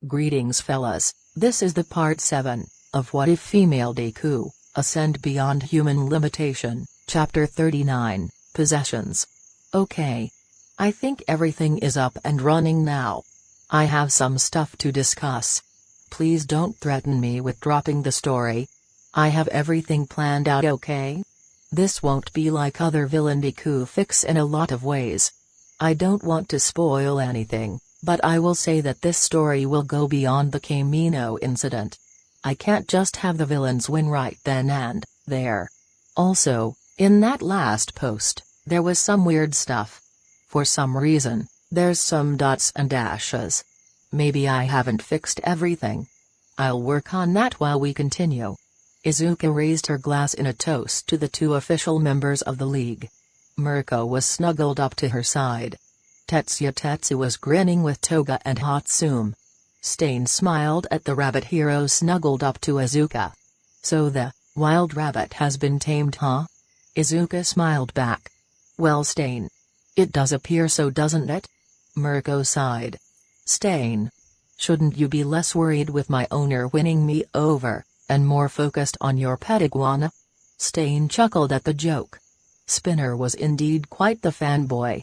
Greetings fellas, this is the part 7, of What If Female Deku, Ascend Beyond Human Limitation, Chapter 39, Possessions. Okay. I think everything is up and running now. I have some stuff to discuss. Please don't threaten me with dropping the story. I have everything planned out, okay? This won't be like other villain Deku fics in a lot of ways. I don't want to spoil anything, but I will say that this story will go beyond the Camino incident. I can't just have the villains win right then and there. Also, in that last post, there was some weird stuff. For some reason, there's some dots and dashes. Maybe I haven't fixed everything. I'll work on that while we continue. Izuka raised her glass in a toast to the 2 official members of the league. Mirko was snuggled up to her side. Tetsu was grinning with Toga and Hatsum. Stain smiled at the rabbit hero snuggled up to Izuka. So the wild rabbit has been tamed, huh? Izuka smiled back. Well, Stain. It does appear so, doesn't it? Mirko sighed. Stain. Shouldn't you be less worried with my owner winning me over, and more focused on your pet iguana? Stain chuckled at the joke. Spinner was indeed quite the fanboy.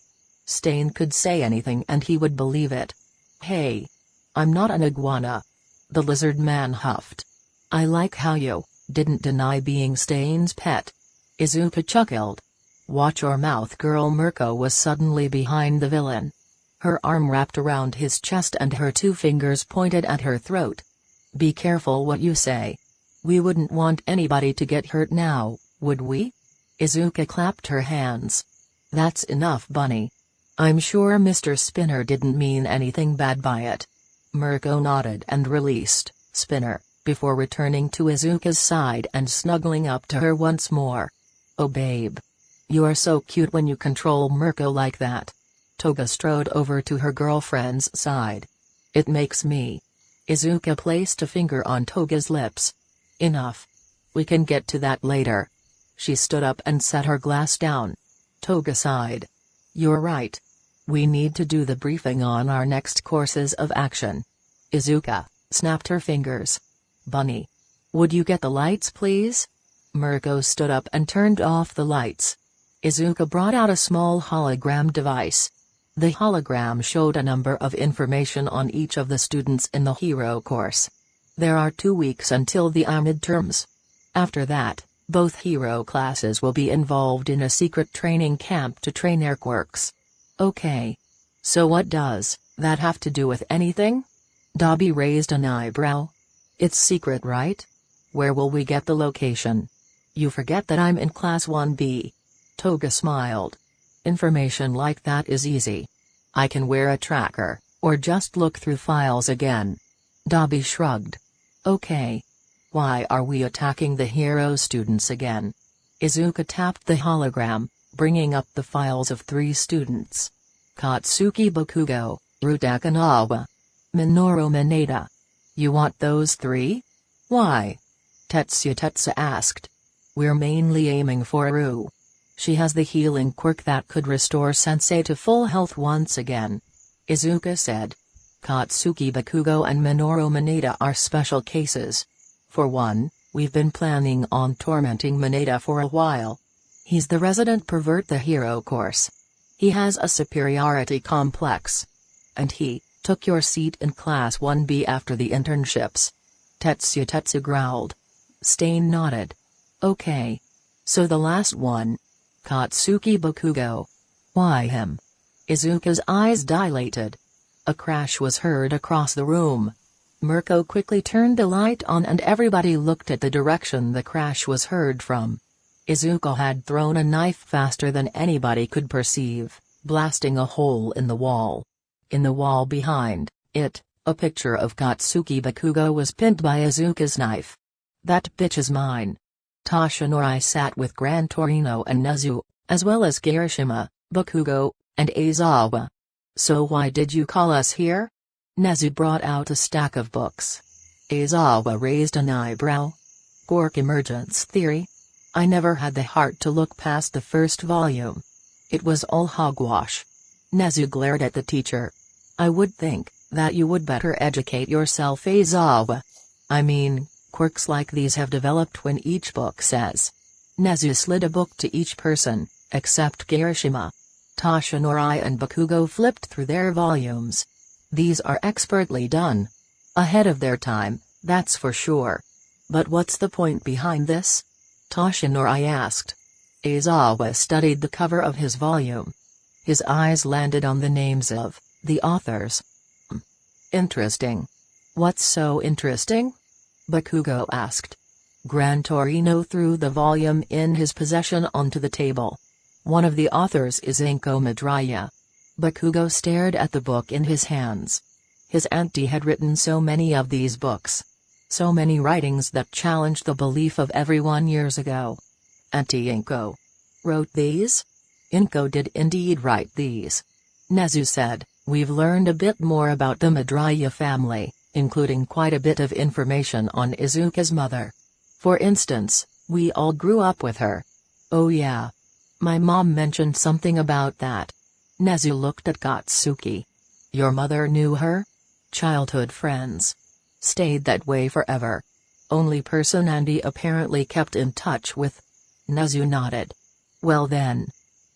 Stain could say anything and he would believe it. Hey. I'm not an iguana. The lizard man huffed. I like how you didn't deny being Stain's pet. Izuka chuckled. Watch your mouth, girl. Mirko was suddenly behind the villain. Her arm wrapped around his chest and her 2 fingers pointed at her throat. Be careful what you say. We wouldn't want anybody to get hurt now, would we? Izuka clapped her hands. That's enough, bunny. I'm sure Mr. Spinner didn't mean anything bad by it. Mirko nodded and released Spinner, before returning to Izuka's side and snuggling up to her once more. Oh babe. You are so cute when you control Mirko like that. Toga strode over to her girlfriend's side. It makes me. Izuka placed a finger on Toga's lips. Enough. We can get to that later. She stood up and set her glass down. Toga sighed. You're right. We need to do the briefing on our next courses of action. Izuka snapped her fingers. Bunny. Would you get the lights, please? Mirko stood up and turned off the lights. Izuka brought out a small hologram device. The hologram showed a number of information on each of the students in the hero course. There are 2 weeks until the midterms. After that, both hero classes will be involved in a secret training camp to train their quirks. Okay. So what does that have to do with anything? Dobby raised an eyebrow. It's secret, right? Where will we get the location? You forget that I'm in Class 1B. Toga smiled. Information like that is easy. I can wear a tracker, or just look through files again. Dobby shrugged. Okay. Why are we attacking the hero students again? Izuka tapped the hologram, bringing up the files of 3 students. Katsuki Bakugo, Uraraka, Minoru Mineta. You want those 3? Why? Tetsu asked. We're mainly aiming for Ru. She has the healing quirk that could restore Sensei to full health once again. Izuka said. Katsuki Bakugo and Minoru Mineta are special cases. For one, we've been planning on tormenting Mineta for a while. He's the resident pervert the hero course. He has a superiority complex. And he took your seat in Class 1B after the internships. Tetsu growled. Stain nodded. Okay. So the last one. Katsuki Bakugo. Why him? Izuka's eyes dilated. A crash was heard across the room. Mirko quickly turned the light on and everybody looked at the direction the crash was heard from. Izuka had thrown a knife faster than anybody could perceive, blasting a hole in the wall. In the wall behind it, a picture of Katsuki Bakugo was pinned by Izuka's knife. That bitch is mine. Toshinori sat with Gran Torino and Nezu, as well as Kirishima, Bakugo, and Aizawa. So why did you call us here? Nezu brought out a stack of books. Aizawa raised an eyebrow. Quirk emergence theory? I never had the heart to look past the first volume. It was all hogwash. Nezu glared at the teacher. I would think That you would better educate yourself, Aizawa. I mean, quirks like these have developed when each book says. Nezu slid a book to each person, except Kirishima. Toshinori and Bakugo flipped through their volumes. These are expertly done. Ahead of their time, that's for sure. But what's the point behind this? Toshinori asked. Aizawa studied the cover of his volume. His eyes landed on the names of the authors. Interesting. What's so interesting? Bakugo asked. Gran Torino threw the volume in his possession onto the table. One of the authors is Izuka Midoriya. Bakugo stared at the book in his hands. His auntie had written so many of these books. So many writings that challenged the belief of everyone years ago. Auntie Inko wrote these? Inko did indeed write these. Nezu said, we've learned a bit more about the Midoriya family, including quite a bit of information on Izuka's mother. For instance, we all grew up with her. Oh yeah. My mom mentioned something about that. Nezu looked at Katsuki. Your mother knew her? Childhood friends. Stayed that way forever. Only person Andy apparently kept in touch with. Nezu nodded. Well then.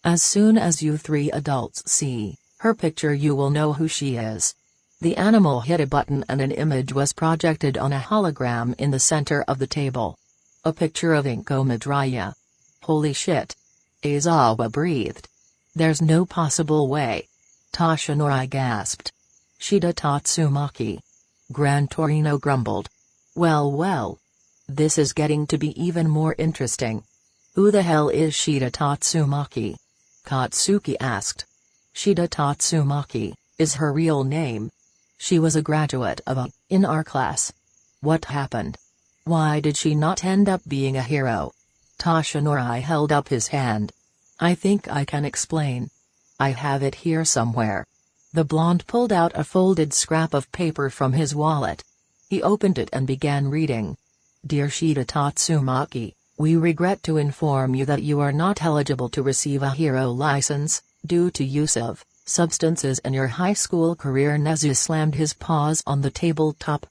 As soon as you three adults see her picture you will know who she is. The animal hit a button and an image was projected on a hologram in the center of the table. A picture of Izuka Midoriya. Holy shit. Aizawa breathed. There's no possible way. Toshinori gasped. Shida Tatsumaki. Gran Torino grumbled. Well. This is getting to be even more interesting. Who the hell is Shida Tatsumaki? Katsuki asked. Shida Tatsumaki is her real name. She was a graduate of in our class. What happened? Why did she not end up being a hero? Toshinori held up his hand. I think I can explain. I have it here somewhere. The blonde pulled out a folded scrap of paper from his wallet. He opened it and began reading. Dear Shida Tatsumaki, we regret to inform you that you are not eligible to receive a hero license, due to use of substances in your high school career. Nezu slammed his paws on the tabletop.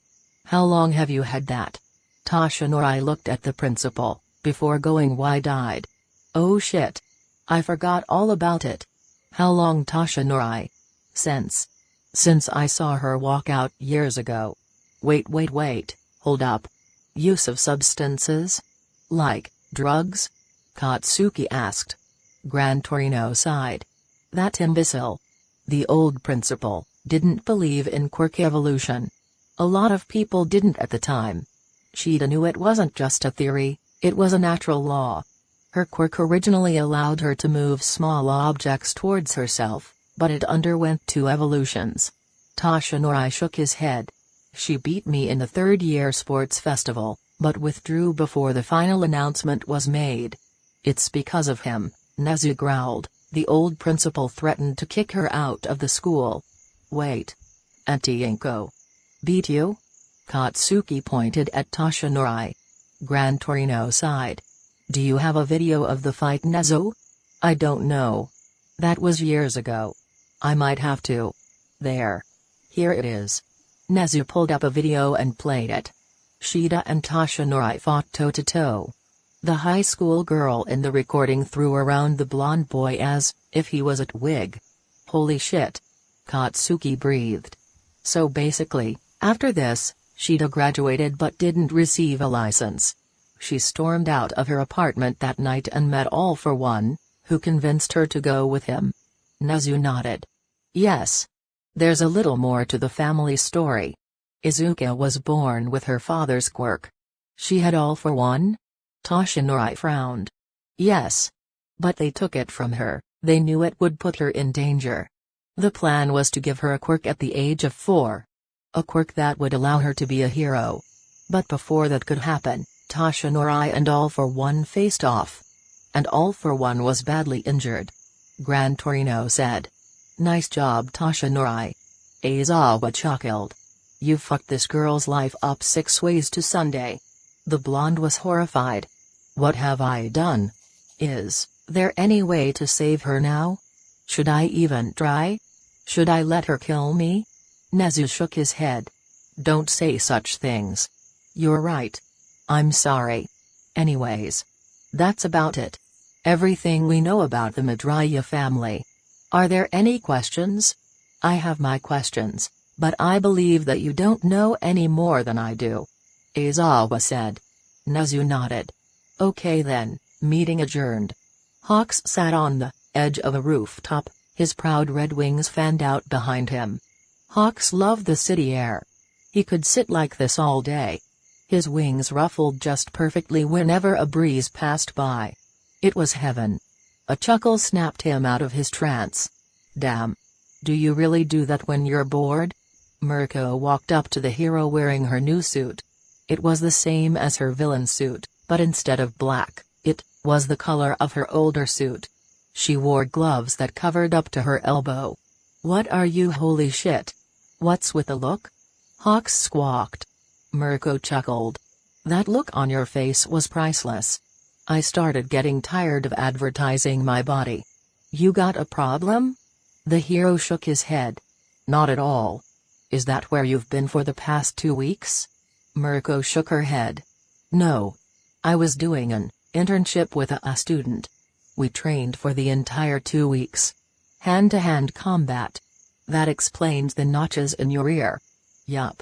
How long have you had that? Toshinori looked at the principal, before going wide-eyed. Oh shit. I forgot all about it. How long? Toshinori? Since I saw her walk out years ago. Wait, hold up. Use of substances? Like, drugs? Katsuki asked. Gran Torino sighed. That imbecile. The old principal didn't believe in quirk evolution. A lot of people didn't at the time. Shida knew it wasn't just a theory, it was a natural law. Her quirk originally allowed her to move small objects towards herself, but it underwent 2 evolutions. Toshinori shook his head. She beat me in the third-year sports festival, but withdrew before the final announcement was made. It's because of him, Nezu growled. The old principal threatened to kick her out of the school. Wait. Auntie Inko beat you? Katsuki pointed at Toshinori. Gran Torino sighed. Do you have a video of the fight, Nezu? I don't know. That was years ago. I might have to. There. Here it is. Nezu pulled up a video and played it. Shida and Toshinori fought toe-to-toe. The high school girl in the recording threw around the blonde boy as if he was a twig. Holy shit. Katsuki breathed. So basically, after this, Shida graduated but didn't receive a license. She stormed out of her apartment that night and met All for One, who convinced her to go with him. Nezu nodded. Yes. There's a little more to the family story. Izuka was born with her father's quirk. She had All for One? Toshinori frowned. Yes. But they took it from her, they knew it would put her in danger. The plan was to give her a quirk at the age of 4. A quirk that would allow her to be a hero. But before that could happen, Toshinori and All for One faced off. And All for One was badly injured. Gran Torino said. Nice job, Toshinori. Aizawa chuckled. You fucked this girl's life up 6 ways to Sunday. The blonde was horrified. What have I done? Is there any way to save her now? Should I even try? Should I let her kill me? Nezu shook his head. Don't say such things. You're right. I'm sorry. Anyways. That's about it. Everything we know about the Midoriya family. Are there any questions? I have my questions, but I believe that you don't know any more than I do. Aizawa said. Nezu nodded. Okay then, meeting adjourned. Hawks sat on the edge of a rooftop, his proud red wings fanned out behind him. Hawks loved the city air. He could sit like this all day. His wings ruffled just perfectly whenever a breeze passed by. It was heaven. A chuckle snapped him out of his trance. Damn. Do you really do that when you're bored? Mirko walked up to the hero wearing her new suit. It was the same as her villain suit, but instead of black, it was the color of her older suit. She wore gloves that covered up to her elbow. What are you? Holy shit. What's with the look? Hawks squawked. Mirko chuckled. That look on your face was priceless. I started getting tired of advertising my body. You got a problem? The hero shook his head. Not at all. Is that where you've been for the past 2 weeks? Mirko shook her head. No. I was doing an internship with a student. We trained for the entire 2 weeks. Hand-to-hand combat. That explains the notches in your ear. Yup.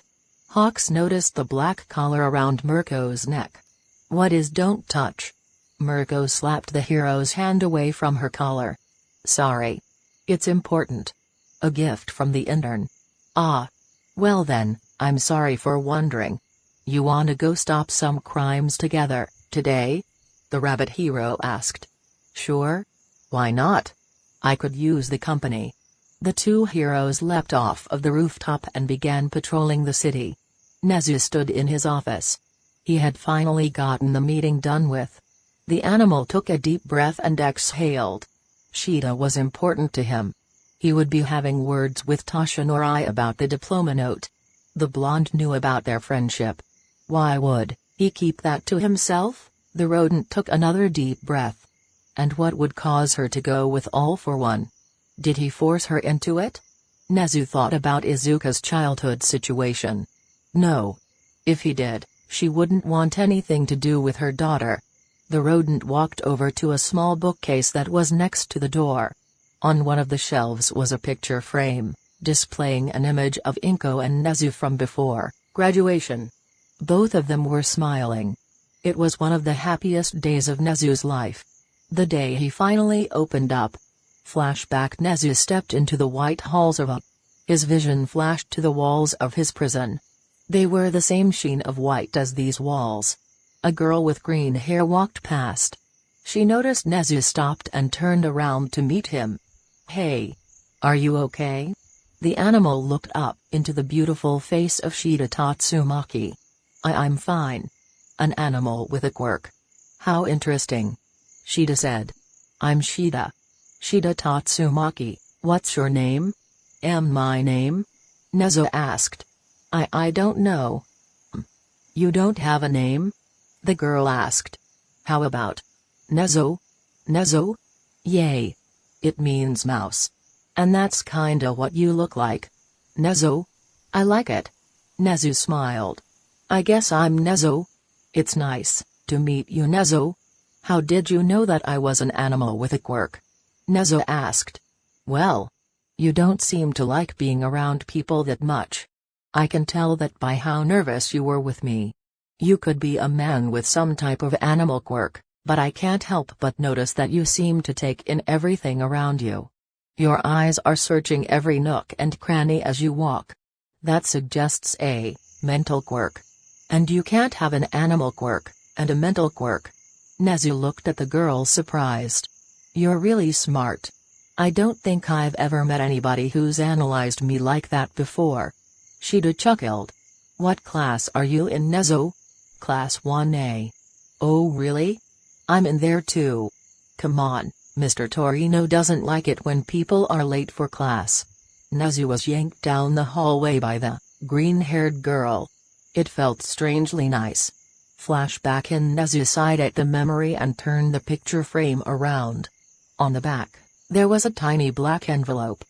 Hawks noticed the black collar around Mirko's neck. What is don't touch? Mirko slapped the hero's hand away from her collar. Sorry. It's important. A gift from the intern. Ah. Well then, I'm sorry for wondering. You wanna go stop some crimes together, today? The rabbit hero asked. Sure. Why not? I could use the company. The two heroes leapt off of the rooftop and began patrolling the city. Nezu stood in his office. He had finally gotten the meeting done with. The animal took a deep breath and exhaled. Shida was important to him. He would be having words with Toshinori about the diploma note. The blonde knew about their friendship. Why would he keep that to himself? The rodent took another deep breath. And what would cause her to go with All for One? Did he force her into it? Nezu thought about Izuka's childhood situation. No. If he did, she wouldn't want anything to do with her daughter. The rodent walked over to a small bookcase that was next to the door. On one of the shelves was a picture frame, displaying an image of Inko and Nezu from before graduation. Both of them were smiling. It was one of the happiest days of Nezu's life. The day he finally opened up. Flashback. Nezu stepped into the white halls of a. His vision flashed to the walls of his prison. They were the same sheen of white as these walls. A girl with green hair walked past. She noticed Nezu stopped and turned around to meet him. Hey. Are you okay? The animal looked up into the beautiful face of Shida Tatsumaki. I'm fine. An animal with a quirk. How interesting. Shida said. I'm Shida. Shida Tatsumaki, what's your name? My name? Nezu asked. I don't know. You don't have a name? The girl asked. How about Nezu? Nezu? Yay. It means mouse. And that's kinda what you look like. Nezu? I like it. Nezu smiled. I guess I'm Nezu. It's nice to meet you, Nezu. How did you know that I was an animal with a quirk? Nezu asked. Well. You don't seem to like being around people that much. I can tell that by how nervous you were with me. You could be a man with some type of animal quirk, but I can't help but notice that you seem to take in everything around you. Your eyes are searching every nook and cranny as you walk. That suggests a mental quirk. And you can't have an animal quirk and a mental quirk. Nezu looked at the girl surprised. You're really smart. I don't think I've ever met anybody who's analyzed me like that before. Shida chuckled. What class are you in, Nezu? Class 1A. Oh really? I'm in there too. Come on, Mr. Torino doesn't like it when people are late for class. Nezu was yanked down the hallway by the green-haired girl. It felt strangely nice. Flashback. In Nezu sighed at the memory and turned the picture frame around. On the back, there was a tiny black envelope.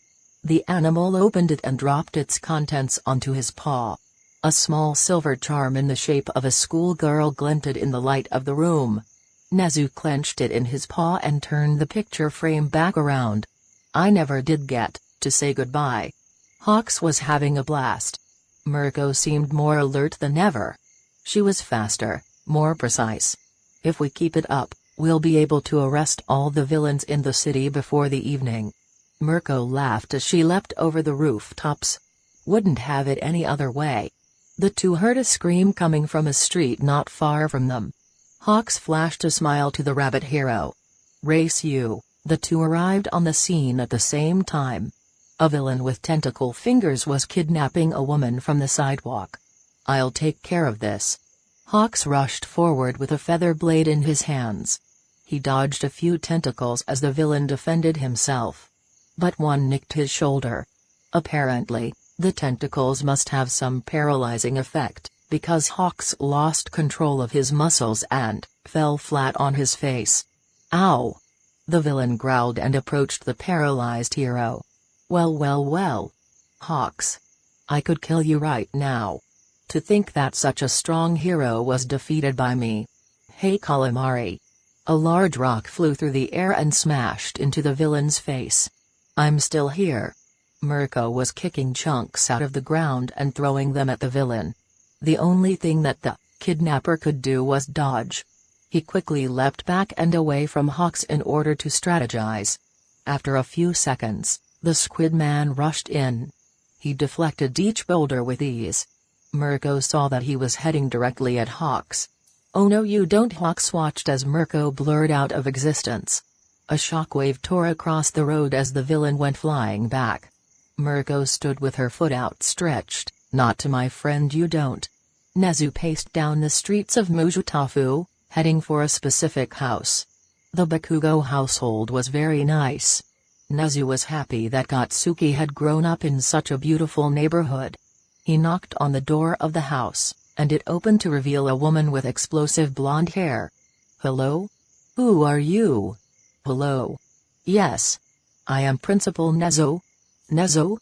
The animal opened it and dropped its contents onto his paw. A small silver charm in the shape of a schoolgirl glinted in the light of the room. Nezu clenched it in his paw and turned the picture frame back around. I never did get to say goodbye. Hawks was having a blast. Mirko seemed more alert than ever. She was faster, more precise. If we keep it up, we'll be able to arrest all the villains in the city before the evening. Mirko laughed as she leapt over the rooftops. Wouldn't have it any other way. The two heard a scream coming from a street not far from them. Hawks flashed a smile to the rabbit hero. Race you. The two arrived on the scene at the same time. A villain with tentacle fingers was kidnapping a woman from the sidewalk. I'll take care of this. Hawks rushed forward with a feather blade in his hands. He dodged a few tentacles as the villain defended himself. But one nicked his shoulder. Apparently, the tentacles must have some paralyzing effect, because Hawks lost control of his muscles and fell flat on his face. Ow! The villain growled and approached the paralyzed hero. Well. Hawks. I could kill you right now. To think that such a strong hero was defeated by me. Hey calamari. A large rock flew through the air and smashed into the villain's face. I'm still here. Mirko was kicking chunks out of the ground and throwing them at the villain. The only thing that the kidnapper could do was dodge. He quickly leapt back and away from Hawks in order to strategize. After a few seconds, the squid man rushed in. He deflected each boulder with ease. Mirko saw that he was heading directly at Hawks. Oh no you don't! Hawks watched as Mirko blurred out of existence. A shockwave tore across the road as the villain went flying back. Mirko stood with her foot outstretched. Not to my friend you don't. Nezu paced down the streets of Mujutafu, heading for a specific house. The Bakugo household was very nice. Nezu was happy that Katsuki had grown up in such a beautiful neighborhood. He knocked on the door of the house, and it opened to reveal a woman with explosive blonde hair. Hello? Who are you? Hello? Yes. I am Principal Nezu. Nezu?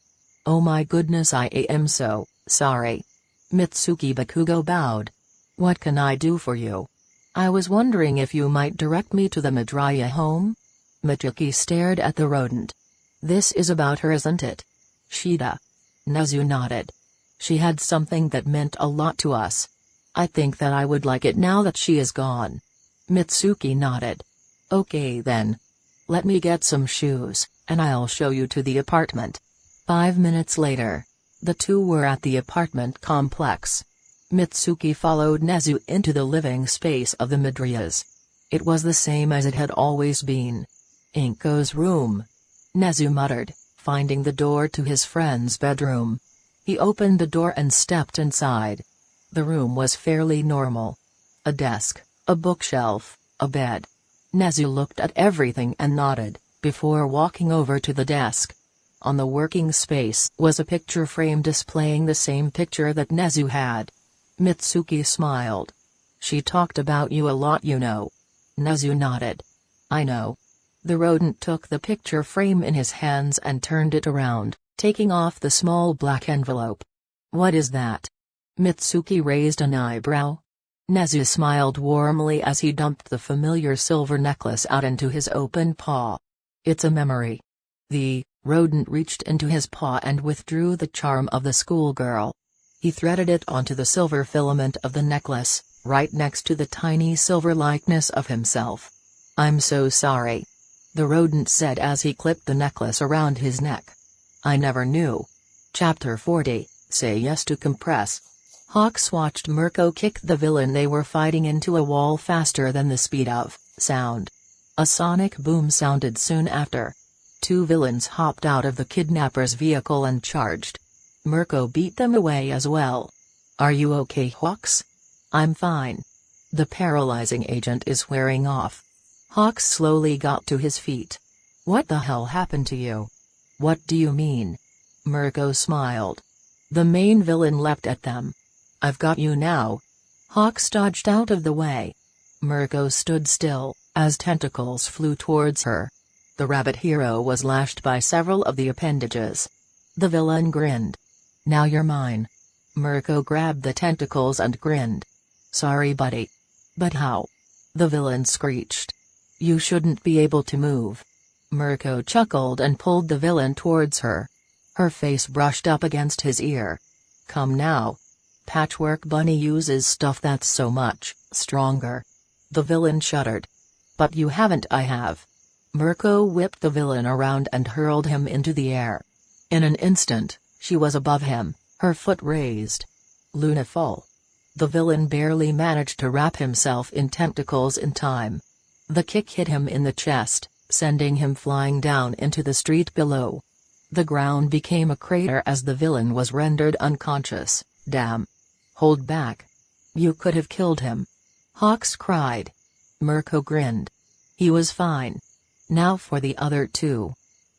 Oh my goodness, I am so sorry. Mitsuki Bakugo bowed. What can I do for you? I was wondering if you might direct me to the Midoriya home? Mitsuki stared at the rodent. This is about her, isn't it? Shida. Nezu nodded. She had something that meant a lot to us. I think that I would like it now that she is gone. Mitsuki nodded. Okay then. Let me get some shoes, and I'll show you to the apartment. 5 minutes later, the two were at the apartment complex. Mitsuki followed Nezu into the living space of the Midoriyas. It was the same as it had always been. Inko's room. Nezu muttered, finding the door to his friend's bedroom. He opened the door and stepped inside. The room was fairly normal. A desk, a bookshelf, a bed. Nezu looked at everything and nodded, before walking over to the desk. On the working space was a picture frame displaying the same picture that Nezu had. Mitsuki smiled. She talked about you a lot, you know. Nezu nodded. I know. The rodent took the picture frame in his hands and turned it around, taking off the small black envelope. What is that? Mitsuki raised an eyebrow. Nezu smiled warmly as he dumped the familiar silver necklace out into his open paw. It's a memory. The rodent reached into his paw and withdrew the charm of the schoolgirl. He threaded it onto the silver filament of the necklace, right next to the tiny silver likeness of himself. I'm so sorry. The rodent said as he clipped the necklace around his neck. I never knew. Chapter 40, Say Yes to Compress. Hawks watched Mirko kick the villain they were fighting into a wall faster than the speed of sound. A sonic boom sounded soon after. Two villains hopped out of the kidnapper's vehicle and charged. Mirko beat them away as well. Are you okay, Hawks? I'm fine. The paralyzing agent is wearing off. Hawks slowly got to his feet. What the hell happened to you? What do you mean? Mirko smiled. The main villain leapt at them. I've got you now. Hawks dodged out of the way. Mirko stood still, as tentacles flew towards her. The rabbit hero was lashed by several of the appendages. The villain grinned. Now you're mine. Mirko grabbed the tentacles and grinned. Sorry buddy. But how? The villain screeched. You shouldn't be able to move. Mirko chuckled and pulled the villain towards her. Her face brushed up against his ear. Come now. Patchwork Bunny uses stuff that's so much stronger. The villain shuddered. But you haven't. I have. Mirko whipped the villain around and hurled him into the air. In an instant, she was above him, her foot raised. Lunafall. The villain barely managed to wrap himself in tentacles in time. The kick hit him in the chest, sending him flying down into the street below. The ground became a crater as the villain was rendered unconscious. Damn. Hold back. You could have killed him. Hawks cried. Mirko grinned. He was fine. Now for the other two.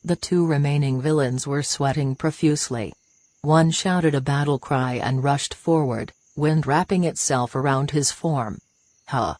The two remaining villains were sweating profusely. One shouted a battle cry and rushed forward, wind wrapping itself around his form. Huh.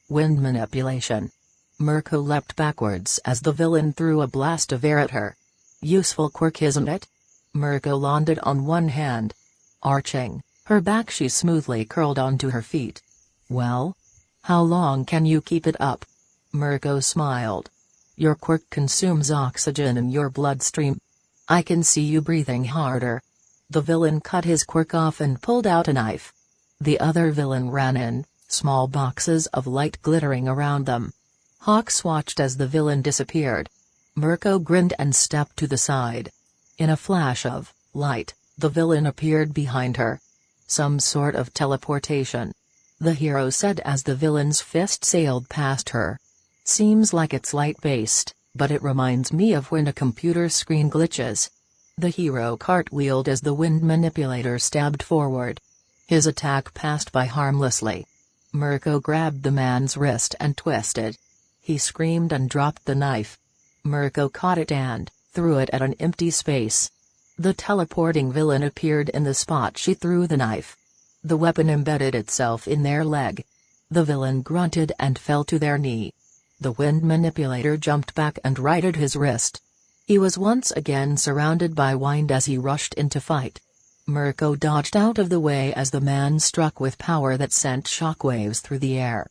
Wind manipulation. Mirko leapt backwards as the villain threw a blast of air at her. Useful quirk, isn't it? Mirko landed on one hand. Arching her back, she smoothly curled onto her feet. Well? How long can you keep it up? Mirko smiled. Your quirk consumes oxygen in your bloodstream. I can see you breathing harder. The villain cut his quirk off and pulled out a knife. The other villain ran in, small boxes of light glittering around them. Hawks watched as the villain disappeared. Mirko grinned and stepped to the side. In a flash of light, the villain appeared behind her. Some sort of teleportation. The hero said as the villain's fist sailed past her. Seems like it's light-based, but it reminds me of when a computer screen glitches. The hero cartwheeled as the wind manipulator stabbed forward. His attack passed by harmlessly. Mirko grabbed the man's wrist and twisted. He screamed and dropped the knife. Mirko caught it and threw it at an empty space. The teleporting villain appeared in the spot she threw the knife. The weapon embedded itself in their leg. The villain grunted and fell to their knee. The wind manipulator jumped back and righted his wrist. He was once again surrounded by wind as he rushed into fight. Mirko dodged out of the way as the man struck with power that sent shockwaves through the air.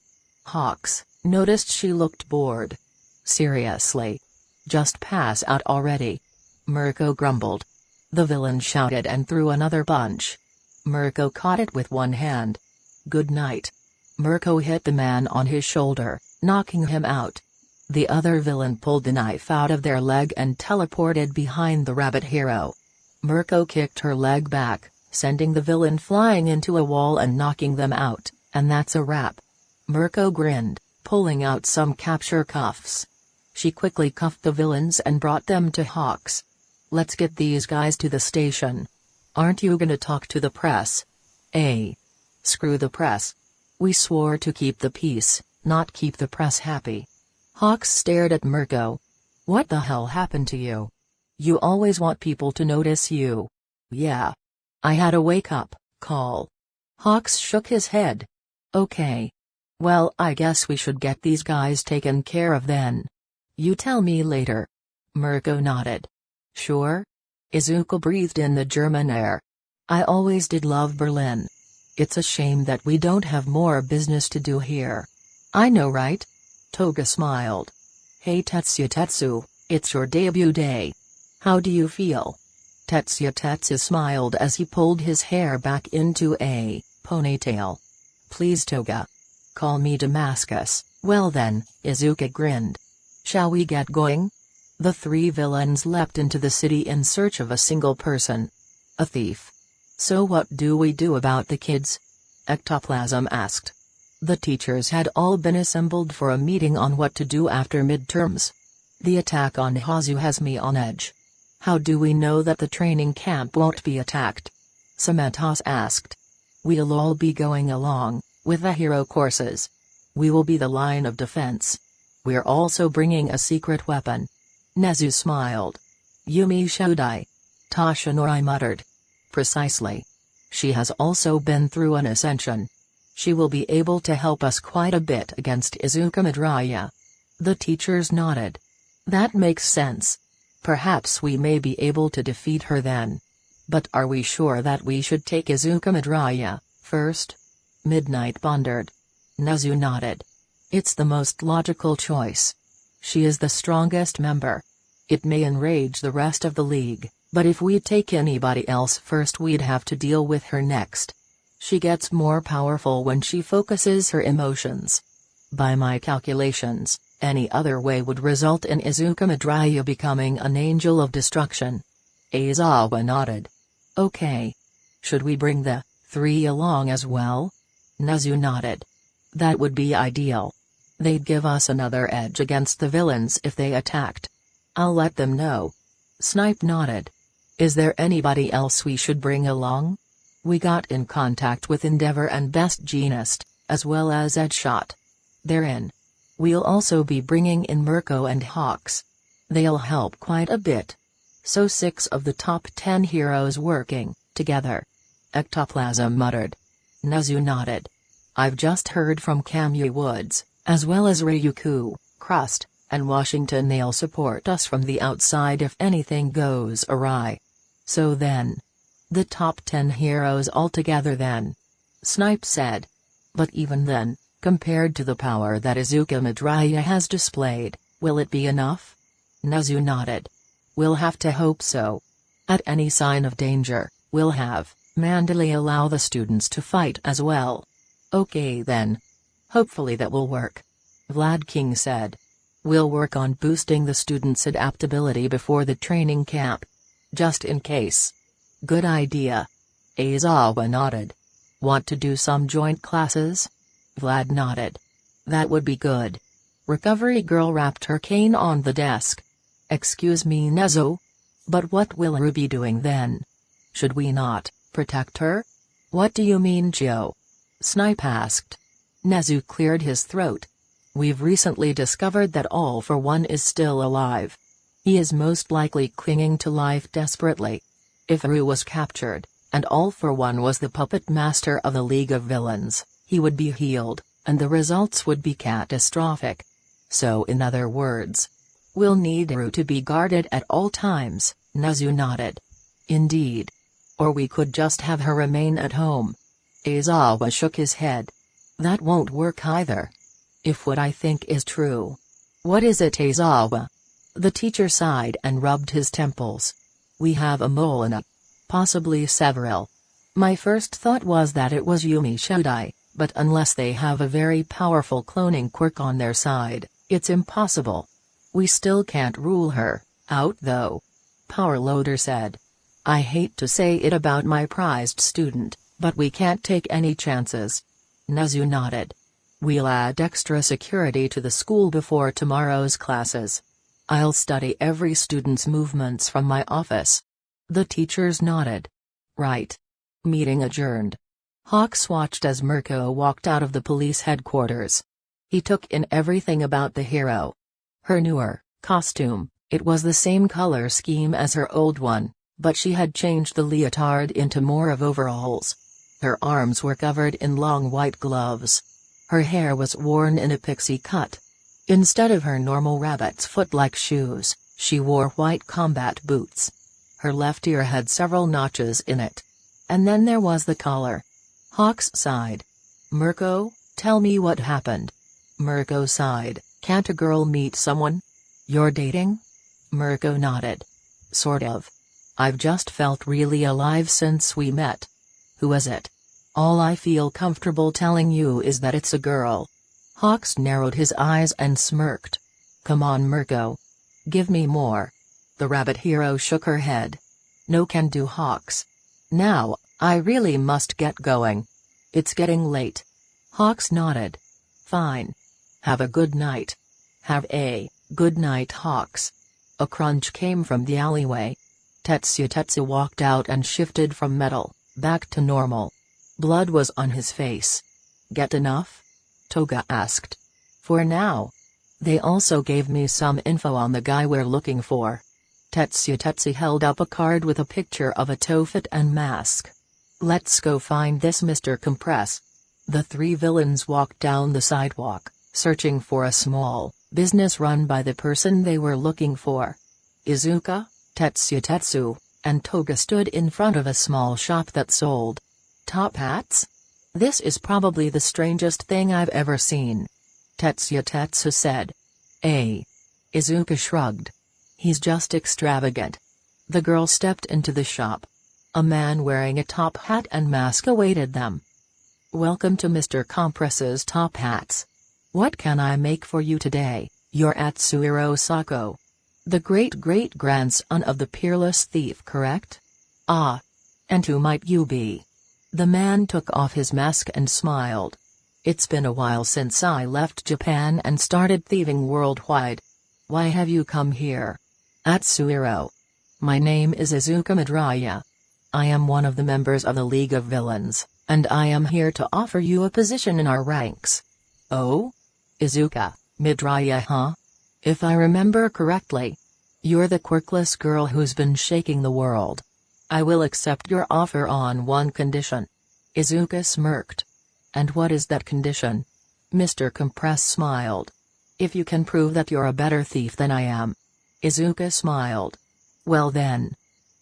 Hawks noticed she looked bored. Seriously? Just pass out already? Mirko grumbled. The villain shouted and threw another punch. Mirko caught it with one hand. Good night. Mirko hit the man on his shoulder, knocking him out. The other villain pulled the knife out of their leg and teleported behind the rabbit hero. Mirko kicked her leg back, sending the villain flying into a wall and knocking them out, and that's a wrap. Mirko grinned, pulling out some capture cuffs. She quickly cuffed the villains and brought them to Hawks. Let's get these guys to the station. Aren't you gonna talk to the press? Screw the press. We swore to keep the peace, not keep the press happy. Hawks stared at Mirko. What the hell happened to you? You always want people to notice you. Yeah. I had a wake-up call. Hawks shook his head. Okay. Well, I guess we should get these guys taken care of then. You tell me later. Mirko nodded. Sure? Izuka breathed in the German air. I always did love Berlin. It's a shame that we don't have more business to do here. I know, right? Toga smiled. Hey Tetsu, it's your debut day. How do you feel? Tetsu smiled as he pulled his hair back into a ponytail. Please Toga. Call me Damascus. Well then, Izuka grinned. Shall we get going? The three villains leapt into the city in search of a single person. A thief. So what do we do about the kids? Ectoplasm asked. The teachers had all been assembled for a meeting on what to do after midterms. The attack on Hazu has me on edge. How do we know that the training camp won't be attacked? Cementos asked. We'll all be going along, with the hero courses. We will be the line of defense. We're also bringing a secret weapon. Nezu smiled. Yumi Shodai. Toshinori muttered. Precisely. She has also been through an ascension. She will be able to help us quite a bit against Izuka Midoriya. The teachers nodded. That makes sense. Perhaps we may be able to defeat her then. But are we sure that we should take Izuka Midoriya first? Midnight pondered. Nezu nodded. It's the most logical choice. She is the strongest member. It may enrage the rest of the league, but if we take anybody else first we'd have to deal with her next. She gets more powerful when she focuses her emotions. By my calculations, any other way would result in Izuka Midoriya becoming an angel of destruction. Aizawa nodded. Okay. Should we bring the 3 along as well? Nezu nodded. That would be ideal. They'd give us another edge against the villains if they attacked. I'll let them know. Snipe nodded. Is there anybody else we should bring along? We got in contact with Endeavor and Best Jeanist, as well as Edshot. They're in. We'll also be bringing in Mirko and Hawks. They'll help quite a bit. So 6 of the top 10 heroes working together. Ectoplasm muttered. Nezu nodded. I've just heard from Kamui Woods, as well as Ryuku, Crust, and Washington. They'll support us from the outside if anything goes awry. So then. The top 10 heroes altogether then. Snipe said. But even then, compared to the power that Izuka Midoriya has displayed, will it be enough? Nezu nodded. We'll have to hope so. At any sign of danger, we'll have Mandalay allow the students to fight as well. Okay then. Hopefully that will work. Vlad King said. We'll work on boosting the students' adaptability before the training camp. Just in case. Good idea. Aizawa nodded. Want to do some joint classes? Vlad nodded. That would be good. Recovery Girl rapped her cane on the desk. Excuse me, Nezu? But what will Ru be doing then? Should we not protect her? What do you mean, Joe? Snipe asked. Nezu cleared his throat. We've recently discovered that All for One is still alive. He is most likely clinging to life desperately. If Ru was captured, and All for One was the puppet master of the League of Villains, he would be healed, and the results would be catastrophic. So in other words, we'll need Ru to be guarded at all times, Nezu nodded. Indeed. Or we could just have her remain at home. Aizawa shook his head. That won't work either. If what I think is true. What is it, Aizawa? The teacher sighed and rubbed his temples. We have a mole in it. Possibly several. My first thought was that it was Yumi Shodai, but unless they have a very powerful cloning quirk on their side, it's impossible. We still can't rule her out though. Power Loader said. I hate to say it about my prized student, but we can't take any chances. Nezu nodded. We'll add extra security to the school before tomorrow's classes. I'll study every student's movements from my office. The teachers nodded. Right. Meeting adjourned. Hawks watched as Mirko walked out of the police headquarters. He took in everything about the hero. Her newer costume, it was the same color scheme as her old one, but she had changed the leotard into more of overalls. Her arms were covered in long white gloves. Her hair was worn in a pixie cut. Instead of her normal rabbit's foot-like shoes, she wore white combat boots. Her left ear had several notches in it. And then there was the collar. Hawks sighed. Mirko, tell me what happened. Mirko sighed. Can't a girl meet someone? You're dating? Mirko nodded. Sort of. I've just felt really alive since we met. Who is it? All I feel comfortable telling you is that it's a girl. Hawks narrowed his eyes and smirked. Come on, Mirko. Give me more. The rabbit hero shook her head. No can do, Hawks. Now, I really must get going. It's getting late. Hawks nodded. Fine. Have a good night. Have a good night, Hawks. A crunch came from the alleyway. Tetsu walked out and shifted from metal back to normal. Blood was on his face. Get enough? Toga asked. For now. They also gave me some info on the guy we're looking for. Tetsu held up a card with a picture of a Tofit and mask. Let's go find this Mr. Compress. The 3 villains walked down the sidewalk, searching for a small business run by the person they were looking for. Izuka, Tetsu, and Toga stood in front of a small shop that sold top hats? This is probably the strangest thing I've ever seen. Tetsu said. Izuka shrugged. He's just extravagant. The girl stepped into the shop. A man wearing a top hat and mask awaited them. Welcome to Mr. Compress's Top Hats. What can I make for you today? You're Atsuhiro Sako, the great-great-grandson of the peerless thief, correct? Ah. And who might you be? The man took off his mask and smiled. It's been a while since I left Japan and started thieving worldwide. Why have you come here? Atsuhiro. My name is Izuka Midoriya. I am one of the members of the League of Villains, and I am here to offer you a position in our ranks. Oh? Izuka Midoriya, huh? If I remember correctly, you're the quirkless girl who's been shaking the world. I will accept your offer on one condition. Izuka smirked. And what is that condition? Mr. Compress smiled. If you can prove that you're a better thief than I am. Izuka smiled. Well then.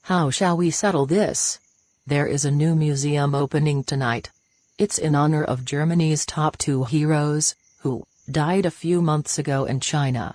How shall we settle this? There is a new museum opening tonight. It's in honor of Germany's top 2 heroes, who died a few months ago in China.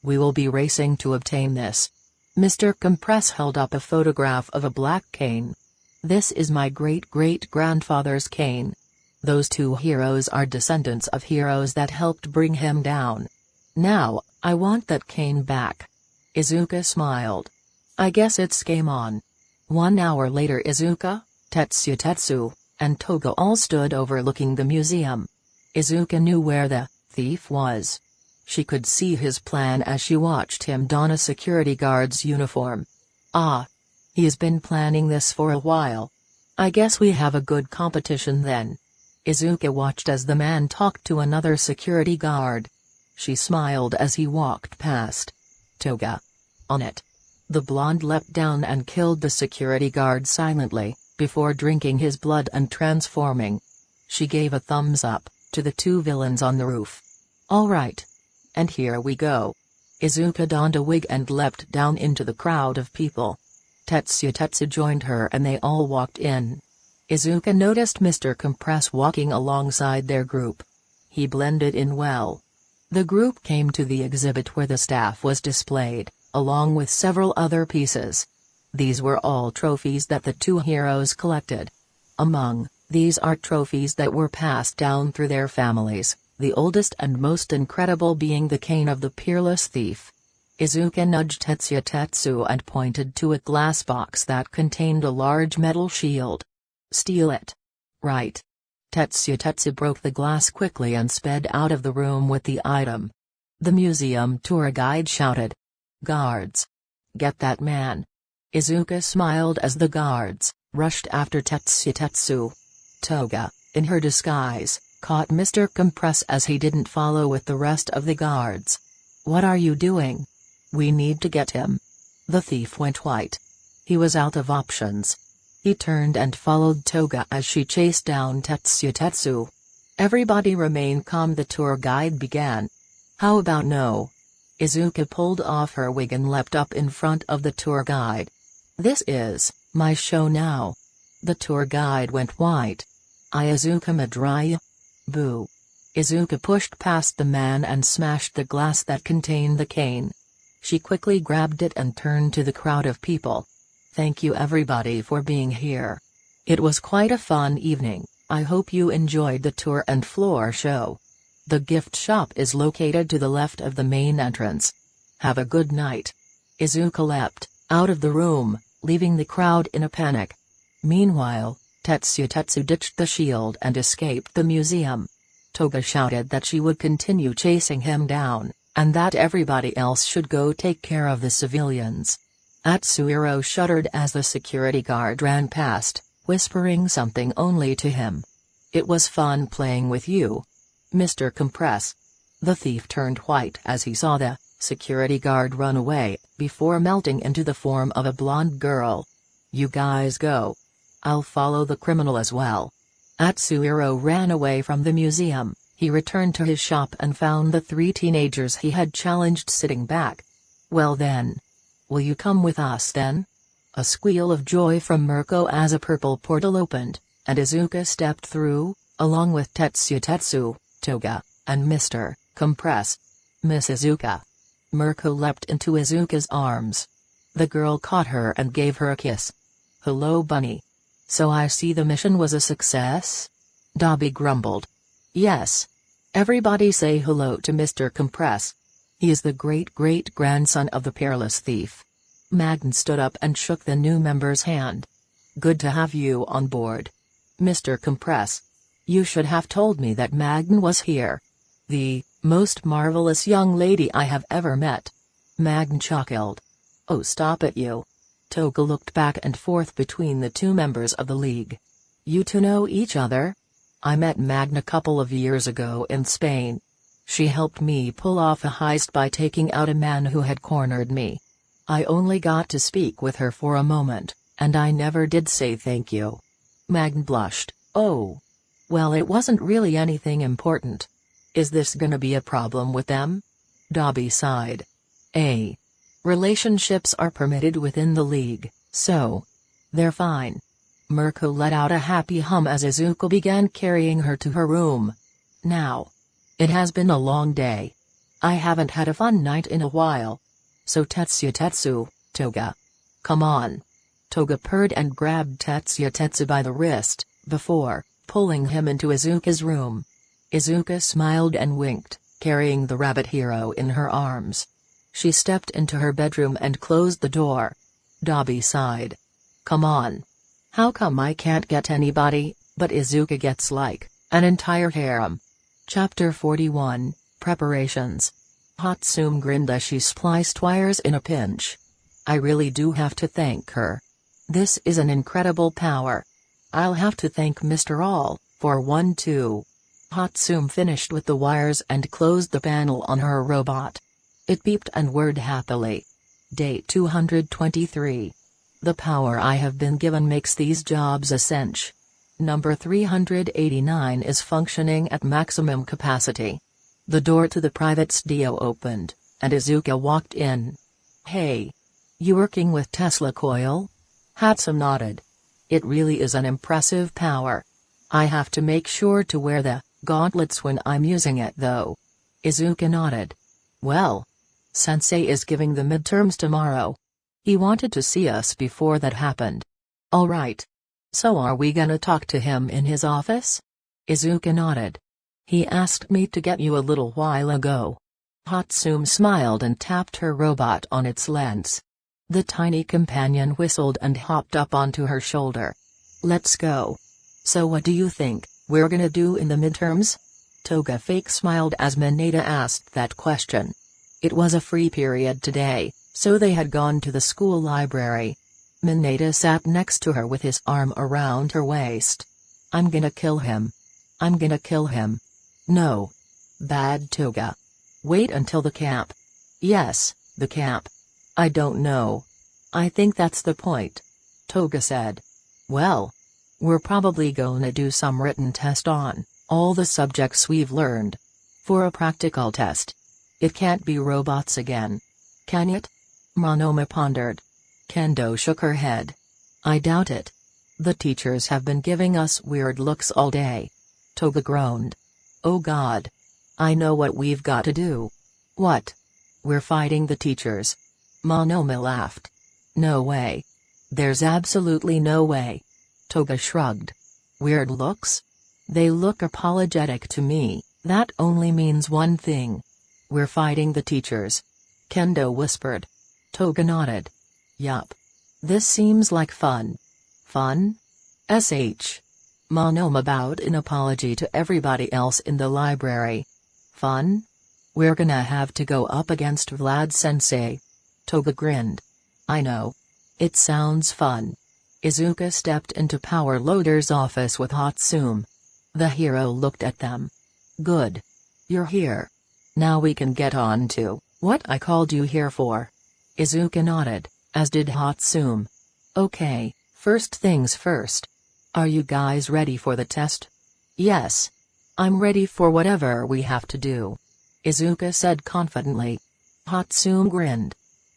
We will be racing to obtain this. Mr. Compress held up a photograph of a black cane. This is my great-great-grandfather's cane. Those 2 heroes are descendants of heroes that helped bring him down. Now, I want that cane back. Izuka smiled. I guess it's game on. 1 hour later, Izuka, Tetsu, and Toga all stood overlooking the museum. Izuka knew where the thief was. She could see his plan as she watched him don a security guard's uniform. Ah. He's been planning this for a while. I guess we have a good competition then. Izuka watched as the man talked to another security guard. She smiled as he walked past. Toga. On it. The blonde leapt down and killed the security guard silently, before drinking his blood and transforming. She gave a thumbs up to the 2 villains on the roof. All right. And here we go. Izuka donned a wig and leapt down into the crowd of people. Tetsu joined her and they all walked in. Izuka noticed Mr. Compress walking alongside their group. He blended in well. The group came to the exhibit where the staff was displayed, along with several other pieces. These were all trophies that the 2 heroes collected. Among these are trophies that were passed down through their families, the oldest and most incredible being the cane of the peerless thief. Izuka nudged Tetsu and pointed to a glass box that contained a large metal shield. Steal it. Right. Tetsu broke the glass quickly and sped out of the room with the item. The museum tour guide shouted. Guards. Get that man. Izuka smiled as the guards rushed after Tetsu. Toga, in her disguise, caught Mr. Compress as he didn't follow with the rest of the guards. What are you doing? We need to get him. The thief went white. He was out of options. He turned and followed Toga as she chased down Tetsu. Everybody remain calm, the tour guide began. How about no? Izuka pulled off her wig and leapt up in front of the tour guide. This is my show now. The tour guide went white. Izuka Midoriya? Boo. Izuka pushed past the man and smashed the glass that contained the cane. She quickly grabbed it and turned to the crowd of people. Thank you everybody for being here. It was quite a fun evening. I hope you enjoyed the tour and floor show. The gift shop is located to the left of the main entrance. Have a good night. Izuka leapt out of the room, leaving the crowd in a panic. Meanwhile, Tetsu ditched the shield and escaped the museum. Toga shouted that she would continue chasing him down, and that everybody else should go take care of the civilians. Atsuhiro shuddered as the security guard ran past, whispering something only to him. It was fun playing with you, Mr. Compress. The thief turned white as he saw the security guard run away, before melting into the form of a blonde girl. You guys go. I'll follow the criminal as well. Atsuhiro ran away from the museum. He returned to his shop and found the 3 teenagers he had challenged sitting back. Well then. Will you come with us then? A squeal of joy from Mirko as a purple portal opened, and Izuka stepped through, along with Tetsu, Toga, and Mr. Compress. Miss Izuka. Mirko leapt into Izuka's arms. The girl caught her and gave her a kiss. Hello bunny. So I see the mission was a success? Dobby grumbled. Yes. Everybody say hello to Mr. Compress. He is the great-great-grandson of the peerless thief. Magn stood up and shook the new member's hand. Good to have you on board. Mr. Compress. You should have told me that Magn was here. The most marvelous young lady I have ever met. Magn chuckled. Oh stop it you. Toga looked back and forth between the two members of the league. You two know each other? I met Magn a couple of years ago in Spain. She helped me pull off a heist by taking out a man who had cornered me. I only got to speak with her for a moment, and I never did say thank you. Magn blushed. Oh. Well, it wasn't really anything important. Is this gonna be a problem with them? Dobby sighed. Relationships are permitted within the league, so they're fine. Mirko let out a happy hum as Izuka began carrying her to her room. Now. It has been a long day. I haven't had a fun night in a while. So Tetsu, Toga. Come on. Toga purred and grabbed Tetsu by the wrist, before pulling him into Izuka's room. Izuka smiled and winked, carrying the rabbit hero in her arms. She stepped into her bedroom and closed the door. Dobby sighed. Come on. How come I can't get anybody, but Izuka gets like an entire harem? Chapter 41, Preparations. Hatsum grinned as she spliced wires in a pinch. I really do have to thank her. This is an incredible power. I'll have to thank Mr. All, for one too. Hatsum finished with the wires and closed the panel on her robot. It beeped and whirred happily. Day 223. The power I have been given makes these jobs essential. Number 389 is functioning at maximum capacity. The door to the private studio opened, and Izuka walked in. Hey. You working with Tesla coil? Hatsum nodded. It really is an impressive power. I have to make sure to wear the gauntlets when I'm using it though. Izuka nodded. Well. Sensei is giving the midterms tomorrow. He wanted to see us before that happened. Alright. So are we gonna talk to him in his office? Izuka nodded. He asked me to get you a little while ago. Hatsum smiled and tapped her robot on its lens. The tiny companion whistled and hopped up onto her shoulder. Let's go. So what do you think we're gonna do in the midterms? Toga fake smiled as Mineta asked that question. It was a free period today, so they had gone to the school library. Mineta sat next to her with his arm around her waist. I'm gonna kill him. I'm gonna kill him. No. Bad Toga. Wait until the camp. Yes, the camp. I don't know. I think that's the point. Toga said. Well. We're probably gonna do some written test on all the subjects we've learned. For a practical test. It can't be robots again. Can it? Monoma pondered. Kendo shook her head. I doubt it. The teachers have been giving us weird looks all day. Toga groaned. Oh God. I know what we've got to do. What? We're fighting the teachers. Monoma laughed. No way. There's absolutely no way. Toga shrugged. Weird looks? They look apologetic to me. That only means one thing. We're fighting the teachers. Kendo whispered. Toga nodded. Yup. This seems like fun. Fun? Monoma bowed in apology to everybody else in the library. Fun? We're gonna have to go up against Vlad-sensei. Toga grinned. I know. It sounds fun. Izuka stepped into Power Loader's office with Hatsum. The hero looked at them. Good. You're here. Now we can get on to what I called you here for. Izuka nodded, as did Hatsum. Okay, first things first. Are you guys ready for the test? Yes. I'm ready for whatever we have to do. Izuka said confidently. Hatsum grinned.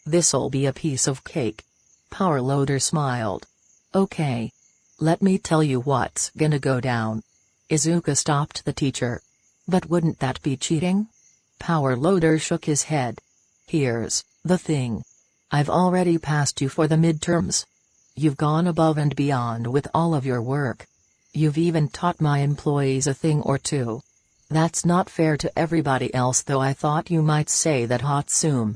This'll be a piece of cake. Power Loader smiled. Okay. Let me tell you what's gonna go down. Izuka stopped the teacher. But wouldn't that be cheating? Power Loader shook his head. Here's the thing. I've already passed you for the midterms. You've gone above and beyond with all of your work. You've even taught my employees a thing or two. That's not fair to everybody else, though I thought you might say that. Hatsum.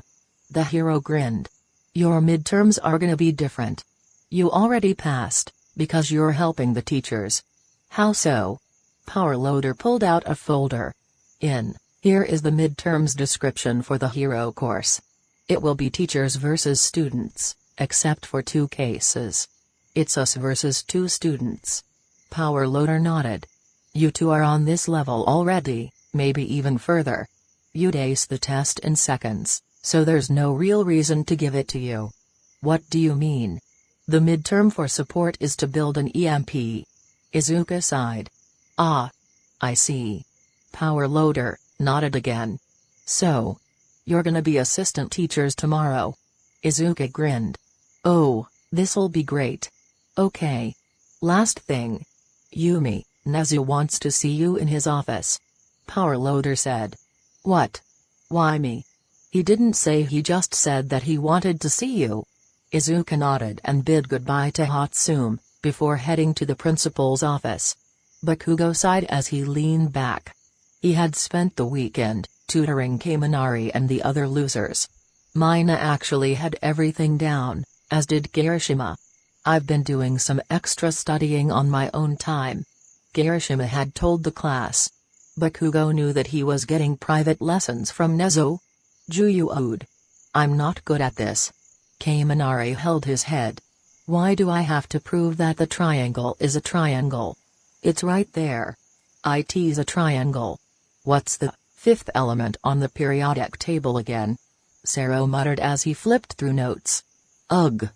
The hero grinned. Your midterms are gonna be different. You already passed, because you're helping the teachers. How so? Power Loader pulled out a folder. Here is the midterms description for the hero course. It will be teachers versus students, except for 2 cases. It's us versus 2 students. Power Loader nodded. You 2 are on this level already, maybe even further. You'd ace the test in seconds, so there's no real reason to give it to you. What do you mean? The midterm for support is to build an EMP. Izuka sighed. Ah. I see. Power Loader nodded again. So, you're gonna be assistant teachers tomorrow? Izuka grinned. Oh, this'll be great. Okay. Last thing. Yumi, Nezu wants to see you in his office. Power Loader said. What? Why me? He didn't say, he just said that he wanted to see you. Izuka nodded and bid goodbye to Hatsum, before heading to the principal's office. Bakugo sighed as he leaned back. He had spent the weekend, tutoring Kaminari and the other losers. Mina actually had everything down, as did Kirishima. I've been doing some extra studying on my own time. Kirishima had told the class. Bakugo knew that he was getting private lessons from Nezu. Juyu-ode. I'm not good at this. Kaminari held his head. Why do I have to prove that the triangle is a triangle? It's right there. It's a triangle. What's the 5th element on the periodic table again? Sero muttered as he flipped through notes. Ugh.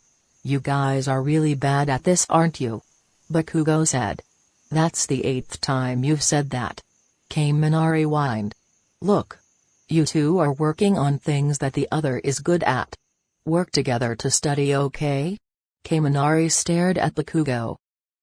You guys are really bad at this, aren't you? Bakugo said. That's the 8th time you've said that. Kaminari whined. Look. You 2 are working on things that the other is good at. Work together to study, okay? Kaminari stared at Bakugo.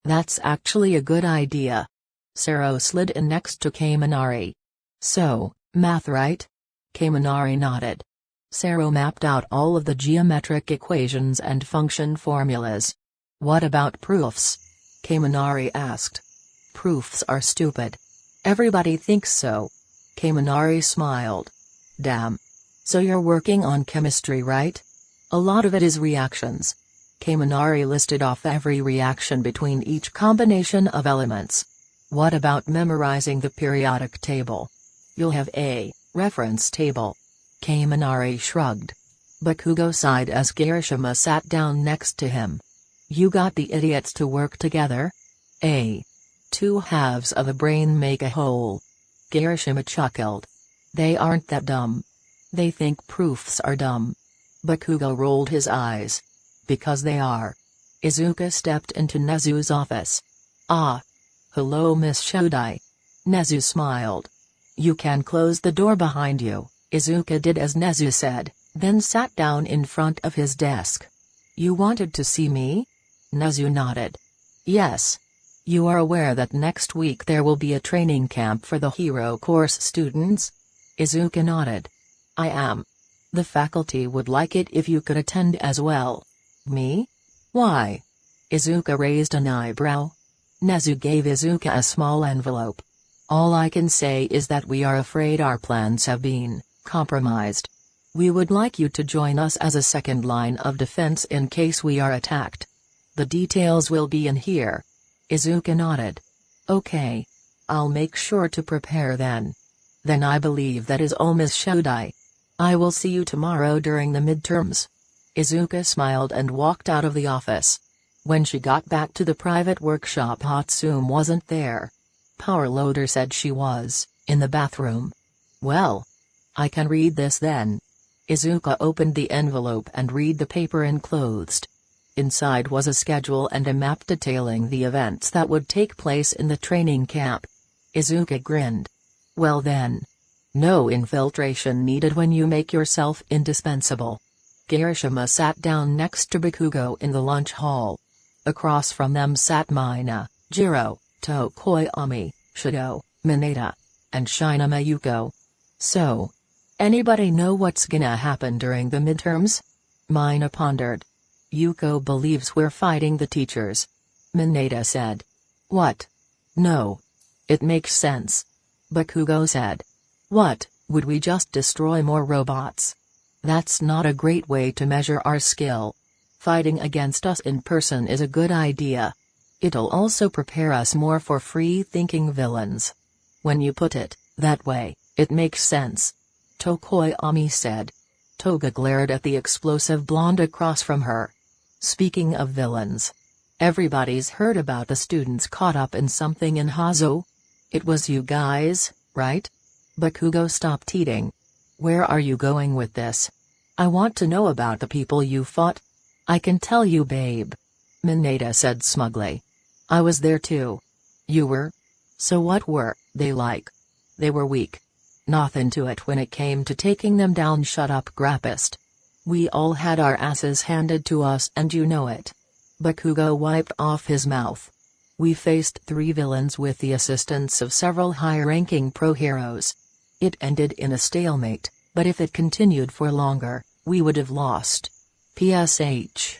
That's actually a good idea. Sero slid in next to Kaminari. So, math right? Kaminari nodded. Sero mapped out all of the geometric equations and function formulas. What about proofs? Kaminari asked. Proofs are stupid. Everybody thinks so. Kaminari smiled. Damn. So you're working on chemistry, right? A lot of it is reactions. Kaminari listed off every reaction between each combination of elements. What about memorizing the periodic table? You'll have a reference table. Kaminari shrugged. Bakugo sighed as Kirishima sat down next to him. You got the idiots to work together? 2 halves of a brain make a whole. Kirishima chuckled. They aren't that dumb. They think proofs are dumb. Bakugo rolled his eyes. Because they are. Izuka stepped into Nezu's office. Ah. Hello, Miss Shodai. Nezu smiled. You can close the door behind you. Izuka did as Nezu said, then sat down in front of his desk. You wanted to see me? Nezu nodded. Yes. You are aware that next week there will be a training camp for the hero course students? Izuka nodded. I am. The faculty would like it if you could attend as well. Me? Why? Izuka raised an eyebrow. Nezu gave Izuka a small envelope. All I can say is that we are afraid our plans have been compromised. We would like you to join us as a second line of defense in case we are attacked. The details will be in here. Izuka nodded. Okay. I'll make sure to prepare then. Then I believe that is all, Miss Shodai. I will see you tomorrow during the midterms. Izuka smiled and walked out of the office. When she got back to the private workshop, Hatsum wasn't there. Power Loader said she was in the bathroom. Well, I can read this then. Izuka opened the envelope and read the paper enclosed. Inside was a schedule and a map detailing the events that would take place in the training camp. Izuka grinned. Well then. No infiltration needed when you make yourself indispensable. Kirishima sat down next to Bakugo in the lunch hall. Across from them sat Mina, Jiro, Tokoyami, Shido, Mineta, and Shinama Yuko. So, anybody know what's gonna happen during the midterms? Mina pondered. Yuko believes we're fighting the teachers. Mineta said. What? No. It makes sense. Bakugo said. What, would we just destroy more robots? That's not a great way to measure our skill. Fighting against us in person is a good idea. It'll also prepare us more for free-thinking villains. When you put it that way, it makes sense. Tokoyami said. Toga glared at the explosive blonde across from her. Speaking of villains. Everybody's heard about the students caught up in something in Hazo? It was you guys, right? Bakugo stopped eating. Where are you going with this? I want to know about the people you fought. I can tell you, babe. Mineta said smugly. I was there too. You were? So what were they like? They were weak. Not into it when it came to taking them down. Shut up, Grappist. We all had our asses handed to us and you know it. Bakugo wiped off his mouth. We faced 3 villains with the assistance of several high-ranking pro-heroes. It ended in a stalemate, but if it continued for longer, we would have lost. PSH.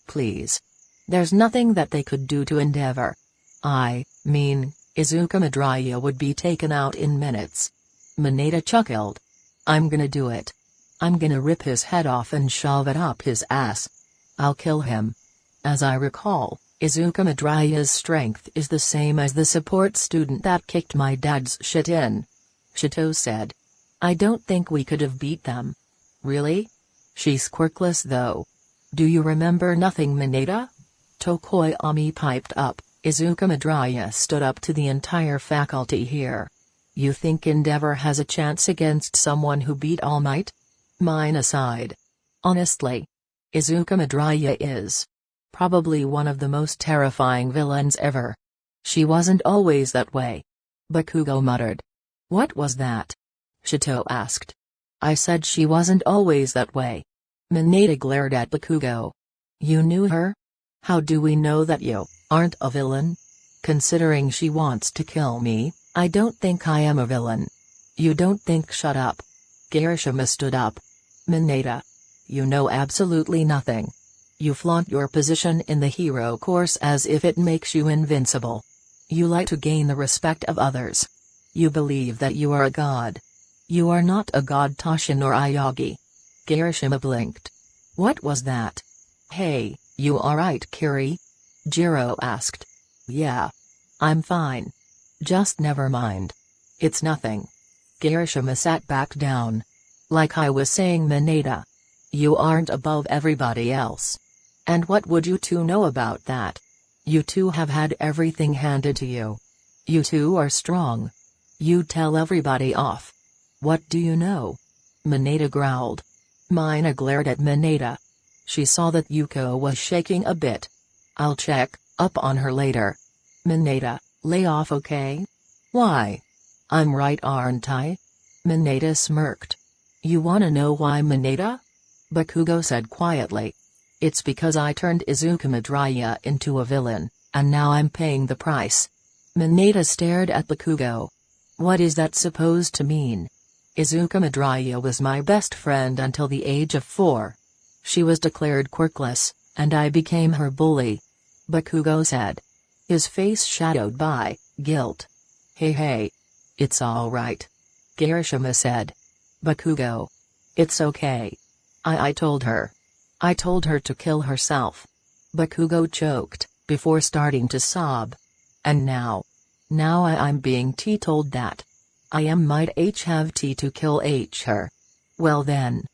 Please. There's nothing that they could do to Endeavor. I mean, Izuka Midoriya would be taken out in minutes. Mineta chuckled. I'm gonna do it. I'm gonna rip his head off and shove it up his ass. I'll kill him. As I recall, Izuka Midoriya's strength is the same as the support student that kicked my dad's shit in. Shito said. I don't think we could have beat them. Really? She's quirkless though. Do you remember nothing, Mineta? Tokoyami piped up. Izuka Midoriya stood up to the entire faculty here. You think Endeavor has a chance against someone who beat All Might? Mine aside. Honestly. Izuka Midoriya is probably one of the most terrifying villains ever. She wasn't always that way. Bakugo muttered. What was that? Shito asked. I said she wasn't always that way. Mineta glared at Bakugo. You knew her? How do we know that you aren't a villain? Considering she wants to kill me, I don't think I am a villain. You don't think? Shut up. Kirishima stood up. Mineta. You know absolutely nothing. You flaunt your position in the hero course as if it makes you invincible. You like to gain the respect of others. You believe that you are a god. You are not a god, Toshin or Ayagi. Kirishima blinked. What was that? Hey, you alright, Kiri? Jiro asked. Yeah. I'm fine. Just never mind. It's nothing. Kirishima sat back down. Like I was saying, Mineta. You aren't above everybody else. And what would you two know about that? You two have had everything handed to you. You two are strong. You tell everybody off. What do you know? Mineta growled. Mina glared at Mineta. She saw that Yuko was shaking a bit. I'll check up on her later. Mineta, lay off, okay? Why? I'm right, aren't I? Mineta smirked. You wanna know why, Mineta? Bakugo said quietly. It's because I turned Izuka Midoriya into a villain, and now I'm paying the price. Mineta stared at Bakugo. What is that supposed to mean? Izuka Midoriya was my best friend until the age of 4. She was declared quirkless, and I became her bully. Bakugo said. His face shadowed by guilt. Hey. It's alright. Kirishima said. Bakugo. It's okay. I told her. I told her to kill herself. Bakugo choked, before starting to sob. And now I'm being told that I might have to kill her. Well then.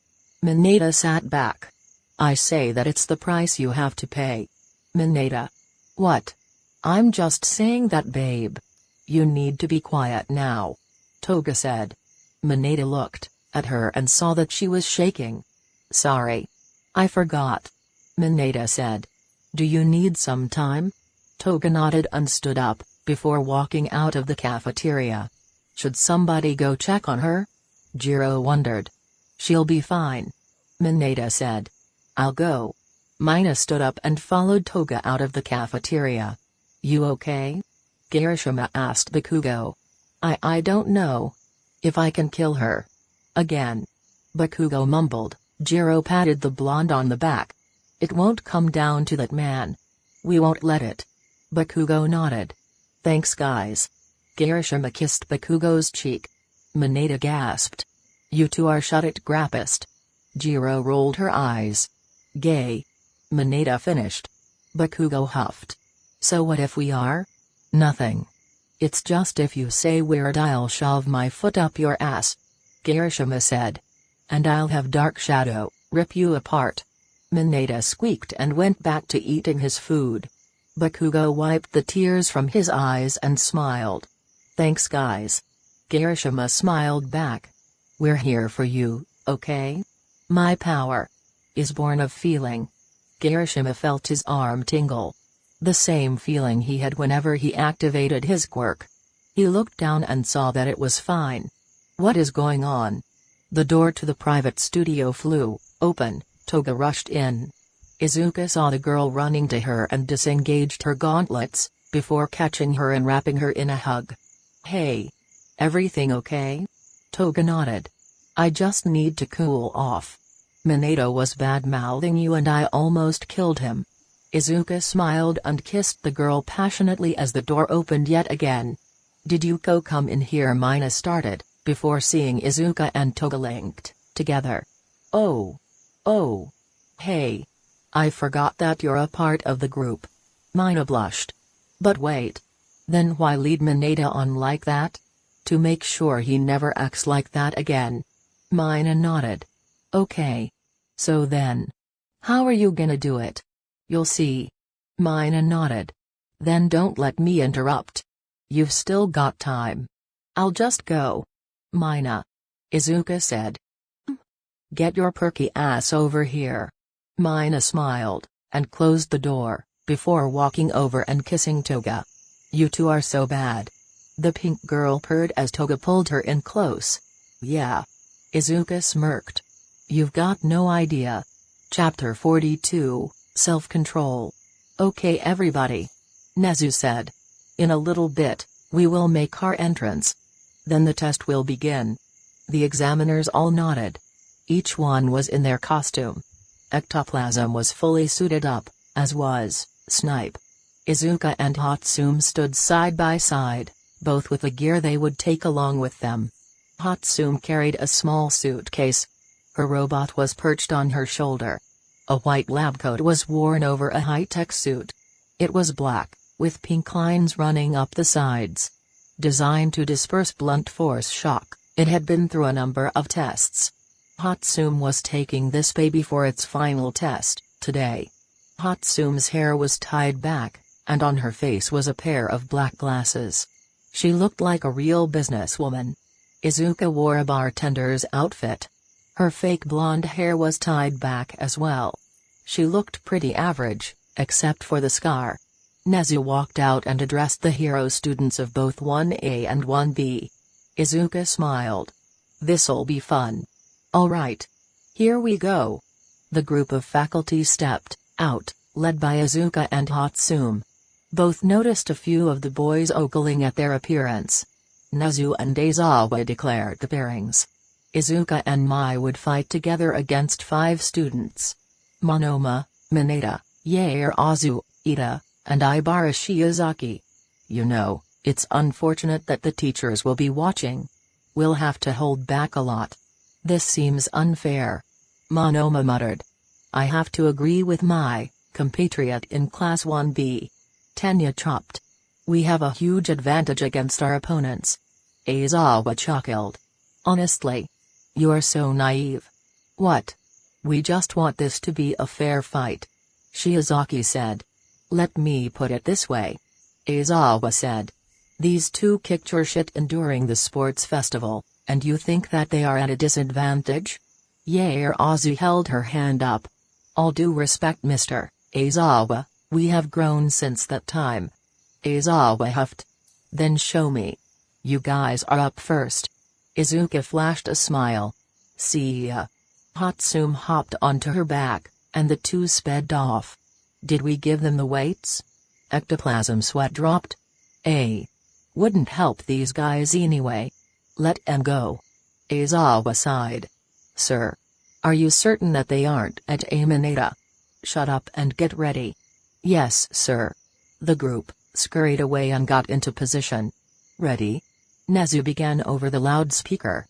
Mineta sat back. I say that it's the price you have to pay. Mineta. What? I'm just saying that, babe. You need to be quiet now. Toga said. Mineta looked at her and saw that she was shaking. Sorry. I forgot. Mineta said. Do you need some time? Toga nodded and stood up, before walking out of the cafeteria. Should somebody go check on her? Jiro wondered. She'll be fine. Mineta said. I'll go. Mina stood up and followed Toga out of the cafeteria. You okay? Kirishima asked Bakugo. I don't know. If I can kill her. Again. Bakugo mumbled. Jiro patted the blonde on the back. It won't come down to that, man. We won't let it. Bakugo nodded. Thanks, guys. Kirishima kissed Bakugo's cheek. Mineta gasped. You two are shut it, grappist. Jiro rolled her eyes. Gay. Mineta finished. Bakugo huffed. So what if we are? Nothing. It's just if you say weird I'll shove my foot up your ass. Kirishima said. And I'll have Dark Shadow rip you apart. Mineta squeaked and went back to eating his food. Bakugo wiped the tears from his eyes and smiled. Thanks, guys. Kirishima smiled back. We're here for you, okay? My power is born of feeling. Kirishima felt his arm tingle. The same feeling he had whenever he activated his quirk. He looked down and saw that it was fine. What is going on? The door to the private studio flew open. Toga rushed in. Izuka saw the girl running to her and disengaged her gauntlets, before catching her and wrapping her in a hug. Hey. Everything okay? Toga nodded. I just need to cool off. Mineta was bad-mouthing you and I almost killed him. Izuka smiled and kissed the girl passionately as the door opened yet again. Did Yuko come in here? Mina started, before seeing Izuka and Toga linked together. Oh. Hey. I forgot that you're a part of the group. Mina blushed. But wait. Then why lead Mineta on like that? To make sure he never acts like that again. Mina nodded. Okay. So then. How are you gonna do it? You'll see. Mina nodded. Then don't let me interrupt. You've still got time. I'll just go. Mina. Izuka said. Get your perky ass over here. Mina smiled, and closed the door, before walking over and kissing Toga. You two are so bad. The pink girl purred as Toga pulled her in close. Yeah. Izuka smirked. You've got no idea. Chapter 42, Self-Control. Okay everybody. Nezu said. In a little bit, we will make our entrance. Then the test will begin. The examiners all nodded. Each one was in their costume. Ectoplasm was fully suited up, as was Snipe. Izuka and Hatsum stood side by side, both with the gear they would take along with them. Hatsum carried a small suitcase. Her robot was perched on her shoulder. A white lab coat was worn over a high-tech suit. It was black, with pink lines running up the sides. Designed to disperse blunt force shock, it had been through a number of tests. Hatsum was taking this baby for its final test, today. Hatsum's hair was tied back, and on her face was a pair of black glasses. She looked like a real businesswoman. Izuka wore a bartender's outfit. Her fake blonde hair was tied back as well. She looked pretty average, except for the scar. Nezu walked out and addressed the hero students of both 1A and 1B. Izuka smiled. This'll be fun. Alright. Here we go. The group of faculty stepped out, led by Izuka and Hatsum. Both noticed a few of the boys ogling at their appearance. Nezu and Aizawa declared the pairings. Izuka and Mai would fight together against 5 students. Monoma, Mineta, Yaozu, Ida, and Ibara Shiozaki. You know, it's unfortunate that the teachers will be watching. We'll have to hold back a lot. This seems unfair. Monoma muttered. I have to agree with my compatriot in Class 1B. Tenya chopped. We have a huge advantage against our opponents. Aizawa chuckled. Honestly. You are so naive. What? We just want this to be a fair fight. Shiozaki said. Let me put it this way. Aizawa said. These two kicked your shit during the sports festival, and you think that they are at a disadvantage? Yaozu held her hand up. All due respect, Mr. Aizawa, we have grown since that time. Aizawa huffed. Then show me. You guys are up first. Izuka flashed a smile. See ya. Hatsum hopped onto her back, and the two sped off. Did we give them the weights? Ectoplasm sweat dropped. Wouldn't help these guys anyway. Let them go. Aizawa sighed. Sir. Are you certain that they aren't at Aminata? Shut up and get ready. Yes, sir. The group scurried away and got into position. Ready? Nezu began over the loudspeaker.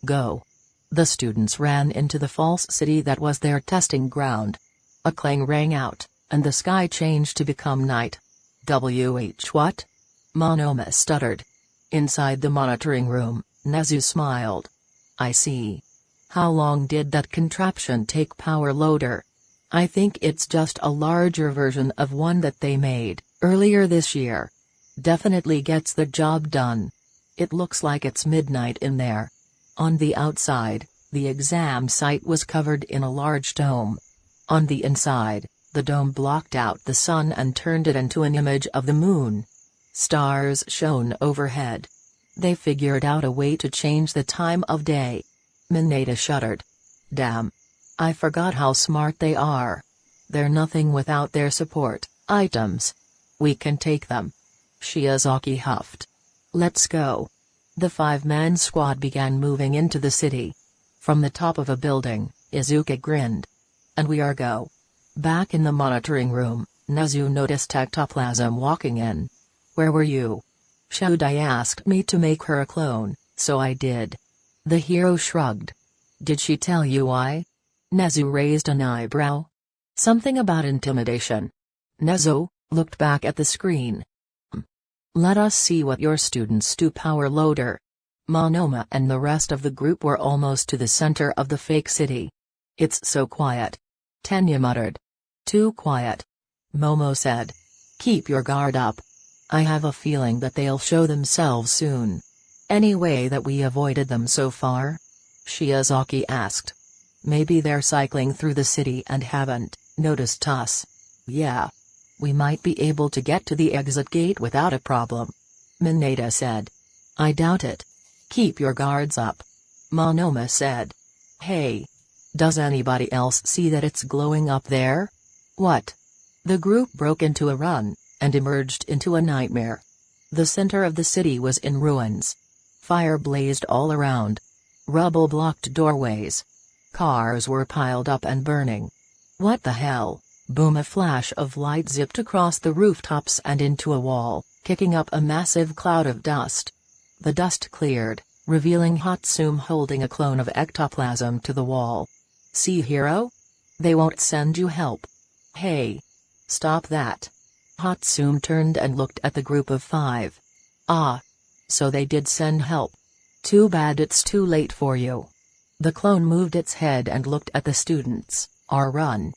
Go. The students ran into the false city that was their testing ground. A clang rang out, and the sky changed to become night. What? Monoma stuttered. Inside the monitoring room, Nezu smiled. I see. How long did that contraption take, Power Loader? I think it's just a larger version of one that they made earlier this year. Definitely gets the job done. It looks like it's midnight in there. On the outside, the exam site was covered in a large dome. On the inside, the dome blocked out the sun and turned it into an image of the moon. Stars shone overhead. They figured out a way to change the time of day. Mineta shuddered. Damn. I forgot how smart they are. They're nothing without their support items. We can take them. Shiozaki huffed. Let's go. The five-man squad began moving into the city. From the top of a building, Izuka grinned. And we are go. Back in the monitoring room, Nezu noticed ectoplasm walking in. Where were you? Shodai asked me to make her a clone, so I did. The hero shrugged. Did she tell you why? Nezu raised an eyebrow. Something about intimidation. Nezu looked back at the screen. Let us see what your students do, Power Loader. Monoma and the rest of the group were almost to the center of the fake city. It's so quiet. Tenya muttered. Too quiet. Momo said. Keep your guard up. I have a feeling that they'll show themselves soon. Any way that we avoided them so far? Shiozaki asked. Maybe they're cycling through the city and haven't noticed us. Yeah. We might be able to get to the exit gate without a problem. Mineta said. I doubt it. Keep your guards up. Monoma said. Hey. Does anybody else see that it's glowing up there? What? The group broke into a run, and emerged into a nightmare. The center of the city was in ruins. Fire blazed all around. Rubble blocked doorways. Cars were piled up and burning. What the hell? Boom! A flash of light zipped across the rooftops and into a wall, kicking up a massive cloud of dust. The dust cleared, revealing Hatsum holding a clone of ectoplasm to the wall. See, hero? They won't send you help. Hey! Stop that. Hatsum turned and looked at the group of five. Ah. So they did send help. Too bad it's too late for you. The clone moved its head and looked at the students. Run.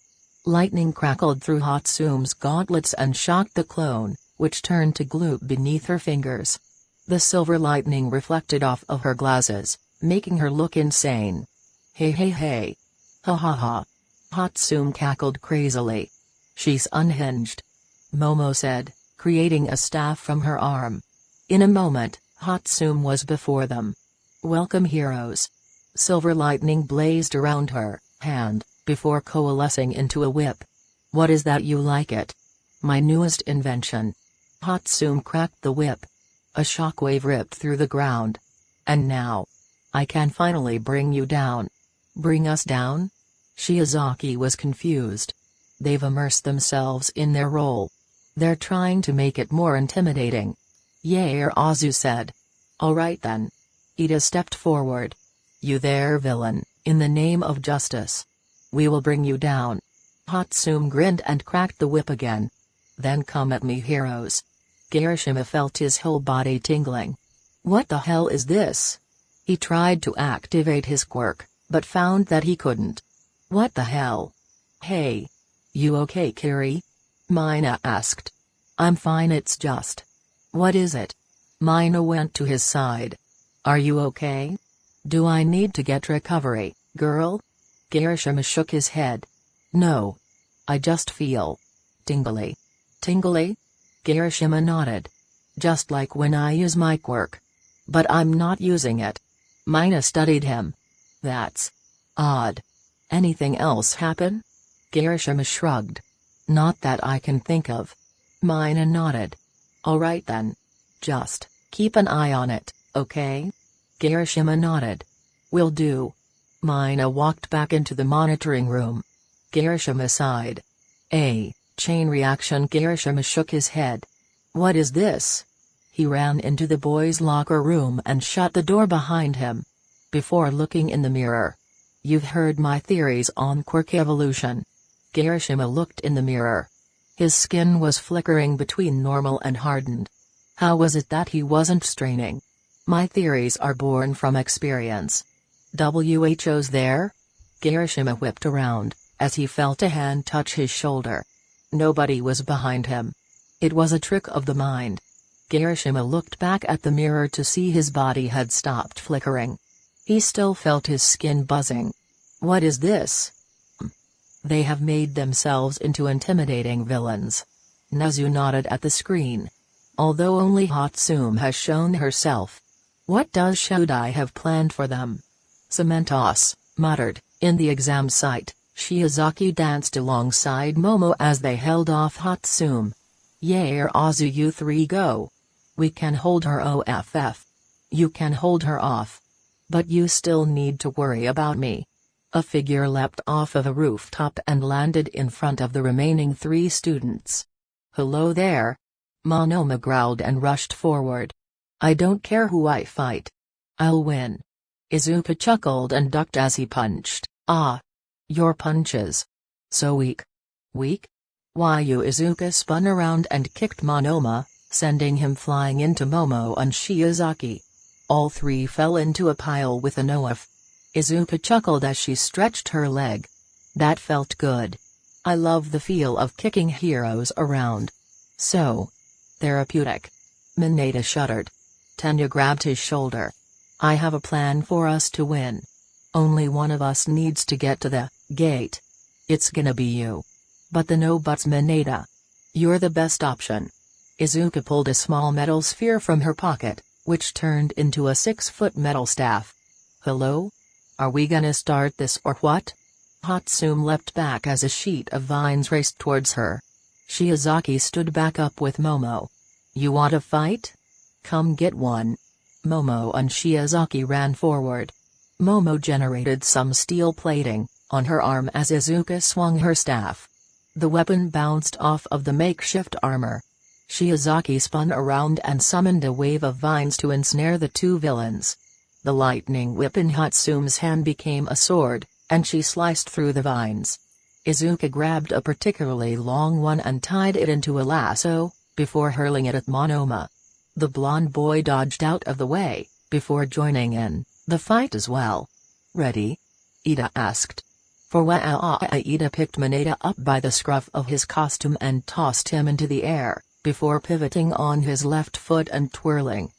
Lightning crackled through Hatsum's gauntlets and shocked the clone, which turned to glue beneath her fingers. The silver lightning reflected off of her glasses, making her look insane. Hey hey hey. Ha ha ha. Hatsum cackled crazily. She's unhinged. Momo said, creating a staff from her arm. In a moment, Hatsum was before them. Welcome, heroes. Silver lightning blazed around her hand, before coalescing into a whip. What is that, you like it? My newest invention. Hatsum cracked the whip. A shockwave ripped through the ground. And now. I can finally bring you down. Bring us down? Shiozaki was confused. They've immersed themselves in their role. They're trying to make it more intimidating. Azu said. Alright then. Ida stepped forward. You there, villain, in the name of justice. We will bring you down. Hatsum grinned and cracked the whip again. Then come at me, heroes. Kirishima felt his whole body tingling. What the hell is this? He tried to activate his quirk, but found that he couldn't. What the hell? Hey. You okay, Kiri? Mina asked. I'm fine, it's just. What is it? Mina went to his side. Are you okay? Do I need to get recovery, girl? Kirishima shook his head. No. I just feel tingly. Tingly? Kirishima nodded. Just like when I use my quirk. But I'm not using it. Mina studied him. That's odd. Anything else happen? Kirishima shrugged. Not that I can think of. Mina nodded. Alright then. Just keep an eye on it, okay? Kirishima nodded. Will do. Mina walked back into the monitoring room. Kirishima sighed. A chain reaction. Kirishima shook his head. What is this? He ran into the boys' locker room and shut the door behind him. Before looking in the mirror. You've heard my theories on Quirk evolution. Kirishima looked in the mirror. His skin was flickering between normal and hardened. How was it that he wasn't straining? My theories are born from experience. WHO's there? Kirishima whipped around, as he felt a hand touch his shoulder. Nobody was behind him. It was a trick of the mind. Kirishima looked back at the mirror to see his body had stopped flickering. He still felt his skin buzzing. What is this? They have made themselves into intimidating villains. Nezu nodded at the screen. Although only Hatsum has shown herself. What does Shodai have planned for them? Cementos muttered. In the exam site, Shiozaki danced alongside Momo as they held off Hatsum. Yair Azu, you three go. We can hold her off. You can hold her off. But you still need to worry about me. A figure leapt off of a rooftop and landed in front of the remaining 3 students. Hello there. Monoma growled and rushed forward. I don't care who I fight. I'll win. Izuka chuckled and ducked as he punched. Ah. Your punches. So weak. Weak? Why you? Izuka spun around and kicked Monoma, sending him flying into Momo and Shiozaki. All 3 fell into a pile with an oaf. Izuka chuckled as she stretched her leg. That felt good. I love the feel of kicking heroes around. So therapeutic. Mineta shuddered. Tenya grabbed his shoulder. I have a plan for us to win. Only one of us needs to get to the gate. It's gonna be you. But the no buts, Mineta. You're the best option. Izuka pulled a small metal sphere from her pocket, which turned into a 6-foot metal staff. Hello? Are we gonna start this or what? Hatsum leapt back as a sheet of vines raced towards her. Shiozaki stood back up with Momo. You want a fight? Come get one. Momo and Shiozaki ran forward. Momo generated some steel plating on her arm as Izuka swung her staff. The weapon bounced off of the makeshift armor. Shiozaki spun around and summoned a wave of vines to ensnare the 2 villains. The lightning whip in Hatsum's hand became a sword, and she sliced through the vines. Izuka grabbed a particularly long one and tied it into a lasso, before hurling it at Monoma. The blonde boy dodged out of the way, before joining in the fight as well. Ready? Ida asked. For Ida picked Mineta up by the scruff of his costume and tossed him into the air, before pivoting on his left foot and twirling.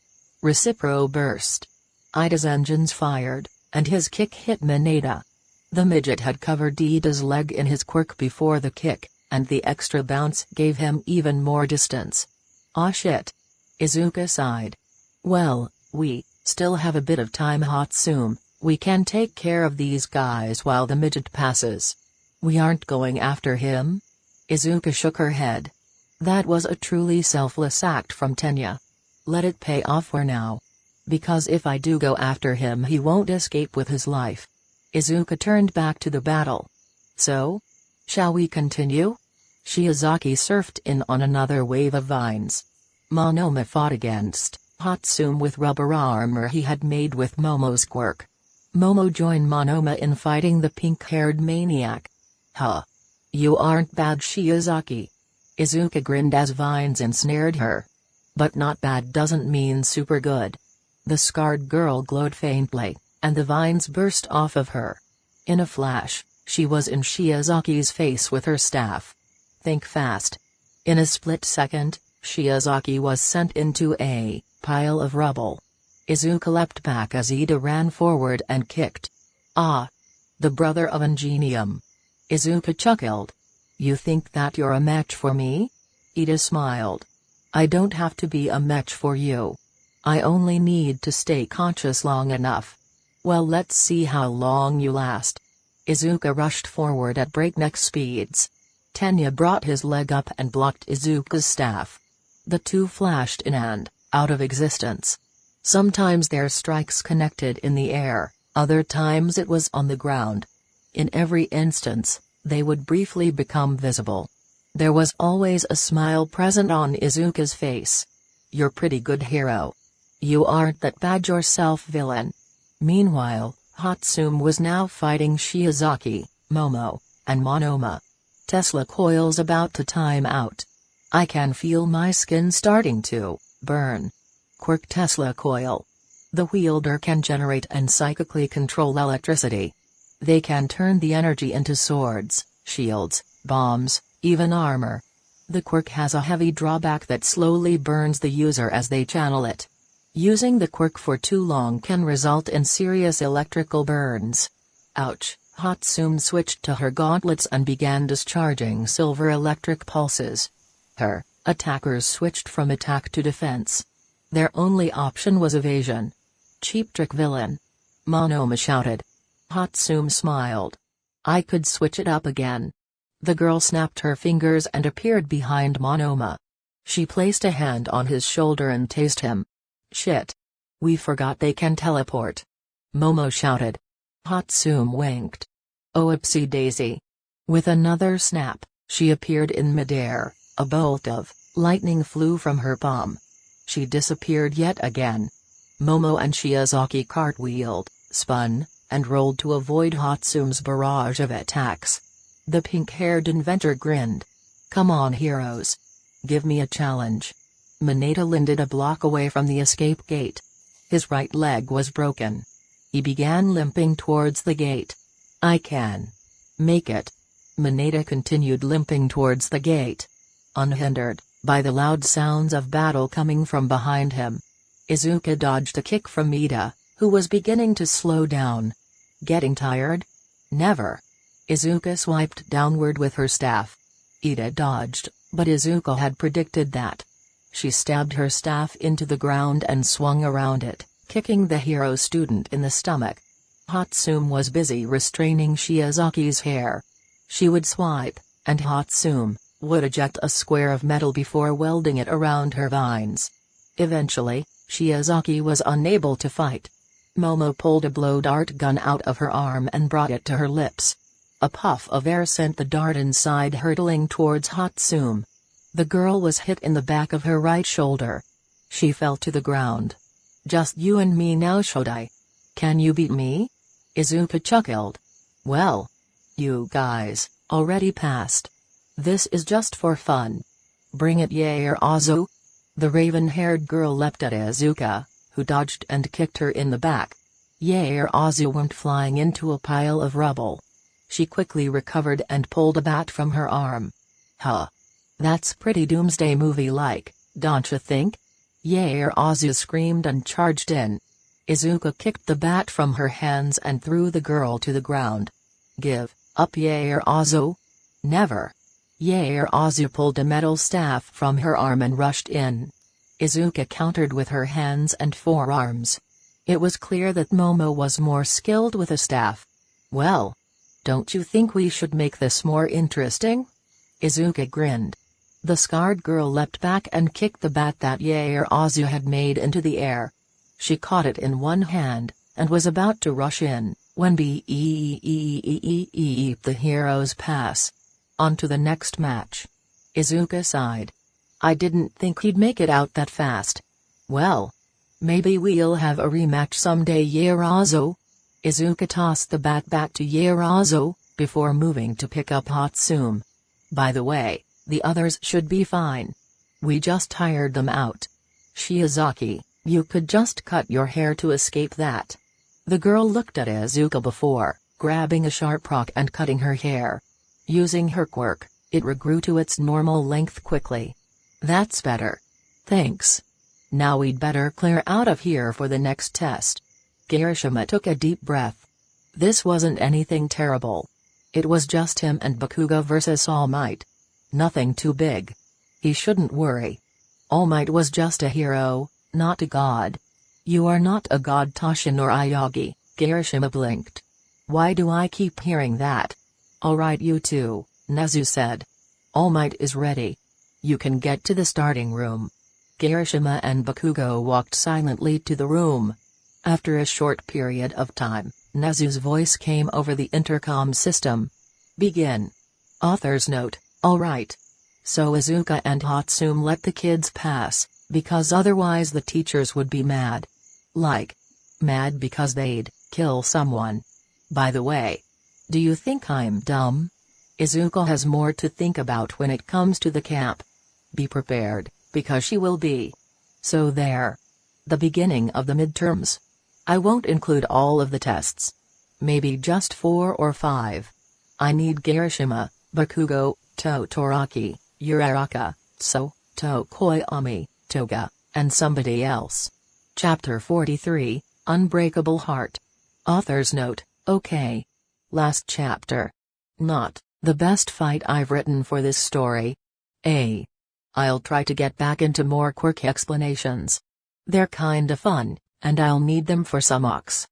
Recipro burst. Ida's engines fired, and his kick hit Mineta. The midget had covered Ida's leg in his quirk before the kick, and the extra bounce gave him even more distance. Aw shit. Izuka sighed. Well, we still have a bit of time, Hatsum. We can take care of these guys while the midget passes. We aren't going after him? Izuka shook her head. That was a truly selfless act from Tenya. Let it pay off for now. Because if I do go after him, he won't escape with his life. Izuka turned back to the battle. So? Shall we continue? Shiozaki surfed in on another wave of vines. Monoma fought against Hatsum with rubber armor he had made with Momo's quirk. Momo joined Monoma in fighting the pink-haired maniac. Huh. You aren't bad, Shiozaki. Izuka grinned as vines ensnared her. But not bad doesn't mean super good. The scarred girl glowed faintly, and the vines burst off of her. In a flash, she was in Shiozaki's face with her staff. Think fast. In a split second, Shiozaki was sent into a pile of rubble. Izuka leapt back as Ida ran forward and kicked. Ah! The brother of Ingenium. Izuka chuckled. You think that you're a match for me? Ida smiled. I don't have to be a match for you. I only need to stay conscious long enough. Well, let's see how long you last. Izuka rushed forward at breakneck speeds. Tenya brought his leg up and blocked Izuka's staff. The two flashed in and out of existence. Sometimes their strikes connected in the air, other times it was on the ground. In every instance, they would briefly become visible. There was always a smile present on Izuka's face. "You're pretty good, hero. You aren't that bad yourself, villain." Meanwhile, Hatsum was now fighting Shiozaki, Momo, and Monoma. Tesla coils about to time out. "I can feel my skin starting to burn." Quirk Tesla coil. The wielder can generate and psychically control electricity. They can turn the energy into swords, shields, bombs, even armor. The quirk has a heavy drawback that slowly burns the user as they channel it. Using the quirk for too long can result in serious electrical burns. Ouch! Hatsum switched to her gauntlets and began discharging silver electric pulses. Her attackers switched from attack to defense. Their only option was evasion. "Cheap trick, villain!" Monoma shouted. Hatsum smiled. "I could switch it up again." The girl snapped her fingers and appeared behind Monoma. She placed a hand on his shoulder and tased him. "Shit. We forgot they can teleport." Momo shouted. Hatsum winked. "Oopsie daisy." With another snap, she appeared in midair. A bolt of lightning flew from her palm. She disappeared yet again. Momo and Shiozaki cartwheeled, spun, and rolled to avoid Hatsum's barrage of attacks. The pink-haired inventor grinned. "Come on, heroes. Give me a challenge." Mineta landed a block away from the escape gate. His right leg was broken. He began limping towards the gate. "I can make it." Mineta continued limping towards the gate. Unhindered by the loud sounds of battle coming from behind him, Izuka dodged a kick from Ida, who was beginning to slow down. "Getting tired?" "Never." Izuka swiped downward with her staff. Ida dodged, but Izuka had predicted that. She stabbed her staff into the ground and swung around it, kicking the hero student in the stomach. Hatsum was busy restraining Shiozaki's hair. She would swipe, and Hatsum would eject a square of metal before welding it around her vines. Eventually, Shiozaki was unable to fight. Momo pulled a blow dart gun out of her arm and brought it to her lips. A puff of air sent the dart inside, hurtling towards Hatsum. The girl was hit in the back of her right shoulder. She fell to the ground. "Just you and me now, Shodai. Can you beat me?" Izuka chuckled. "Well, you guys already passed. This is just for fun. Bring it, Yair-Azu." The raven-haired girl leapt at Izuka, who dodged and kicked her in the back. Yair-Azu went flying into a pile of rubble. She quickly recovered and pulled a bat from her arm. "Huh. That's pretty Doomsday Movie-like, don't you think?" Yair-Azu screamed and charged in. Izuka kicked the bat from her hands and threw the girl to the ground. "Give up, Yair-Azu." "Never." Yair-Azu pulled a metal staff from her arm and rushed in. Izuka countered with her hands and forearms. It was clear that Momo was more skilled with a staff. "Well, don't you think we should make this more interesting?" Izuka grinned. The scarred girl leapt back and kicked the bat that Yair-Azu had made into the air. She caught it in one hand, and was about to rush in, when the heroes pass. On to the next match. Izuka sighed. "I didn't think he'd make it out that fast." "Well, maybe we'll have a rematch someday, Yair-Azu." Izuka tossed the bat back to Yair-Azu, before moving to pick up Hatsum. "By the way, the others should be fine. We just tired them out. Shiozaki, you could just cut your hair to escape that." The girl looked at Izuka before grabbing a sharp rock and cutting her hair. Using her quirk, it regrew to its normal length quickly. "That's better. Thanks. Now we'd better clear out of here for the next test." Kirishima took a deep breath. This wasn't anything terrible. It was just him and Bakugo versus All Might. Nothing too big. He shouldn't worry. All Might was just a hero, not a god. "You are not a god, Toshin or Ayagi," Kirishima blinked. Why do I keep hearing that? Alright you two, Nezu said. All Might is ready. You can get to the starting room. Kirishima and Bakugo walked silently to the room. After a short period of time, Nezu's voice came over the intercom system. Begin. Author's note, alright. So Izuka and Hatsune let the kids pass, because otherwise the teachers would be mad. Like. Mad because they'd kill someone. By the way. Do you think I'm dumb? Izuka has more to think about when it comes to the camp. Be prepared, because she will be. So there. The beginning of the midterms. I won't include all of the tests. Maybe just 4 or 5. I need Kirishima, Bakugo, Todoroki, Uraraka, Tokoyami, Toga, and somebody else. Chapter 43, Unbreakable Heart. Author's note, okay. Last chapter. Not the best fight I've written for this story. I'll try to get back into more Quirk explanations. They're kinda fun, and I'll need them for some arcs.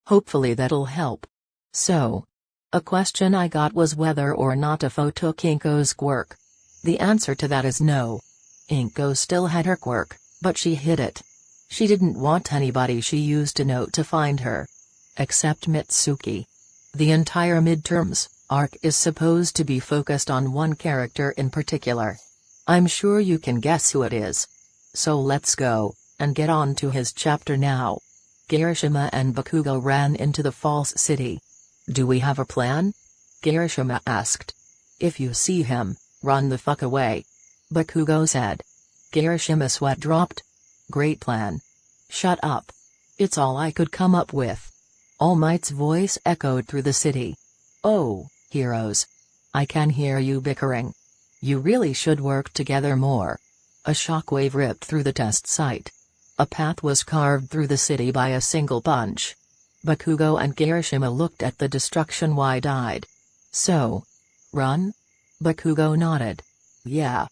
Hopefully that'll help. So. A question I got was whether or not Afo took Inko's quirk. The answer to that is no. Inko still had her quirk, but she hid it. She didn't want anybody she used to know to find her. Except Mitsuki. The entire midterms arc is supposed to be focused on one character in particular. I'm sure you can guess who it is. So let's go, and get on to his chapter now. Kirishima and Bakugo ran into the false city. Do we have a plan? Kirishima asked. If you see him, run the fuck away. Bakugo said. Kirishima's sweat dropped. Great plan. Shut up. It's all I could come up with. All Might's voice echoed through the city. Oh, heroes. I can hear you bickering. You really should work together more. A shockwave ripped through the test site. A path was carved through the city by a single punch. Bakugo and Kirishima looked at the destruction wide-eyed. So? Run? Bakugo nodded. Yeah.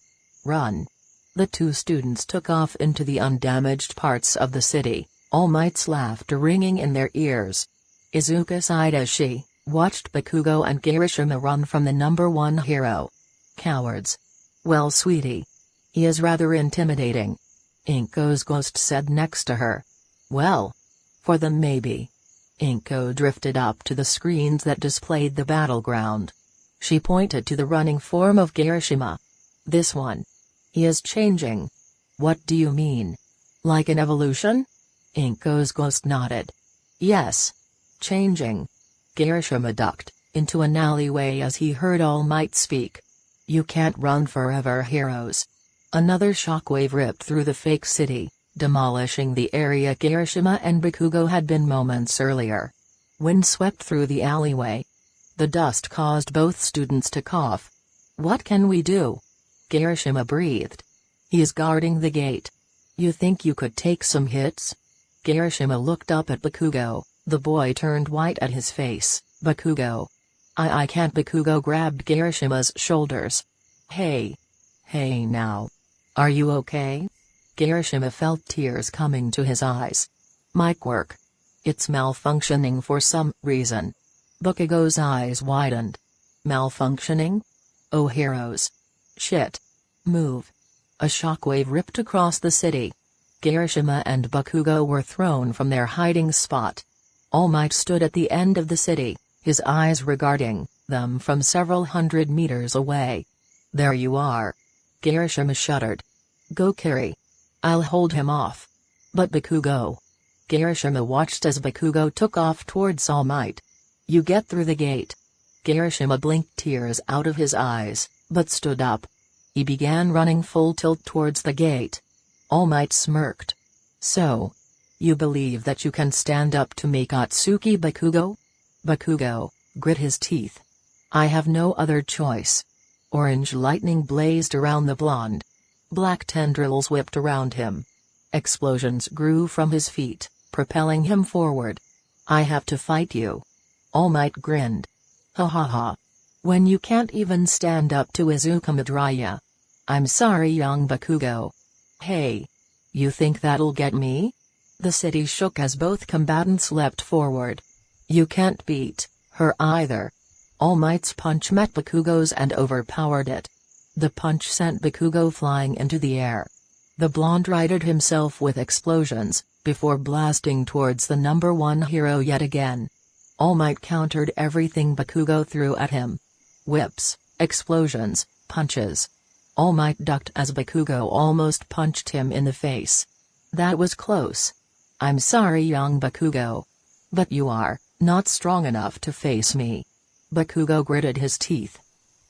Run. The two students took off into the undamaged parts of the city, All Might's laughter ringing in their ears. Izuka sighed as she watched Bakugo and Kirishima run from the #1 hero. Cowards. Well sweetie. He is rather intimidating. Inko's ghost said next to her. Well. For them maybe. Inko drifted up to the screens that displayed the battleground. She pointed to the running form of Kirishima. This one. He is changing. What do you mean? Like an evolution? Inko's ghost nodded. Yes. Changing. Kirishima ducked into an alleyway as he heard All Might speak. You can't run forever, heroes. Another shockwave ripped through the fake city, demolishing the area Kirishima and Bakugo had been moments earlier. Wind swept through the alleyway. The dust caused both students to cough. What can we do? Kirishima breathed. He is guarding the gate. You think you could take some hits? Kirishima looked up at Bakugo. The boy turned white at his face. Bakugo. I can't. Bakugo grabbed Kirishima's shoulders. Hey. Hey now. Are you okay? Kirishima felt tears coming to his eyes. My quirk. It's malfunctioning for some reason. Bakugo's eyes widened. Malfunctioning? Oh heroes. Shit. Move. A shockwave ripped across the city. Kirishima and Bakugo were thrown from their hiding spot. All Might stood at the end of the city, his eyes regarding them from several hundred meters away. There you are. Kirishima shuddered. Go Kiri. I'll hold him off. But Bakugo. Kirishima watched as Bakugo took off towards All Might. You get through the gate. Kirishima blinked tears out of his eyes, but stood up. He began running full tilt towards the gate. All Might smirked. So. You believe that you can stand up to me, Katsuki Bakugo? Bakugo grit his teeth. I have no other choice. Orange lightning blazed around the blonde. Black tendrils whipped around him. Explosions grew from his feet, propelling him forward. I have to fight you. All Might grinned. Ha ha ha. When you can't even stand up to Izuka Midoriya. I'm sorry, young Bakugo. Hey. You think that'll get me? The city shook as both combatants leapt forward. You can't beat her either. All Might's punch met Bakugo's and overpowered it. The punch sent Bakugo flying into the air. The blonde righted himself with explosions, before blasting towards the number one hero yet again. All Might countered everything Bakugo threw at him. Whips, explosions, punches. All Might ducked as Bakugo almost punched him in the face. That was close. I'm sorry, young Bakugo. But you are not strong enough to face me. Bakugo gritted his teeth.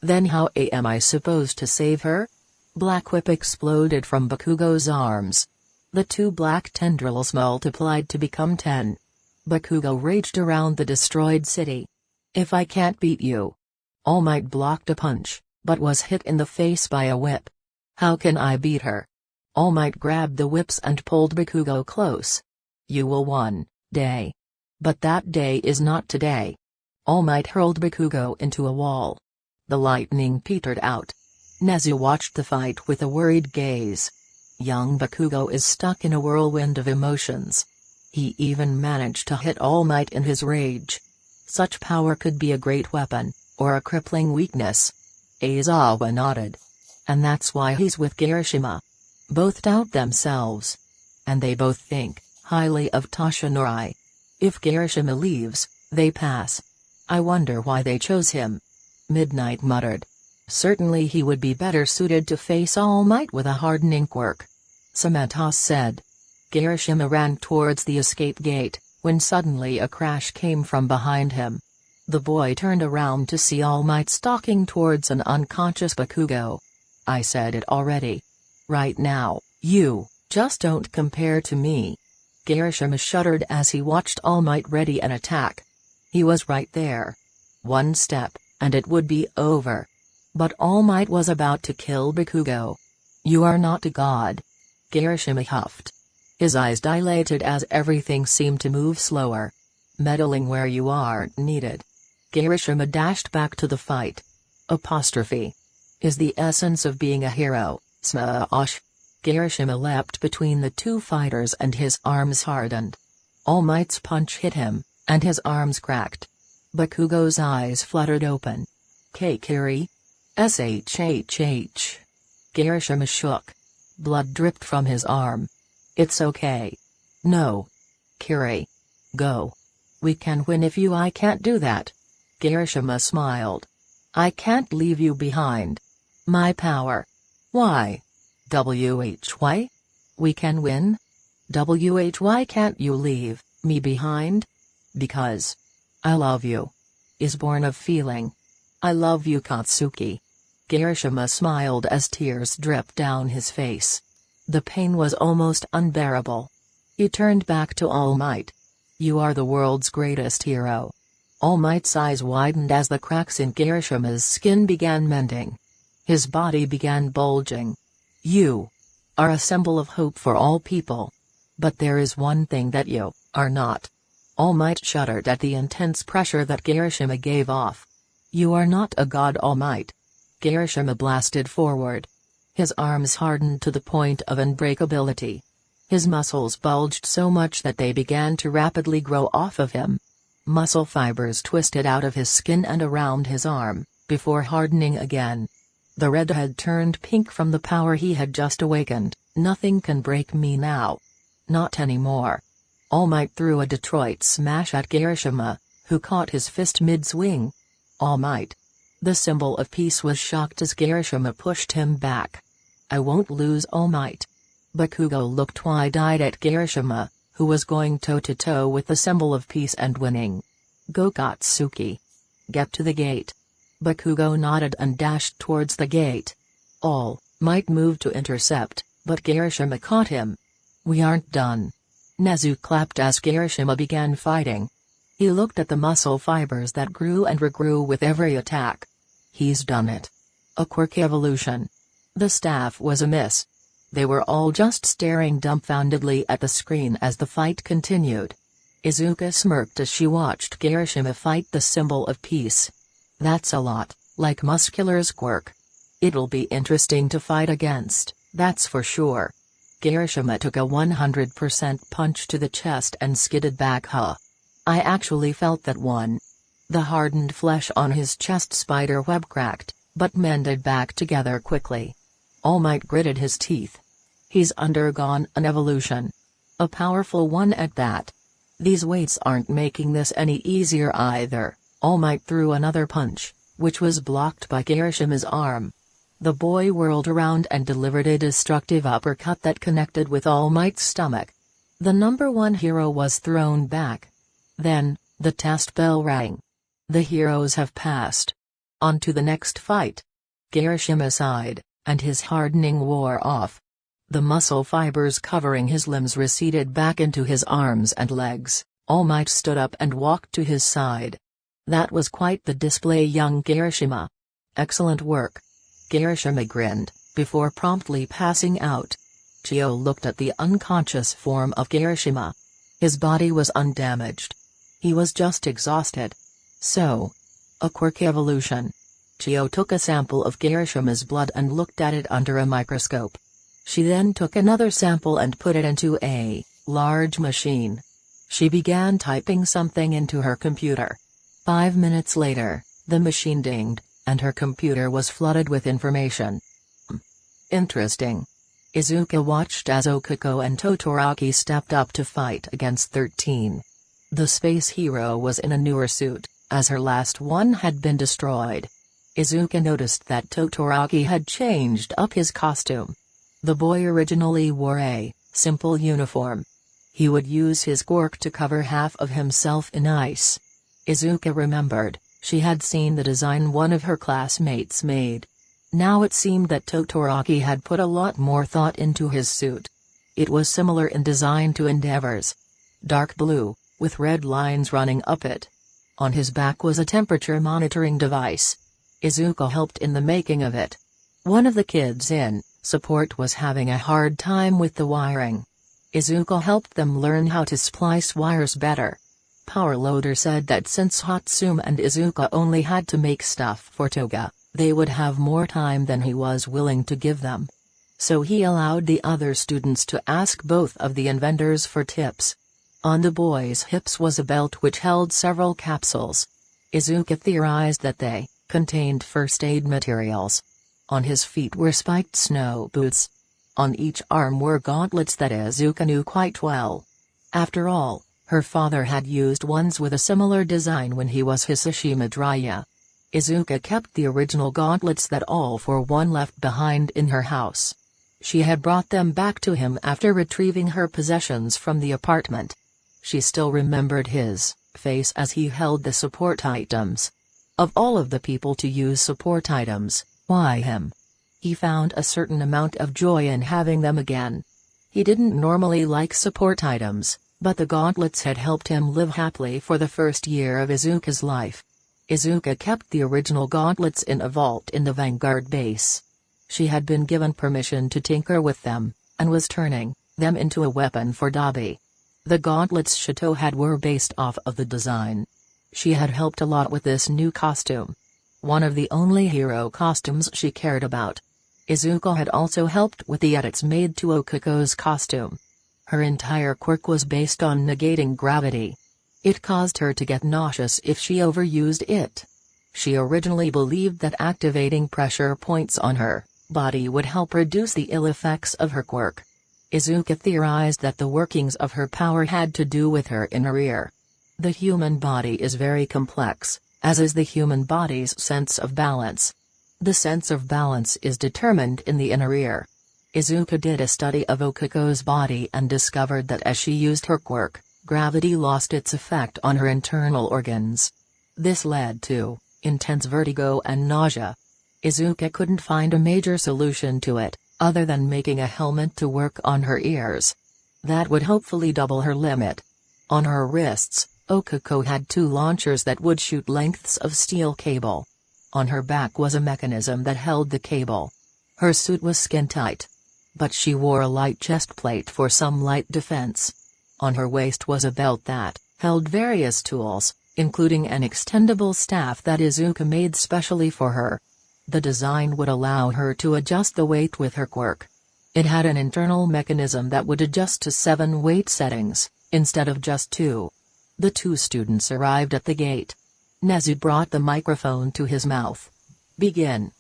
Then how am I supposed to save her? Black whip exploded from Bakugo's arms. The two black tendrils multiplied to become 10. Bakugo raged around the destroyed city. If I can't beat you. All Might blocked a punch, but was hit in the face by a whip. How can I beat her? All Might grabbed the whips and pulled Bakugo close. You will one day. But that day is not today. All Might hurled Bakugo into a wall. The lightning petered out. Nezu watched the fight with a worried gaze. Young Bakugo is stuck in a whirlwind of emotions. He even managed to hit All Might in his rage. Such power could be a great weapon, or a crippling weakness. Aizawa nodded. And that's why he's with Kirishima. Both doubt themselves. And they both think highly of Toshinori. If Kirishima leaves, they pass. I wonder why they chose him. Midnight muttered. Certainly he would be better suited to face All Might with a hardening quirk. Sametas said. Kirishima ran towards the escape gate, when suddenly a crash came from behind him. The boy turned around to see All Might stalking towards an unconscious Bakugo. I said it already. Right now, you just don't compare to me. Kirishima shuddered as he watched All Might ready an attack. He was right there. One step, and it would be over. But All Might was about to kill Bakugo. You are not a god. Kirishima huffed. His eyes dilated as everything seemed to move slower. Meddling where you aren't needed. Kirishima dashed back to the fight. Apostrophe. Is the essence of being a hero, smash. Kirishima leapt between the two fighters and his arms hardened. All Might's punch hit him, and his arms cracked. Bakugo's eyes fluttered open. Kiri? Shhh. Kirishima shook. Blood dripped from his arm. It's okay. No. Kiri. Go. We can win if I can't do that. Kirishima smiled. I can't leave you behind. My power. Why? Why? We can win? Why can't you leave me behind? Because I love you. Is born of feeling. I love you, Katsuki. Kirishima smiled as tears dripped down his face. The pain was almost unbearable. He turned back to All Might. You are the world's greatest hero. All Might's eyes widened as the cracks in Kirishima's skin began mending. His body began bulging. You are a symbol of hope for all people. But there is one thing that you are not. All Might shuddered at the intense pressure that Kirishima gave off. You are not a god, All Might. Kirishima blasted forward. His arms hardened to the point of unbreakability. His muscles bulged so much that they began to rapidly grow off of him. Muscle fibers twisted out of his skin and around his arm, before hardening again. The redhead turned pink from the power he had just awakened. Nothing can break me now. Not anymore. All Might threw a Detroit smash at Kirishima, who caught his fist mid-swing. All Might. The symbol of peace was shocked as Kirishima pushed him back. I won't lose, All Might. Bakugo looked wide-eyed at Kirishima, who was going toe-to-toe with the symbol of peace and winning. Go, Katsuki. Get to the gate. Bakugo nodded and dashed towards the gate. All Might moved to intercept, but Kirishima caught him. We aren't done. Nezu clapped as Kirishima began fighting. He looked at the muscle fibers that grew and regrew with every attack. He's done it. A quirk evolution. The staff was a miss. They were all just staring dumbfoundedly at the screen as the fight continued. Izuka smirked as she watched Kirishima fight the symbol of peace. That's a lot like Muscular's quirk. It'll be interesting to fight against, that's for sure. Kirishima took a 100% punch to the chest and skidded back. I actually felt that one. The hardened flesh on his chest spiderweb cracked, but mended back together quickly. All Might gritted his teeth. He's undergone an evolution. A powerful one at that. These weights aren't making this any easier either. All Might threw another punch, which was blocked by Kirishima's arm. The boy whirled around and delivered a destructive uppercut that connected with All Might's stomach. The number 1 hero was thrown back. Then, the test bell rang. The heroes have passed. On to the next fight. Kirishima sighed, and his hardening wore off. The muscle fibers covering his limbs receded back into his arms and legs. All Might stood up and walked to his side. That was quite the display, young Kirishima. Excellent work. Kirishima grinned, before promptly passing out. Chio looked at the unconscious form of Kirishima. His body was undamaged. He was just exhausted. So. A Quirk evolution. Chio took a sample of Kirishima's blood and looked at it under a microscope. She then took another sample and put it into a large machine. She began typing something into her computer. 5 minutes later, the machine dinged, and her computer was flooded with information. Interesting. Izuka watched as Okiko and Todoroki stepped up to fight against 13. The space hero was in a newer suit, as her last one had been destroyed. Izuka noticed that Todoroki had changed up his costume. The boy originally wore a simple uniform. He would use his quirk to cover half of himself in ice. Izuka remembered, she had seen the design one of her classmates made. Now it seemed that Todoroki had put a lot more thought into his suit. It was similar in design to Endeavor's. Dark blue, with red lines running up it. On his back was a temperature monitoring device. Izuka helped in the making of it. One of the kids in support was having a hard time with the wiring. Izuka helped them learn how to splice wires better. Powerloader said that since Hatsumi and Izuka only had to make stuff for Toga, they would have more time than he was willing to give them. So he allowed the other students to ask both of the inventors for tips. On the boy's hips was a belt which held several capsules. Izuka theorized that they contained first aid materials. On his feet were spiked snow boots. On each arm were gauntlets that Izuka knew quite well. After all, her father had used ones with a similar design when he was Hisashii Midoriya. Izuka kept the original gauntlets that all for one left behind in her house. She had brought them back to him after retrieving her possessions from the apartment. She still remembered his face as he held the support items. Of all of the people to use support items, why him? He found a certain amount of joy in having them again. He didn't normally like support items, but the gauntlets had helped him live happily for the first year of Izuka's life. Izuka kept the original gauntlets in a vault in the Vanguard base. She had been given permission to tinker with them, and was turning them into a weapon for Dabi. The gauntlets Shito had were based off of the design. She had helped a lot with this new costume. One of the only hero costumes she cared about. Izuka had also helped with the edits made to Okiko's costume. Her entire quirk was based on negating gravity. It caused her to get nauseous if she overused it. She originally believed that activating pressure points on her body would help reduce the ill effects of her quirk. Izuka theorized that the workings of her power had to do with her inner ear. The human body is very complex, as is the human body's sense of balance. The sense of balance is determined in the inner ear. Izuka did a study of Okiko's body and discovered that as she used her quirk, gravity lost its effect on her internal organs. This led to intense vertigo and nausea. Izuka couldn't find a major solution to it, other than making a helmet to work on her ears. That would hopefully double her limit. On her wrists, Okiko had 2 launchers that would shoot lengths of steel cable. On her back was a mechanism that held the cable. Her suit was skin-tight. But she wore a light chest plate for some light defense. On her waist was a belt that held various tools, including an extendable staff that Izuka made specially for her. The design would allow her to adjust the weight with her quirk. It had an internal mechanism that would adjust to 7 weight settings, instead of just 2. The 2 students arrived at the gate. Nezu brought the microphone to his mouth. Begin.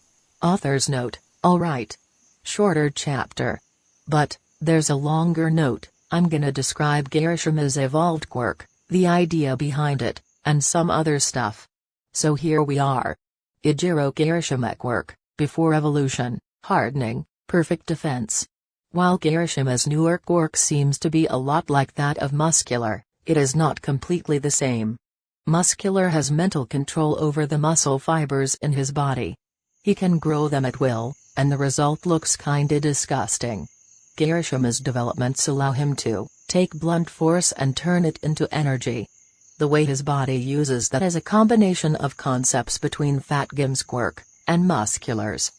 Author's note, alright. Shorter chapter. But, there's a longer note. I'm gonna describe Kirishima's evolved quirk, the idea behind it, and some other stuff. So here we are. Ijiro Kirishima quirk, before evolution, hardening, perfect defense. While Kirishima's newer quirk seems to be a lot like that of Muscular, it is not completely the same. Muscular has mental control over the muscle fibers in his body. He can grow them at will, and the result looks kinda disgusting. Kirishima's developments allow him to take blunt force and turn it into energy. The way his body uses that is a combination of concepts between Fat Gim's quirk and Muscular's.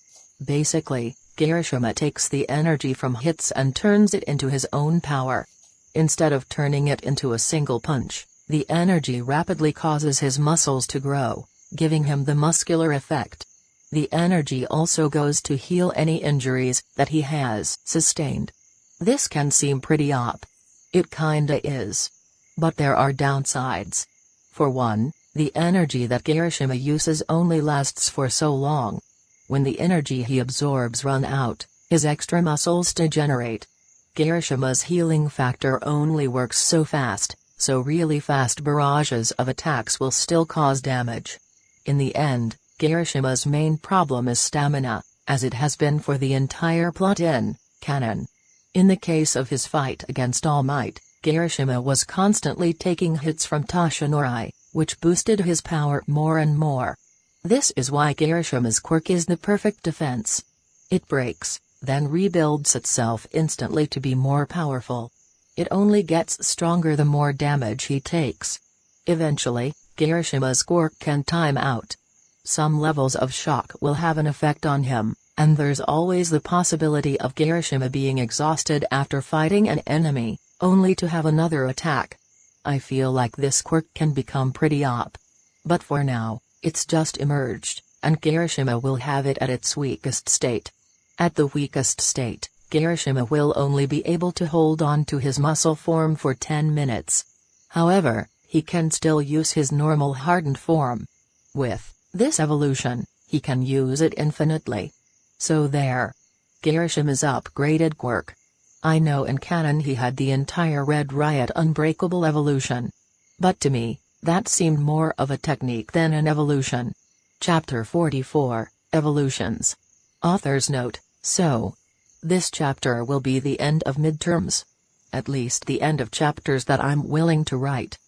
Basically, Kirishima takes the energy from hits and turns it into his own power. Instead of turning it into a single punch, the energy rapidly causes his muscles to grow, giving him the muscular effect. The energy also goes to heal any injuries that he has sustained. This can seem pretty OP. It kinda is. But there are downsides. For one, the energy that Kirishima uses only lasts for so long. When the energy he absorbs run out, his extra muscles degenerate. Kirishima's healing factor only works so fast, so really fast barrages of attacks will still cause damage. In the end, Kirishima's main problem is stamina, as it has been for the entire plot in canon. In the case of his fight against All Might, Kirishima was constantly taking hits from Toshinori, which boosted his power more and more. This is why Kirishima's quirk is the perfect defense. It breaks, then rebuilds itself instantly to be more powerful. It only gets stronger the more damage he takes. Eventually, Kirishima's quirk can time out. Some levels of shock will have an effect on him, and there's always the possibility of Kirishima being exhausted after fighting an enemy, only to have another attack. I feel like this quirk can become pretty OP. But for now, it's just emerged, and Kirishima will have it at its weakest state. At the weakest state, Kirishima will only be able to hold on to his muscle form for 10 minutes. However, he can still use his normal hardened form. With this evolution, he can use it infinitely. So there. Kirishima's upgraded quirk. I know in canon he had the entire Red Riot Unbreakable evolution. But to me, that seemed more of a technique than an evolution. Chapter 44, Evolutions. Author's note, so. This chapter will be the end of midterms. At least the end of chapters that I'm willing to write.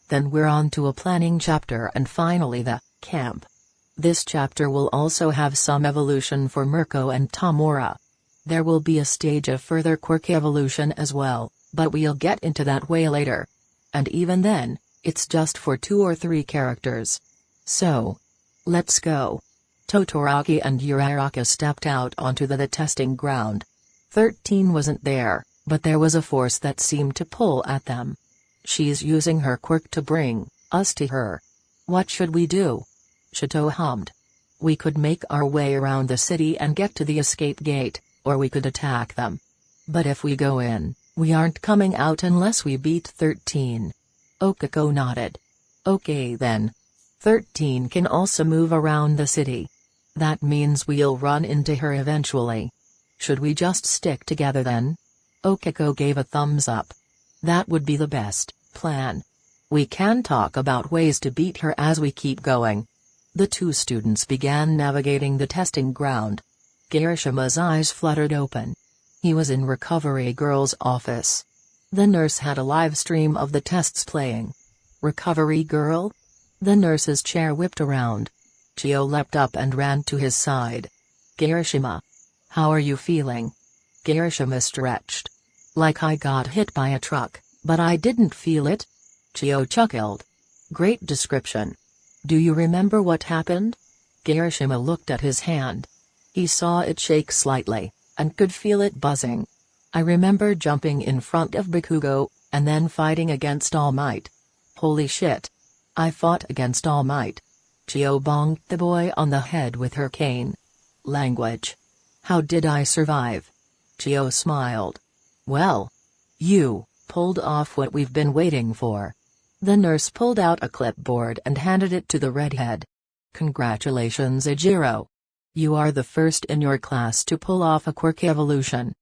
Then we're on to a planning chapter and finally the camp. This chapter will also have some evolution for Mirko and Tamura. There will be a stage of further quirk evolution as well, but we'll get into that way later. And even then, it's just for 2 or 3 characters. So. Let's go. Todoroki and Uraraka stepped out onto the testing ground. 13 wasn't there, but there was a force that seemed to pull at them. She's using her quirk to bring us to her. What should we do? Shito hummed. We could make our way around the city and get to the escape gate, or we could attack them. But if we go in, we aren't coming out unless we beat 13. Okako nodded. Okay then. 13 can also move around the city. That means we'll run into her eventually. Should we just stick together then? Okako gave a thumbs up. That would be the best plan. We can talk about ways to beat her as we keep going. The 2 students began navigating the testing ground. Kirishima's eyes fluttered open. He was in Recovery Girl's office. The nurse had a live stream of the tests playing. Recovery Girl? The nurse's chair whipped around. Chio leapt up and ran to his side. Kirishima. How are you feeling? Kirishima stretched. Like I got hit by a truck, but I didn't feel it. Chio chuckled. Great description. Do you remember what happened? Kirishima looked at his hand. He saw it shake slightly, and could feel it buzzing. I remember jumping in front of Bakugo, and then fighting against All Might. Holy shit. I fought against All Might. Chio bonked the boy on the head with her cane. Language. How did I survive? Chio smiled. Well. You pulled off what we've been waiting for. The nurse pulled out a clipboard and handed it to the redhead. "Congratulations, Ejiro. You are the first in your class to pull off a quirk evolution."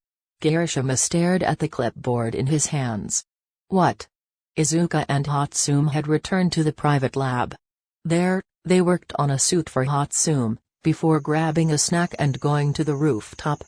Kirishima stared at the clipboard in his hands. What? Izuka and Hatsum had returned to the private lab. There, they worked on a suit for Hatsum, before grabbing a snack and going to the rooftop.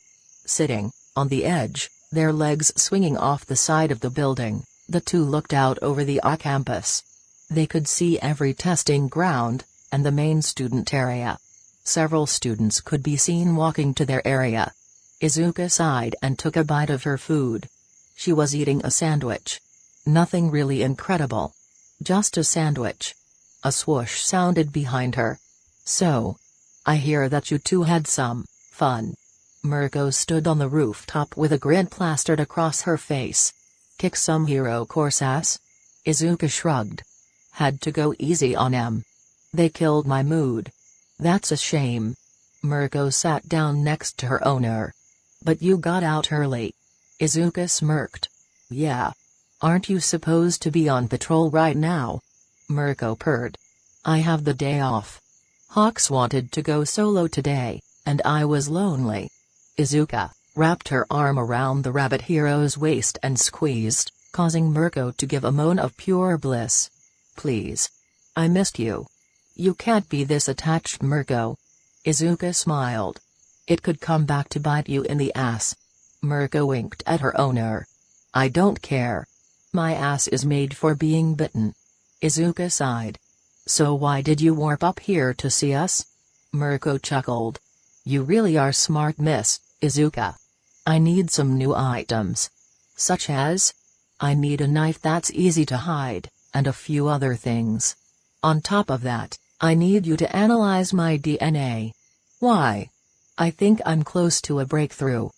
Sitting on the edge, their legs swinging off the side of the building, the two looked out over the campus. They could see every testing ground, and the main student area. Several students could be seen walking to their area. Izuka sighed and took a bite of her food. She was eating a sandwich. Nothing really incredible. Just a sandwich. A swoosh sounded behind her. "So, I hear that you two had some fun." Mirko stood on the rooftop with a grin plastered across her face. "Kick some hero course ass?" Izuka shrugged. "Had to go easy on em. They killed my mood." "That's a shame." Mirko sat down next to her owner. "But you got out early." Izuka smirked. "Yeah. Aren't you supposed to be on patrol right now?" Mirko purred. "I have the day off. Hawks wanted to go solo today, and I was lonely." Izuka wrapped her arm around the rabbit hero's waist and squeezed, causing Mirko to give a moan of pure bliss. "Please. I missed you." "You can't be this attached, Mirko." Izuka smiled. "It could come back to bite you in the ass." Mirko winked at her owner. "I don't care. My ass is made for being bitten." Izuka sighed. "So why did you warp up here to see us?" Mirko chuckled. "You really are smart, Miss Izuka. I need some new items." "Such as?" "I need a knife that's easy to hide, and a few other things. On top of that, I need you to analyze my DNA." "Why?" "I think I'm close to a breakthrough."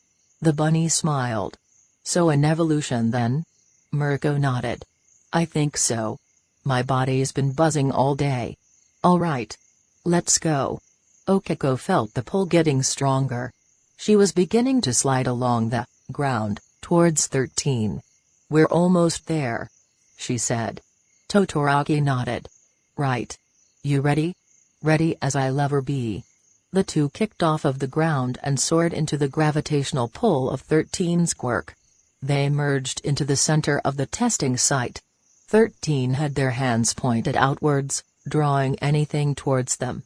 The bunny smiled. "So an evolution then?" Mirko nodded. "I think so. My body's been buzzing all day." "All right. Let's go." Okiko felt the pull getting stronger. She was beginning to slide along the ground towards 13. "We're almost there," she said. Todoroki nodded. "Right. You ready?" "Ready as I'll ever be." The two kicked off of the ground and soared into the gravitational pull of 13's quirk. They merged into the center of the testing site. 13 had their hands pointed outwards, drawing anything towards them.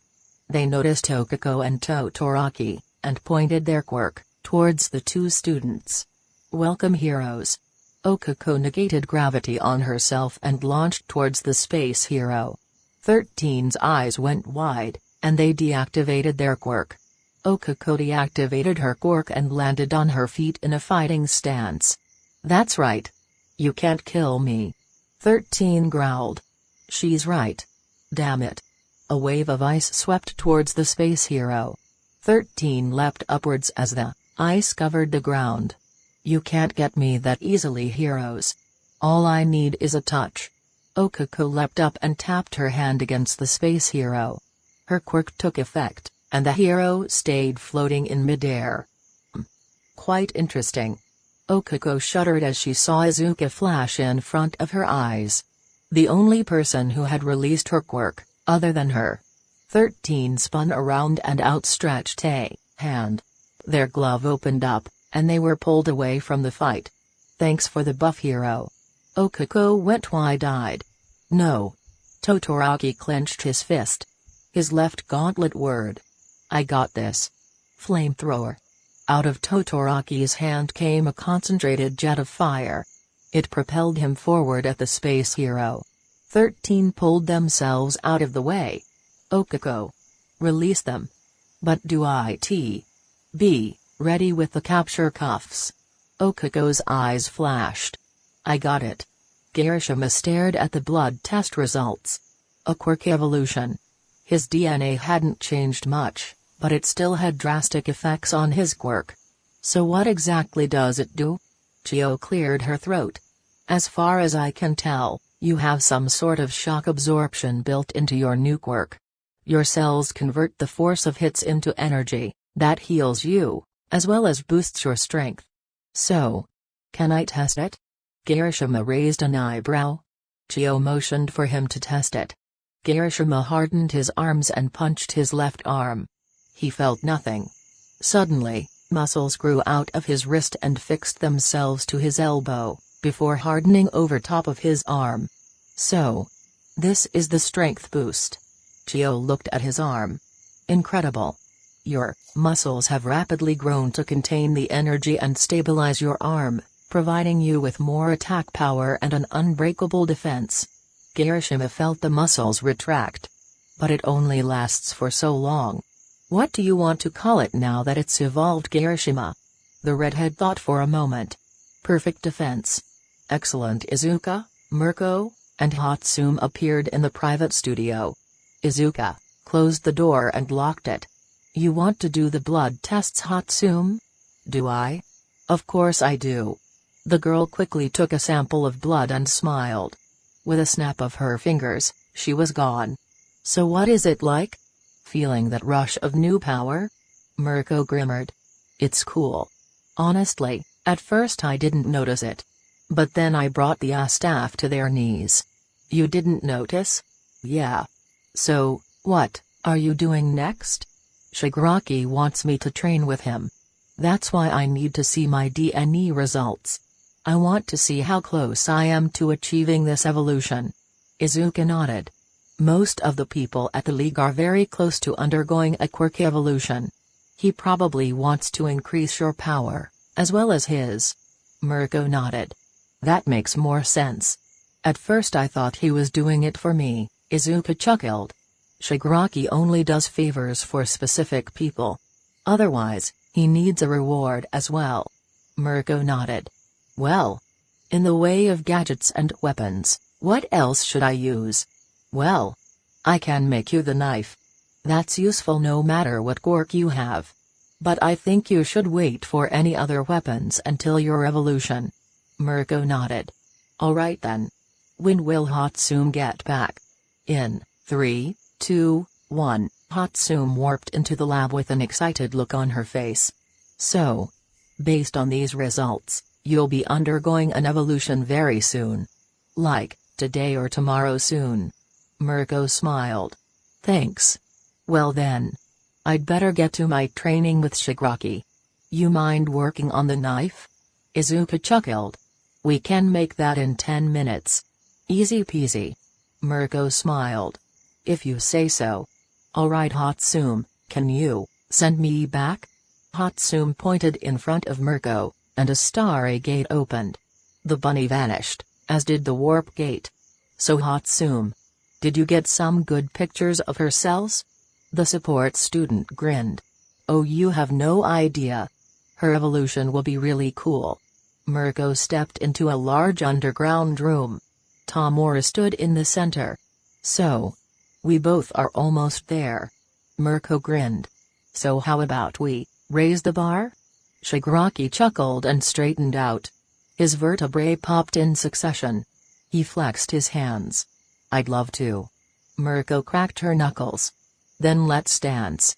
They noticed Okiko and Todoroki, and pointed their quirk towards the two students. "Welcome, heroes." Okiko negated gravity on herself and launched towards the space hero. 13's eyes went wide, and they deactivated their quirk. Okiko deactivated her quirk and landed on her feet in a fighting stance. "That's right. You can't kill me." 13 growled. "She's right. Damn it." A wave of ice swept towards the space hero. 13 leapt upwards as the ice covered the ground. "You can't get me that easily, heroes. All I need is a touch." Okiko leapt up and tapped her hand against the space hero. Her quirk took effect, and the hero stayed floating in midair. Quite interesting. Okiko shuddered as she saw Izuka flash in front of her eyes. The only person who had released her quirk, other than her. 13 spun around and outstretched a hand. Their glove opened up, and they were pulled away from the fight. "Thanks for the buff, hero." Okiko went wide-eyed. "No." Todoroki clenched his fist. His left gauntlet whirred. "I got this." Flamethrower. Out of Todoroki's hand came a concentrated jet of fire. It propelled him forward at the space hero. 13 pulled themselves out of the way. "Okiko. Release them." "But do it. Be ready with the capture cuffs." Okiko's eyes flashed. "I got it." Kirishima stared at the blood test results. A quirk evolution. His DNA hadn't changed much, but it still had drastic effects on his quirk. "So what exactly does it do?" Chio cleared her throat. "As far as I can tell, you have some sort of shock absorption built into your new quirk. Your cells convert the force of hits into energy, that heals you, as well as boosts your strength." "So, can I test it?" Kirishima raised an eyebrow. Chio motioned for him to test it. Kirishima hardened his arms and punched his left arm. He felt nothing. Suddenly, muscles grew out of his wrist and fixed themselves to his elbow, before hardening over top of his arm. So, this is the strength boost. Chio looked at his arm. Incredible. Your muscles have rapidly grown to contain the energy and stabilize your arm, providing you with more attack power and an unbreakable defense. Kirishima felt the muscles retract. But it only lasts for so long. What do you want to call it now that it's evolved, Kirishima? The redhead thought for a moment. Perfect defense. Excellent, Izuka. Mirko and Hatsum appeared in the private studio. Izuka closed the door and locked it. You want to do the blood tests, Hatsum? Do I? Of course I do. The girl quickly took a sample of blood and smiled. With a snap of her fingers, she was gone. So what is it like? Feeling that rush of new power? Mirko grimaced. It's cool. Honestly, at first I didn't notice it. But then I brought the staff to their knees. You didn't notice? Yeah. So, what are you doing next? Shigaraki wants me to train with him. That's why I need to see my DNA results. I want to see how close I am to achieving this evolution. Izuka nodded. Most of the people at the League are very close to undergoing a Quirk evolution. He probably wants to increase your power, as well as his. Mirko nodded. That makes more sense. At first I thought he was doing it for me, Izuka chuckled. Shigaraki only does favors for specific people. Otherwise, he needs a reward as well. Mirko nodded. Well, in the way of gadgets and weapons, what else should I use? Well, I can make you the knife. That's useful no matter what quirk you have. But I think you should wait for any other weapons until your evolution. Mirko nodded. Alright then. When will Hatsum get back? In 3, 2, 1. Hatsum warped into the lab with an excited look on her face. So, based on these results, you'll be undergoing an evolution very soon. Like, today or tomorrow soon. Mirko smiled. Thanks. Well then. I'd better get to my training with Shigaraki. You mind working on the knife? Izuka chuckled. We can make that in 10 minutes. Easy peasy. Mirko smiled. If you say so. Alright Hatsum, can you send me back? Hatsum pointed in front of Mirko, and a starry gate opened. The bunny vanished, as did the warp gate. So Hatsum, did you get some good pictures of her cells? The support student grinned. Oh, you have no idea. Her evolution will be really cool. Mirko stepped into a large underground room. Tamura stood in the center. So, we both are almost there. Mirko grinned. So how about we raise the bar? Shigaraki chuckled and straightened out. His vertebrae popped in succession. He flexed his hands. I'd love to. Mirko cracked her knuckles. Then let's dance.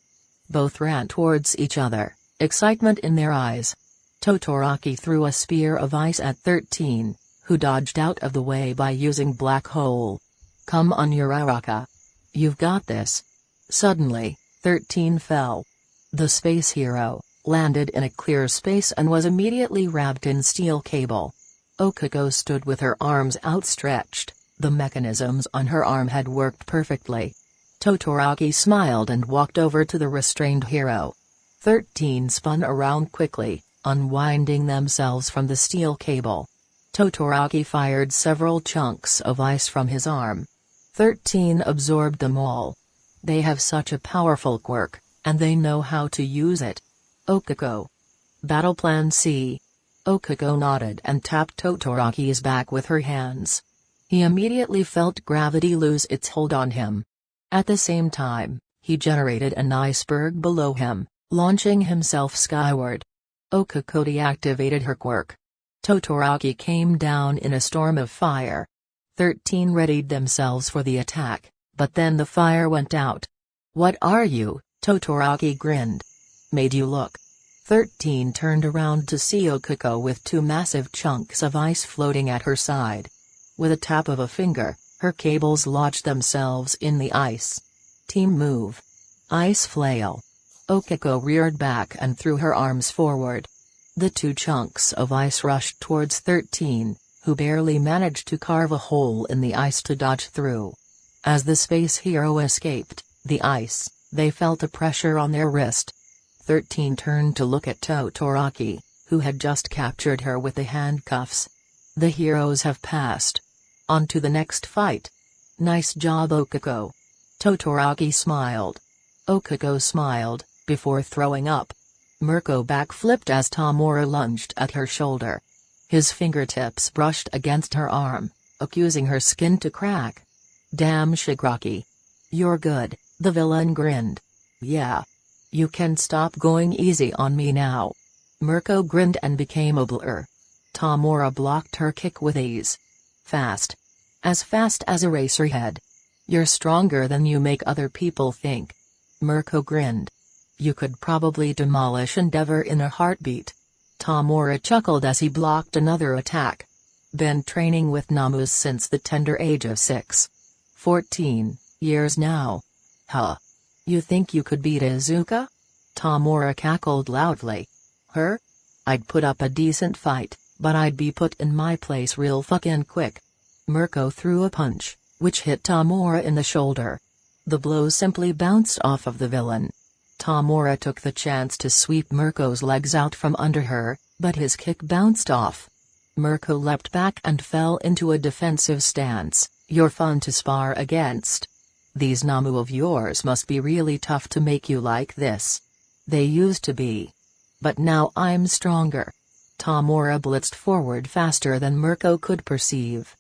Both ran towards each other, excitement in their eyes. Todoroki threw a spear of ice at 13, who dodged out of the way by using black hole. Come on Uraraka. You've got this. Suddenly, 13 fell. The space hero landed in a clear space and was immediately wrapped in steel cable. Okuko stood with her arms outstretched. The mechanisms on her arm had worked perfectly. Todoroki smiled and walked over to the restrained hero. 13 spun around quickly, unwinding themselves from the steel cable. Todoroki fired several chunks of ice from his arm. 13 absorbed them all. They have such a powerful quirk, and they know how to use it. Okuko. Battle Plan C. Okuko nodded and tapped Todoroki's back with her hands. He immediately felt gravity lose its hold on him. At the same time, he generated an iceberg below him, launching himself skyward. Okuko deactivated her quirk. Todoroki came down in a storm of fire. 13 readied themselves for the attack, but then the fire went out. What are you? Todoroki grinned. Made you look. 13 turned around to see Okuko with 2 massive chunks of ice floating at her side. With a tap of a finger, her cables lodged themselves in the ice. Team move. Ice flail. Okiko reared back and threw her arms forward. The two chunks of ice rushed towards 13, who barely managed to carve a hole in the ice to dodge through. As the space hero escaped the ice, they felt a pressure on their wrist. 13 turned to look at Todoroki, who had just captured her with the handcuffs. The heroes have passed. On to the next fight. Nice job, Okiko. Todoroki smiled. Okiko smiled, before throwing up. Mirko backflipped as Tamura lunged at her shoulder. His fingertips brushed against her arm, accusing her skin to crack. Damn Shigaraki. You're good, the villain grinned. Yeah. You can stop going easy on me now. Mirko grinned and became a blur. Tamura blocked her kick with ease. Fast. As fast as a racerhead. You're stronger than you make other people think. Mirko grinned. You could probably demolish Endeavor in a heartbeat. Tamura chuckled as he blocked another attack. Been training with Namus since the tender age of 6. 14 years now. Huh. You think you could beat Izuka? Tamura cackled loudly. Her? I'd put up a decent fight, but I'd be put in my place real fucking quick. Mirko threw a punch, which hit Tamura in the shoulder. The blow simply bounced off of the villain. Tamura took the chance to sweep Mirko's legs out from under her, but his kick bounced off. Mirko leapt back and fell into a defensive stance. You're fun to spar against. These Namu of yours must be really tough to make you like this. They used to be. But now I'm stronger. Tamura blitzed forward faster than Mirko could perceive.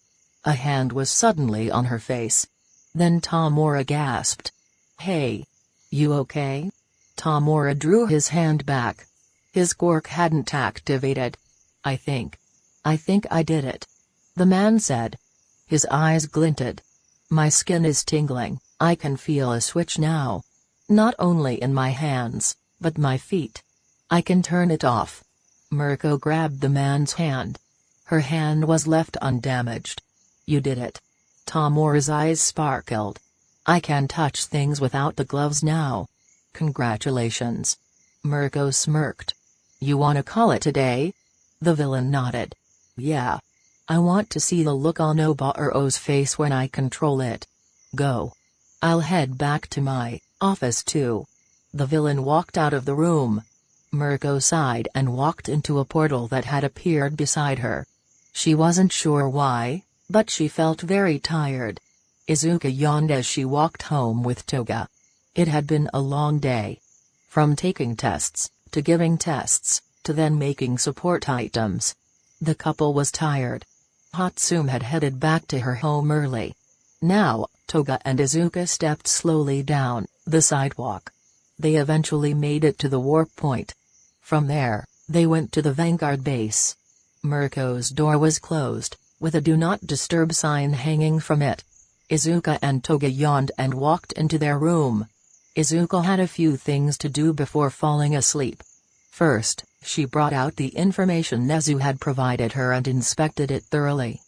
A hand was suddenly on her face. Then Tamura gasped. Hey. You okay? Tamura drew his hand back. His quirk hadn't activated. I think I did it. The man said. His eyes glinted. My skin is tingling, I can feel a switch now. Not only in my hands, but my feet. I can turn it off. Mirko grabbed the man's hand. Her hand was left undamaged. You did it. Tamura's eyes sparkled. I can touch things without the gloves now. Congratulations. Mirko smirked. You wanna call it a day? The villain nodded. Yeah. I want to see the look on Obaro's face when I control it. Go. I'll head back to my office too. The villain walked out of the room. Mirko sighed and walked into a portal that had appeared beside her. She wasn't sure why, but she felt very tired. Izuka yawned as she walked home with Toga. It had been a long day. From taking tests, to giving tests, to then making support items. The couple was tired. Hatsune had headed back to her home early. Now, Toga and Izuka stepped slowly down the sidewalk. They eventually made it to the warp point. From there, they went to the Vanguard base. Mirko's door was closed, with a "Do Not Disturb" sign hanging from it. Izuka and Toga yawned and walked into their room. Izuka had a few things to do before falling asleep. First, she brought out the information Nezu had provided her and inspected it thoroughly.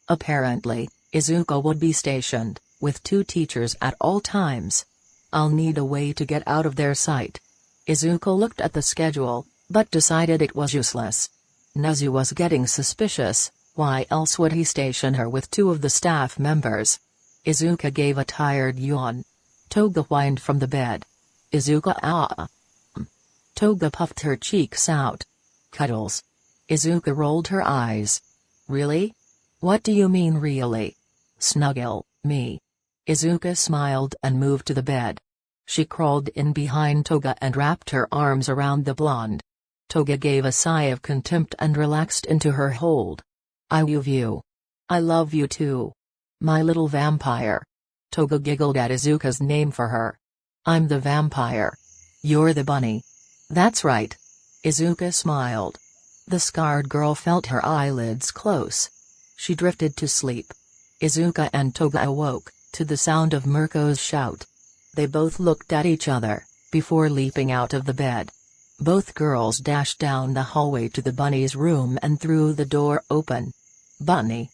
Apparently, Izuka would be stationed, with 2 teachers at all times. I'll need a way to get out of their sight. Izuka looked at the schedule, but decided it was useless. Nezu was getting suspicious, why else would he station her with 2 of the staff members? Izuka gave a tired yawn. Toga whined from the bed. Izuka ah. Toga puffed her cheeks out. Cuddles. Izuka rolled her eyes. Really? What do you mean really? Snuggle me. Izuka smiled and moved to the bed. She crawled in behind Toga and wrapped her arms around the blonde. Toga gave a sigh of contempt and relaxed into her hold. I love you. I love you too. My little vampire. Toga giggled at Izuka's name for her. I'm the vampire. You're the bunny. That's right. Izuka smiled. The scarred girl felt her eyelids close. She drifted to sleep. Izuka and Toga awoke, to the sound of Mirko's shout. They both looked at each other, before leaping out of the bed. Both girls dashed down the hallway to the bunny's room and threw the door open. Bunny.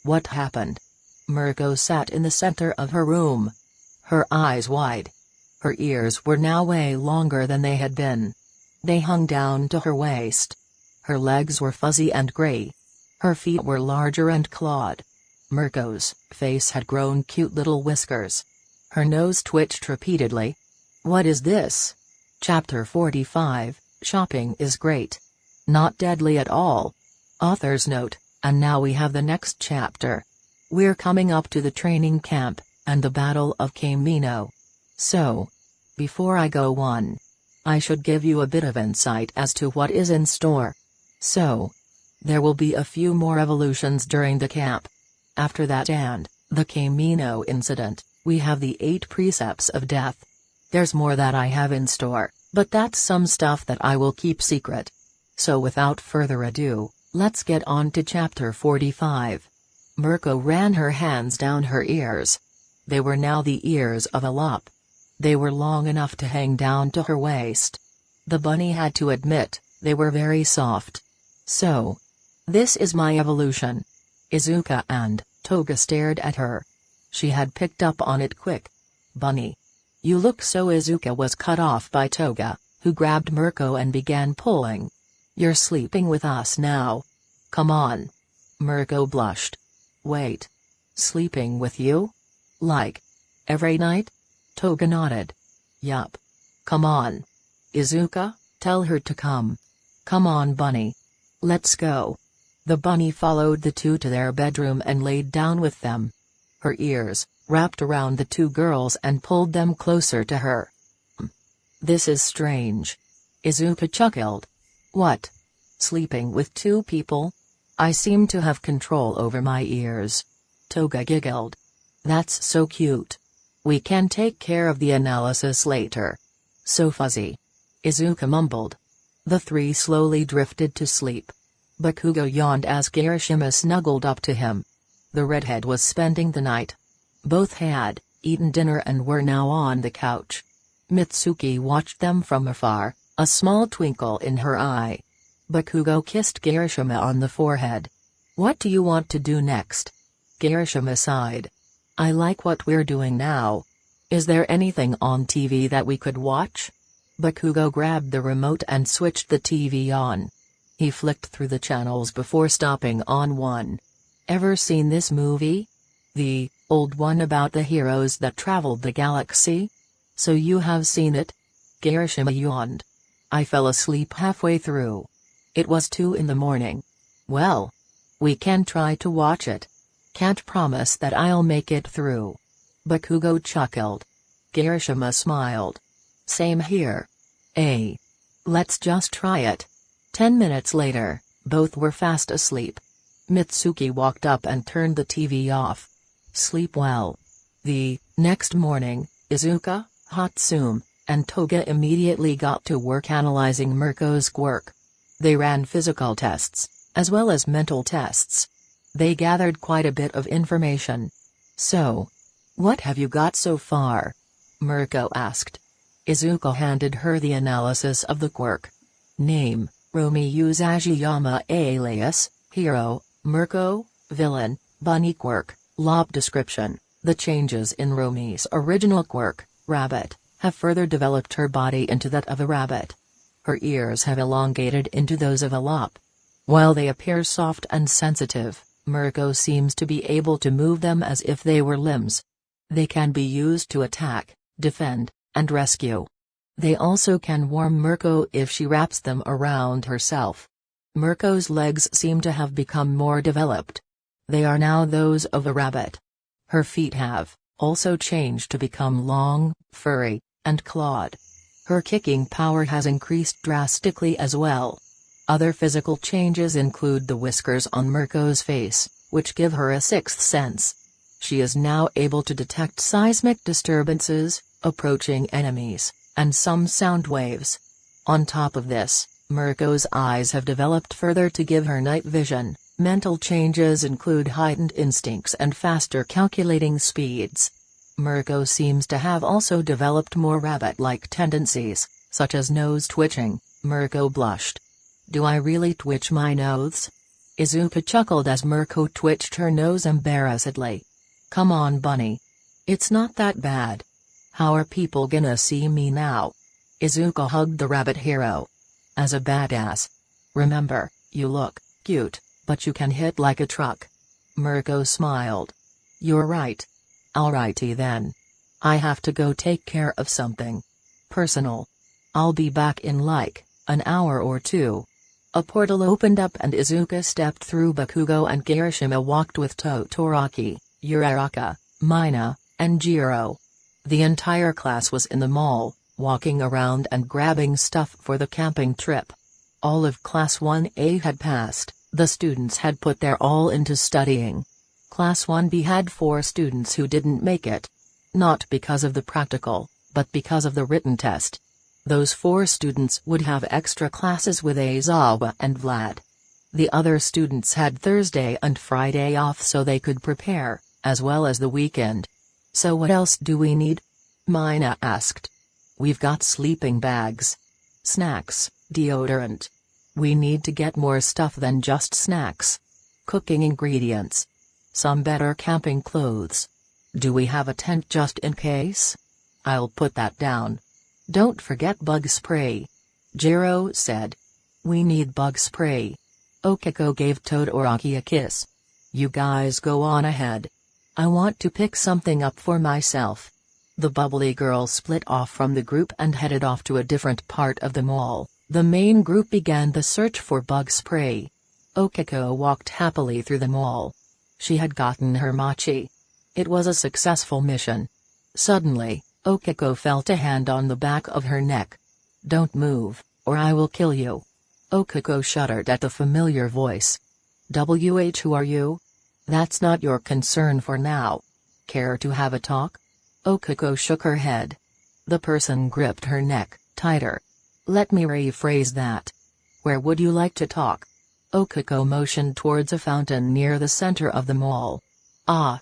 What happened? Mirko sat in the center of her room. Her eyes wide. Her ears were now way longer than they had been. They hung down to her waist. Her legs were fuzzy and gray. Her feet were larger and clawed. Mirko's face had grown cute little whiskers. Her nose twitched repeatedly. What is this? Chapter 45, Shopping is great. Not deadly at all. Author's note, and now we have the next chapter. We're coming up to the training camp, and the Battle of Camino. So, before I go on, I should give you a bit of insight as to what is in store. So, there will be a few more evolutions during the camp. After that and the Camino incident, we have the 8 precepts of death. There's more that I have in store, but that's some stuff that I will keep secret. So without further ado, let's get on to chapter 45. Mirko ran her hands down her ears. They were now the ears of a lop. They were long enough to hang down to her waist. The bunny had to admit, they were very soft. So, this is my evolution. Izuka and Toga stared at her. She had picked up on it quick. Bunny. You look so. Izuka was cut off by Toga, who grabbed Mirko and began pulling. You're sleeping with us now. Come on. Mirko blushed. Wait. Sleeping with you? Like, every night? Toga nodded. Yup. Come on. Izuka, tell her to come. Come on, bunny. Let's go. The bunny followed the two to their bedroom and laid down with them. Her ears wrapped around the two girls and pulled them closer to her. This is strange. Izuka chuckled. What? Sleeping with 2 people? I seem to have control over my ears. Toga giggled. That's so cute. We can take care of the analysis later. So fuzzy. Izuka mumbled. The 3 slowly drifted to sleep. Bakugo yawned as Kirishima snuggled up to him. The redhead was spending the night. Both had eaten dinner and were now on the couch. Mitsuki watched them from afar, a small twinkle in her eye. Bakugo kissed Kirishima on the forehead. What do you want to do next? Kirishima sighed. I like what we're doing now. Is there anything on TV that we could watch? Bakugo grabbed the remote and switched the TV on. He flicked through the channels before stopping on one. Ever seen this movie? The old one about the heroes that traveled the galaxy? So you have seen it? Kirishima yawned. I fell asleep halfway through. It was 2 in the morning. Well, we can try to watch it. Can't promise that I'll make it through. Bakugo chuckled. Kirishima smiled. Same here. Let's just try it. 10 minutes later, both were fast asleep. Mitsuki walked up and turned the TV off. Sleep well. The next morning, Izuka, Hatsune, and Toga immediately got to work analyzing Mirko's quirk. They ran physical tests, as well as mental tests. They gathered quite a bit of information. So, what have you got so far? Mirko asked. Izuka handed her the analysis of the quirk. Name, Romi Uzajiyama alias, Hero, Mirko, Villain, Bunny quirk, Lob description. The changes in Romi's original quirk, Rabbit, have further developed her body into that of a rabbit. Her ears have elongated into those of a lop. While they appear soft and sensitive, Mirko seems to be able to move them as if they were limbs. They can be used to attack, defend, and rescue. They also can warm Mirko if she wraps them around herself. Mirko's legs seem to have become more developed. They are now those of a rabbit. Her feet have also changed to become long, furry, and clawed. Her kicking power has increased drastically as well. Other physical changes include the whiskers on Mirko's face, which give her a 6th sense. She is now able to detect seismic disturbances, approaching enemies, and some sound waves. On top of this, Mirko's eyes have developed further to give her night vision. Mental changes include heightened instincts and faster calculating speeds. Mirko seems to have also developed more rabbit-like tendencies, such as nose twitching. Mirko blushed. Do I really twitch my nose? Izuka chuckled as Mirko twitched her nose embarrassedly. Come on, bunny. It's not that bad. How are people gonna see me now? Izuka hugged the rabbit hero. As a badass. Remember, you look cute, but you can hit like a truck. Mirko smiled. You're right. Alrighty then. I have to go take care of something personal. I'll be back in like an hour or two. A portal opened up and Izuka stepped through. Bakugo and Kirishima walked with Todoroki, Uraraka, Mina, and Jiro. The entire class was in the mall, walking around and grabbing stuff for the camping trip. All of Class 1A had passed, the students had put their all into studying. Class 1B had 4 students who didn't make it. Not because of the practical, but because of the written test. Those 4 students would have extra classes with Aizawa and Vlad. The other students had Thursday and Friday off so they could prepare, as well as the weekend. So what else do we need? Mina asked. We've got sleeping bags. Snacks, deodorant. We need to get more stuff than just snacks. Cooking ingredients. Some better camping clothes. Do we have a tent just in case? I'll put that down. Don't forget bug spray. Jiro said. We need bug spray. Okiko gave Todoroki a kiss. You guys go on ahead. I want to pick something up for myself. The bubbly girl split off from the group and headed off to a different part of the mall. The main group began the search for bug spray. Okiko walked happily through the mall. She had gotten her mochi. It was a successful mission. Suddenly, Okiko felt a hand on the back of her neck. Don't move, or I will kill you. Okiko shuddered at the familiar voice. Who are you? That's not your concern for now. Care to have a talk? Okiko shook her head. The person gripped her neck tighter. Let me rephrase that. Where would you like to talk? Okiko motioned towards a fountain near the center of the mall. Ah.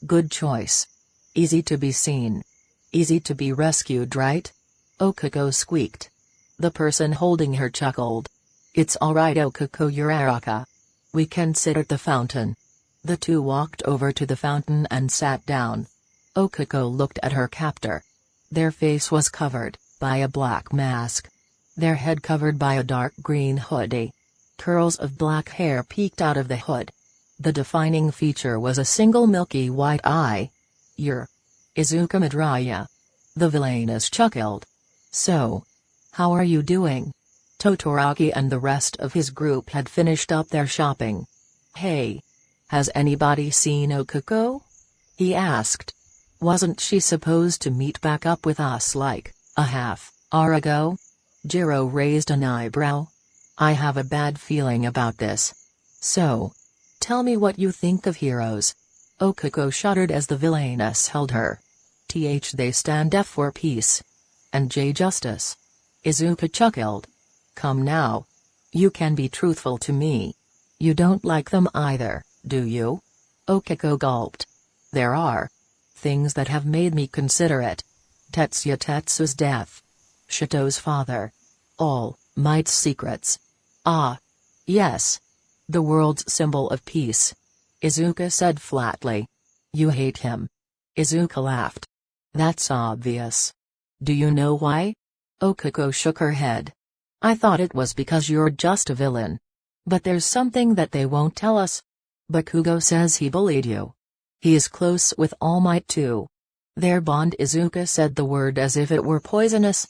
Good choice. Easy to be seen. Easy to be rescued, right? Okiko squeaked. The person holding her chuckled. It's alright, Okiko Uraraka. We can sit at the fountain. The two walked over to the fountain and sat down. Okiko looked at her captor. Their face was covered by a black mask. Their head covered by a dark green hoodie. Curls of black hair peeked out of the hood. The defining feature was a single milky white eye. You're Izuka Midoriya. The Villainous chuckled. So. How are you doing? Todoroki and the rest of his group had finished up their shopping. Hey. Has anybody seen Okiko? He asked. Wasn't she supposed to meet back up with us like a half hour ago? Jiro raised an eyebrow. I have a bad feeling about this. So. Tell me what you think of heroes. Okiko shuddered as the Villainous held her. They stand F for peace. And J justice. Izuka chuckled. Come now. You can be truthful to me. You don't like them either, do you? Okiko gulped. There are things that have made me consider it. Tetsu's death. Shito's father. All Might's secrets. Ah. Yes. The world's symbol of peace. Izuka said flatly. You hate him. Izuka laughed. That's obvious. Do you know why? Okiko shook her head. I thought it was because you're just a villain. But there's something that they won't tell us. Bakugo says he bullied you. He is close with All Might too. Their bond, Izuka said the word as if it were poisonous,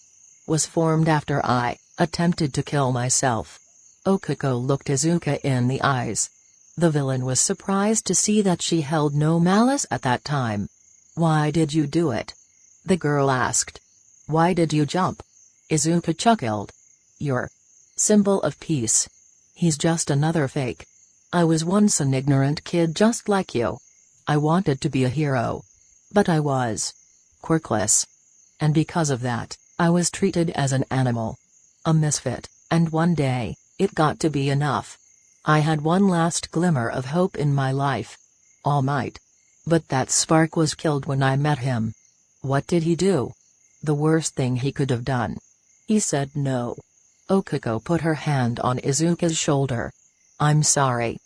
was formed after I attempted to kill myself. Okiko looked Izuka in the eyes. The villain was surprised to see that she held no malice at that time. Why did you do it? The girl asked. Why did you jump? Izuka chuckled. Your symbol of peace. He's just another fake. I was once an ignorant kid just like you. I wanted to be a hero. But I was quirkless. And because of that, I was treated as an animal. A misfit, and one day, it got to be enough. I had one last glimmer of hope in my life. All Might. But that spark was killed when I met him. What did he do? The worst thing he could have done. He said no. Okiko put her hand on Izuka's shoulder. I'm sorry.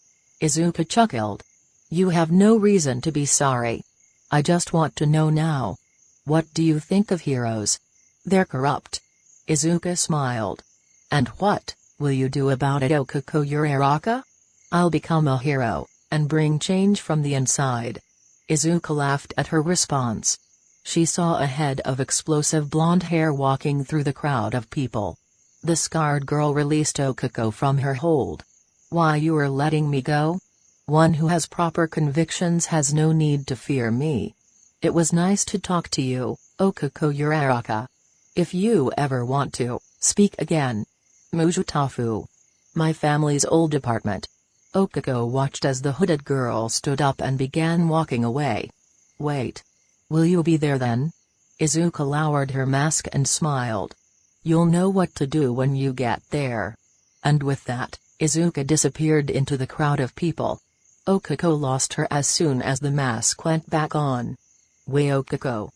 Izuka chuckled. You have no reason to be sorry. I just want to know now. What do you think of heroes? They're corrupt. Izuka smiled. And what will you do about it, Okako Uraraka? I'll become a hero, and bring change from the inside. Izuka laughed at her response. She saw a head of explosive blonde hair walking through the crowd of people. The scarred girl released Okako from her hold. Why, you are letting me go? One who has proper convictions has no need to fear me. It was nice to talk to you, Okako Uraraka. If you ever want to speak again. Mujutafu. My family's old apartment. Okako watched as the hooded girl stood up and began walking away. Wait. Will you be there then? Izuka lowered her mask and smiled. You'll know what to do when you get there. And with that, Izuka disappeared into the crowd of people. Okako lost her as soon as the mask went back on. Wei Okako.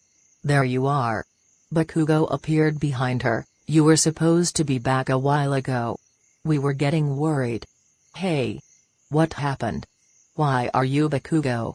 There you are. Bakugo appeared behind her. You were supposed to be back a while ago. We were getting worried. Hey. What happened? Why are you Bakugo?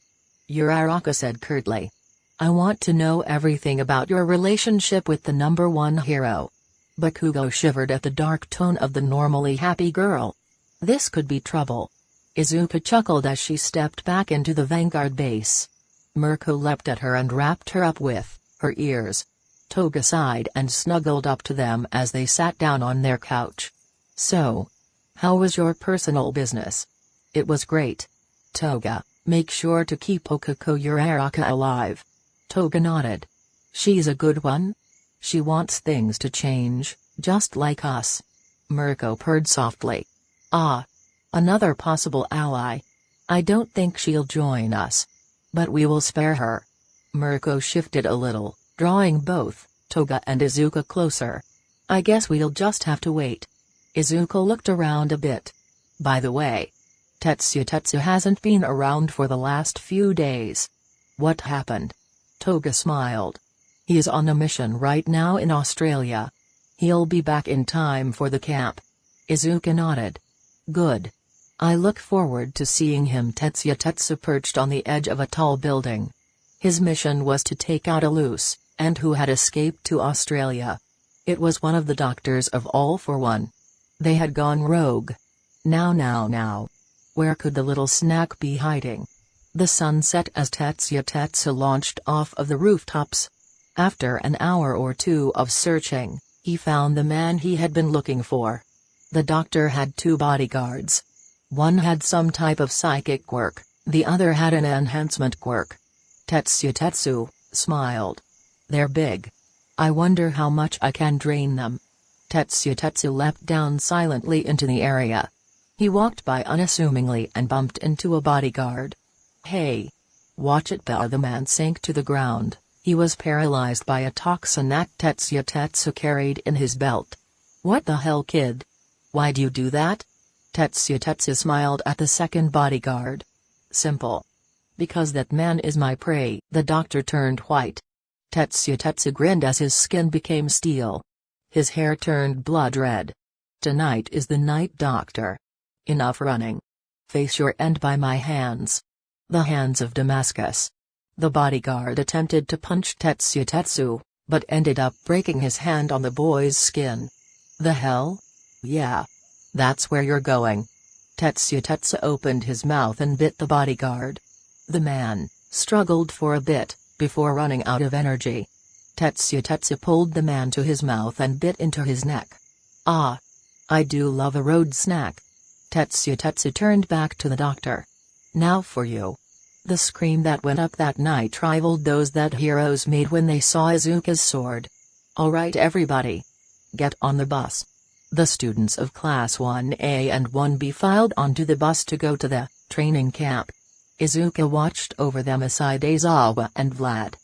Uraraka said curtly. I want to know everything about your relationship with the #1 hero. Bakugo shivered at the dark tone of the normally happy girl. This could be trouble. Izuka chuckled as she stepped back into the vanguard base. Mirko leapt at her and wrapped her up with her ears. Toga sighed and snuggled up to them as they sat down on their couch. So, how was your personal business? It was great. Toga, make sure to keep Okako Uraraka alive. Toga nodded. She's a good one? She wants things to change, just like us. Mirko purred softly. Ah. Another possible ally. I don't think she'll join us. But we will spare her. Mirko shifted a little, drawing both Toga and Izuka closer. I guess we'll just have to wait. Izuka looked around a bit. By the way, Tetsu hasn't been around for the last few days. What happened? Toga smiled. He's on a mission right now in Australia. He'll be back in time for the camp. Izuka nodded. Good. I look forward to seeing him. Tetsu perched on the edge of a tall building. His mission was to take out a loose end who had escaped to Australia. It was one of the doctors of All for One. They had gone rogue. Now. Where could the little snack be hiding? The sun set as Tetsu launched off of the rooftops. After an hour or two of searching, he found the man he had been looking for. The doctor had 2 bodyguards. One had some type of psychic quirk, the other had an enhancement quirk. Tetsu smiled. They're big. I wonder how much I can drain them. Tetsu leapt down silently into the area. He walked by unassumingly and bumped into a bodyguard. Hey. Watch it, Bella. The man sank to the ground. He was paralyzed by a toxin that Tetsu carried in his belt. What the hell, kid? Why'd you do that? Tetsu smiled at the second bodyguard. Simple. Because that man is my prey. The doctor turned white. Tetsu grinned as his skin became steel. His hair turned blood red. Tonight is the night, doctor. Enough running. Face your end by my hands. The hands of Damascus. The bodyguard attempted to punch Tetsu, but ended up breaking his hand on the boy's skin. The hell? Yeah. That's where you're going. Tetsu opened his mouth and bit the bodyguard. The man struggled for a bit, before running out of energy. Tetsu pulled the man to his mouth and bit into his neck. Ah. I do love a road snack. Tetsu turned back to the doctor. Now for you. The scream that went up that night rivaled those that heroes made when they saw Izuka's sword. Alright everybody. Get on the bus. The students of Class 1A and 1B filed onto the bus to go to the training camp. Izuka watched over them aside Aizawa and Vlad.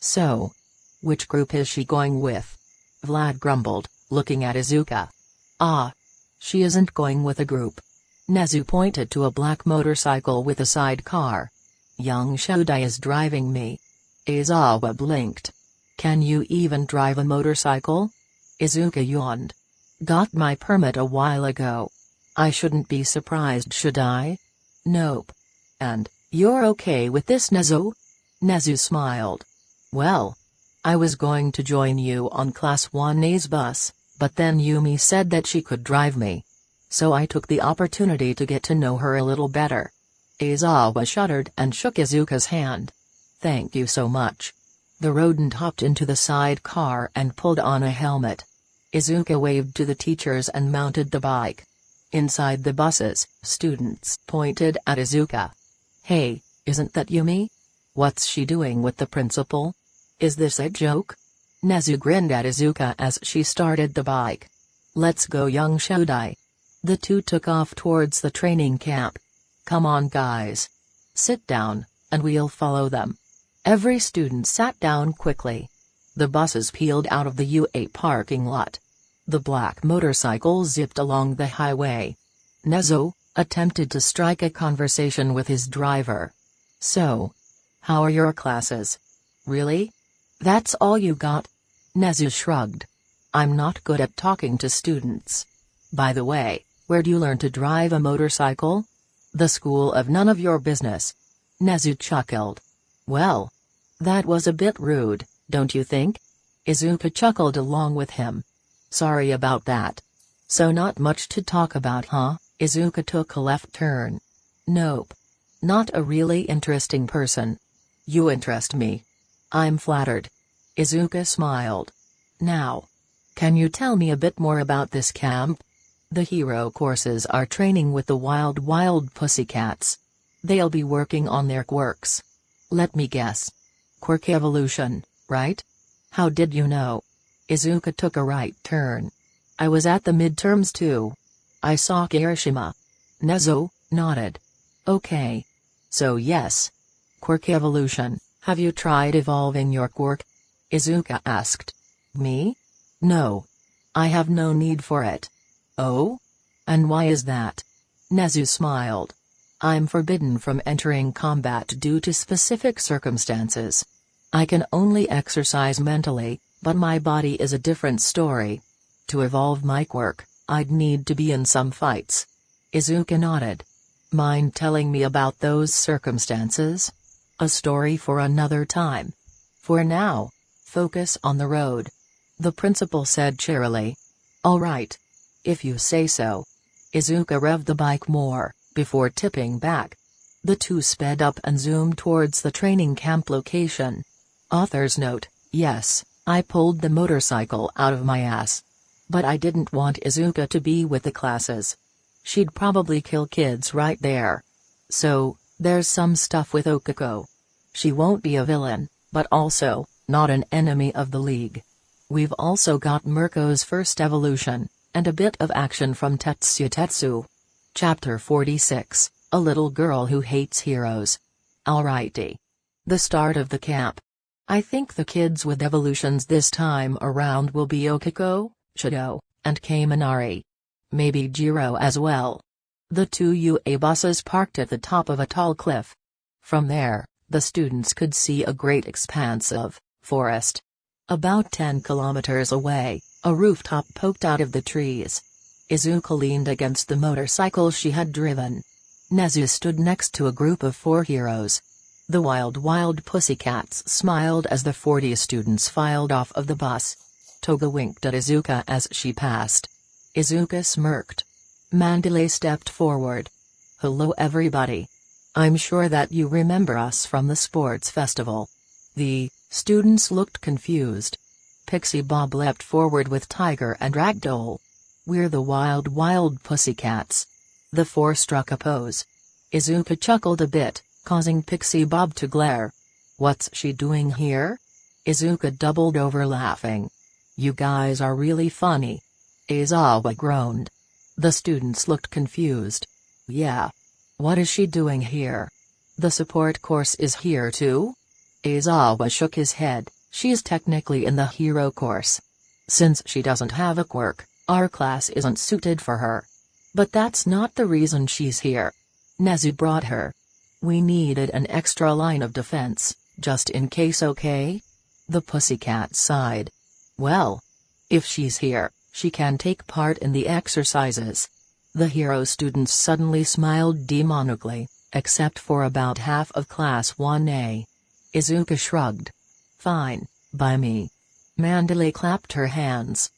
So. Which group is she going with? Vlad grumbled, looking at Izuka. Ah. She isn't going with a group. Nezu pointed to a black motorcycle with a sidecar. Young Shodai is driving me. Aizawa blinked. Can you even drive a motorcycle? Izuka yawned. Got my permit a while ago. I shouldn't be surprised, should I? Nope. And, you're okay with this, Nezu? Nezu smiled. Well, I was going to join you on Class 1A's bus, but then Yumi said that she could drive me. So I took the opportunity to get to know her a little better. Aizawa shuddered and shook Izuka's hand. Thank you so much. The rodent hopped into the sidecar and pulled on a helmet. Izuka waved to the teachers and mounted the bike. Inside the buses, students pointed at Izuka. Hey, isn't that Yumi? What's she doing with the principal? Is this a joke? Nezu grinned at Izuka as she started the bike. Let's go, young Shodai. The two took off towards the training camp. Come on, guys. Sit down, and we'll follow them. Every student sat down quickly. The buses peeled out of the UA parking lot. The black motorcycle zipped along the highway. Nezu attempted to strike a conversation with his driver. So, how are your classes? Really? That's all you got? Nezu shrugged. I'm not good at talking to students. By the way, where'd you learn to drive a motorcycle? The school of none of your business. Nezu chuckled. Well, that was a bit rude, don't you think? Izuka chuckled along with him. Sorry about that. So not much to talk about, huh? Izuka took a left turn. Nope. Not a really interesting person. You interest me. I'm flattered. Izuka smiled. Now, can you tell me a bit more about this camp? The hero courses are training with the wild pussycats. They'll be working on their quirks. Let me guess. Quirk evolution, right? How did you know? Izuka took a right turn. I was at the midterms too. I saw Kirishima. Nezu nodded. Okay. So yes. Quirk evolution. Have you tried evolving your quirk? Izuka asked. Me? No. I have no need for it. Oh? And why is that? Nezu smiled. I'm forbidden from entering combat due to specific circumstances. I can only exercise mentally, but my body is a different story. To evolve my quirk, I'd need to be in some fights. Izuka nodded. Mind telling me about those circumstances? A story for another time. For now, focus on the road. The principal said cheerily. All right. If you say so. Izuka revved the bike more, before tipping back. The two sped up and zoomed towards the training camp location. Author's note, yes, I pulled the motorcycle out of my ass. But I didn't want Izuka to be with the classes. She'd probably kill kids right there. So, there's some stuff with Okako. She won't be a villain, but also, not an enemy of the League. We've also got Mirko's first evolution, and a bit of action from Tetsutetsu. Chapter 46, A Little Girl Who Hates Heroes. Alrighty. The start of the camp. I think the kids with evolutions this time around will be Okako, Shido, and Kaminari. Maybe Jiro as well. The two UA buses parked at the top of a tall cliff. From there, the students could see a great expanse of forest. About 10 kilometers away, a rooftop poked out of the trees. Izuka leaned against the motorcycle she had driven. Nezu stood next to a group of 4 heroes. The wild pussycats smiled as the 40 students filed off of the bus. Toga winked at Izuka as she passed. Izuka smirked. Mandalay stepped forward. Hello everybody. I'm sure that you remember us from the sports festival. The students looked confused. Pixie Bob leapt forward with Tiger and Ragdoll. We're the wild pussycats. The 4 struck a pose. Izuka chuckled a bit, causing Pixie Bob to glare. What's she doing here? Izuka doubled over laughing. You guys are really funny. Aizawa groaned. The students looked confused. Yeah. What is she doing here? The support course is here too? Aizawa shook his head. She's technically in the hero course. Since she doesn't have a quirk, our class isn't suited for her. But that's not the reason she's here. Nezu brought her. We needed an extra line of defense, just in case, okay? The pussycat sighed. Well, if she's here, she can take part in the exercises. The hero students suddenly smiled demonically. except for about half of Class 1A. Izuka shrugged. Fine, by me. Mandalay clapped her hands.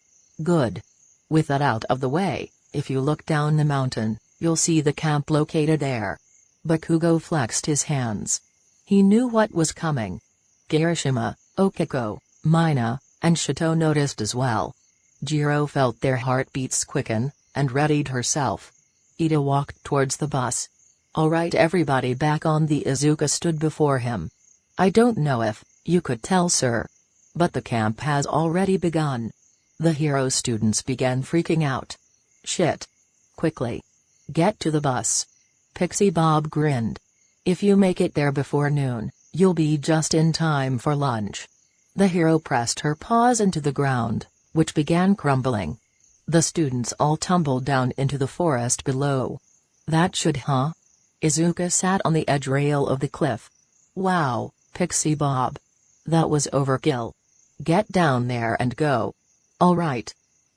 Good. With that out of the way, if you look down the mountain, you'll see the camp located there. Bakugo flexed his hands. He knew what was coming. Kirishima, Okiko, Mina, and Shito noticed as well. Jiro felt their heartbeats quicken, and readied herself. Ida walked towards the bus. Alright, everybody back on. The Izuka stood before him. I don't know if you could tell, sir, but the camp has already begun. The hero students began freaking out. Shit. Quickly. Get to the bus. Pixie Bob grinned. If you make it there before noon, you'll be just in time for lunch. The hero pressed her paws into the ground, which began crumbling. The students all tumbled down into the forest below. That should, huh? Izuka sat on the edge rail of the cliff. Wow, Pixie Bob. That was overkill. Get down there and go. Alright.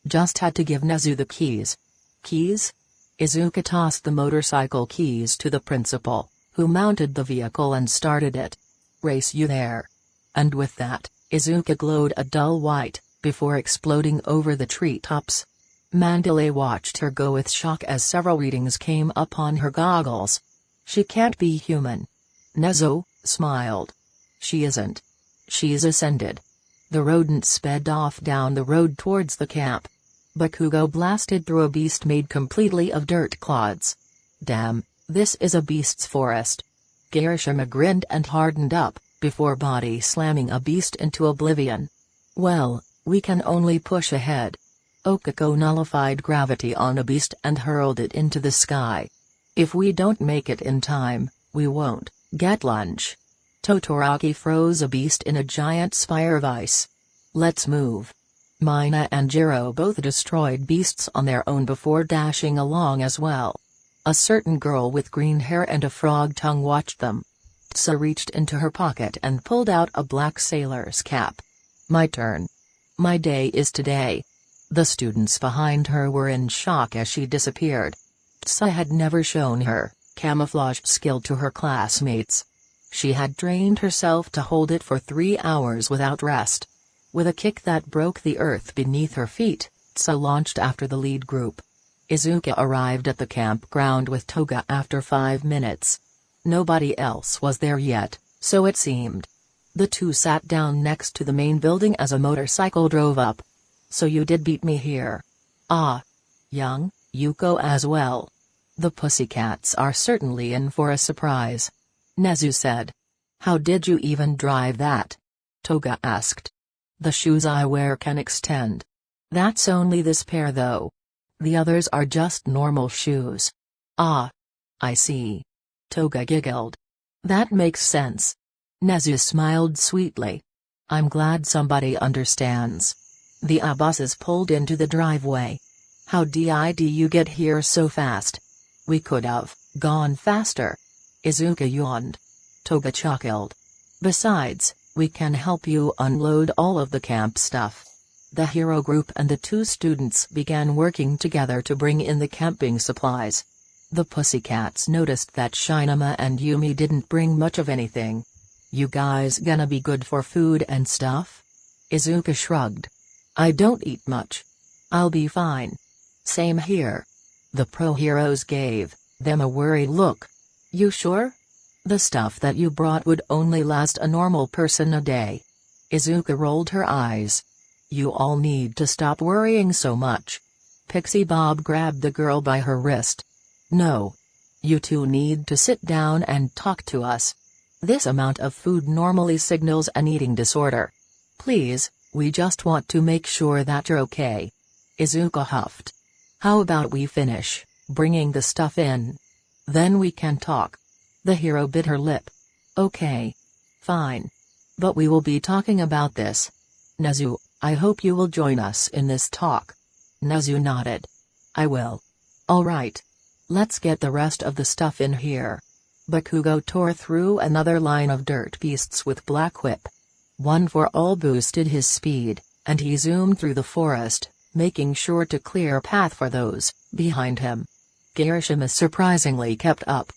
Just had to give Nezu the keys. Keys? Izuka tossed the motorcycle keys to the principal, who mounted the vehicle and started it. Race you there. And with that, Izuka glowed a dull white, before exploding over the treetops. Mandalay watched her go with shock as several readings came up on her goggles. She can't be human. Nezu smiled. She isn't. She's ascended. The rodent sped off down the road towards the camp. Bakugo blasted through a beast made completely of dirt clods. Damn, this is a beast's forest. Kirishima grinned and hardened up, before body slamming a beast into oblivion. Well, we can only push ahead. Okiko nullified gravity on a beast and hurled it into the sky. If we don't make it in time, we won't get lunch. Todoroki froze a beast in a giant spire of ice. Let's move. Mina and Jiro both destroyed beasts on their own before dashing along as well. A certain girl with green hair and a frog tongue watched them. Tsa reached into her pocket and pulled out a black sailor's cap. My turn. My day is today. The students behind her were in shock as she disappeared. Tsa had never shown her camouflage skill to her classmates. She had trained herself to hold it for 3 hours without rest. With a kick that broke the earth beneath her feet, Tsa launched after the lead group. Izuka arrived at the campground with Toga after 5 minutes. Nobody else was there yet, so it seemed. The two sat down next to the main building as a motorcycle drove up. So you did beat me here. Ah. Young, Yuko as well. The pussycats are certainly in for a surprise. Nezu said. How did you even drive that? Toga asked. The shoes I wear can extend. That's only this pair though. The others are just normal shoes. Ah. I see. Toga giggled. That makes sense. Nezu smiled sweetly. I'm glad somebody understands. The buses pulled into the driveway. How did you get here so fast? We could have gone faster. Izuka yawned. Toga chuckled. Besides, we can help you unload all of the camp stuff. The hero group and the two students began working together to bring in the camping supplies. The pussycats noticed that Shinama and Yumi didn't bring much of anything. You guys gonna be good for food and stuff? Izuka shrugged. I don't eat much. I'll be fine. Same here. The pro-heroes gave them a worried look. You sure? The stuff that you brought would only last a normal person a day. Izuka rolled her eyes. You all need to stop worrying so much. Pixie Bob grabbed the girl by her wrist. No. You two need to sit down and talk to us. This amount of food normally signals an eating disorder. Please, we just want to make sure that you're okay. Izuka huffed. How about we finish bringing the stuff in? Then we can talk. The hero bit her lip. Okay. Fine. But we will be talking about this. Nezu, I hope you will join us in this talk. Nezu nodded. I will. Alright. Let's get the rest of the stuff in here. Bakugo tore through another line of dirt beasts with Black Whip. One for all boosted his speed, and he zoomed through the forest, making sure to clear a path for those behind him. Kirishima surprisingly kept up.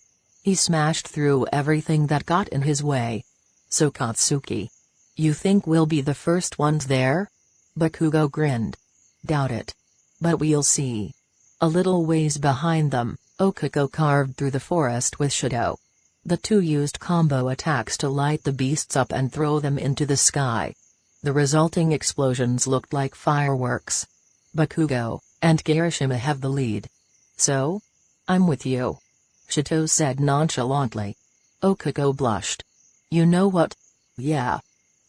He smashed through everything that got in his way. So Katsuki. You think we'll be the first ones there? Bakugo grinned. Doubt it. But we'll see. A little ways behind them, Okiko carved through the forest with Shadow. The two used combo attacks to light the beasts up and throw them into the sky. The resulting explosions looked like fireworks. Bakugo and Kirishima have the lead. So? I'm with you. Shadow said nonchalantly. Okiko blushed. You know what? Yeah.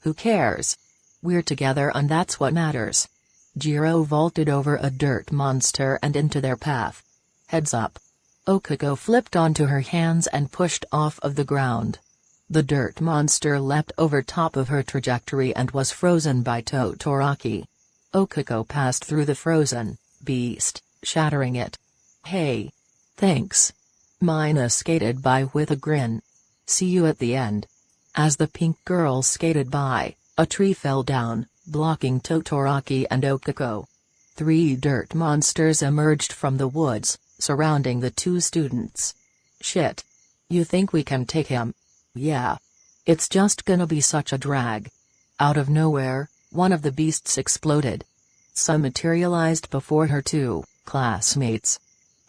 Who cares? We're together and that's what matters. Jiro vaulted over a dirt monster and into their path. Heads up. Okiko flipped onto her hands and pushed off of the ground. The dirt monster leapt over top of her trajectory and was frozen by Todoroki. Okiko passed through the frozen beast, shattering it. Hey. Thanks. Mina skated by with a grin. See you at the end. As the pink girl skated by, a tree fell down, blocking Todoroki and Okiko. 3 dirt monsters emerged from the woods, surrounding the 2 students. Shit. You think we can take him? Yeah. It's just gonna be such a drag. Out of nowhere, one of the beasts exploded. Some materialized before her 2 classmates.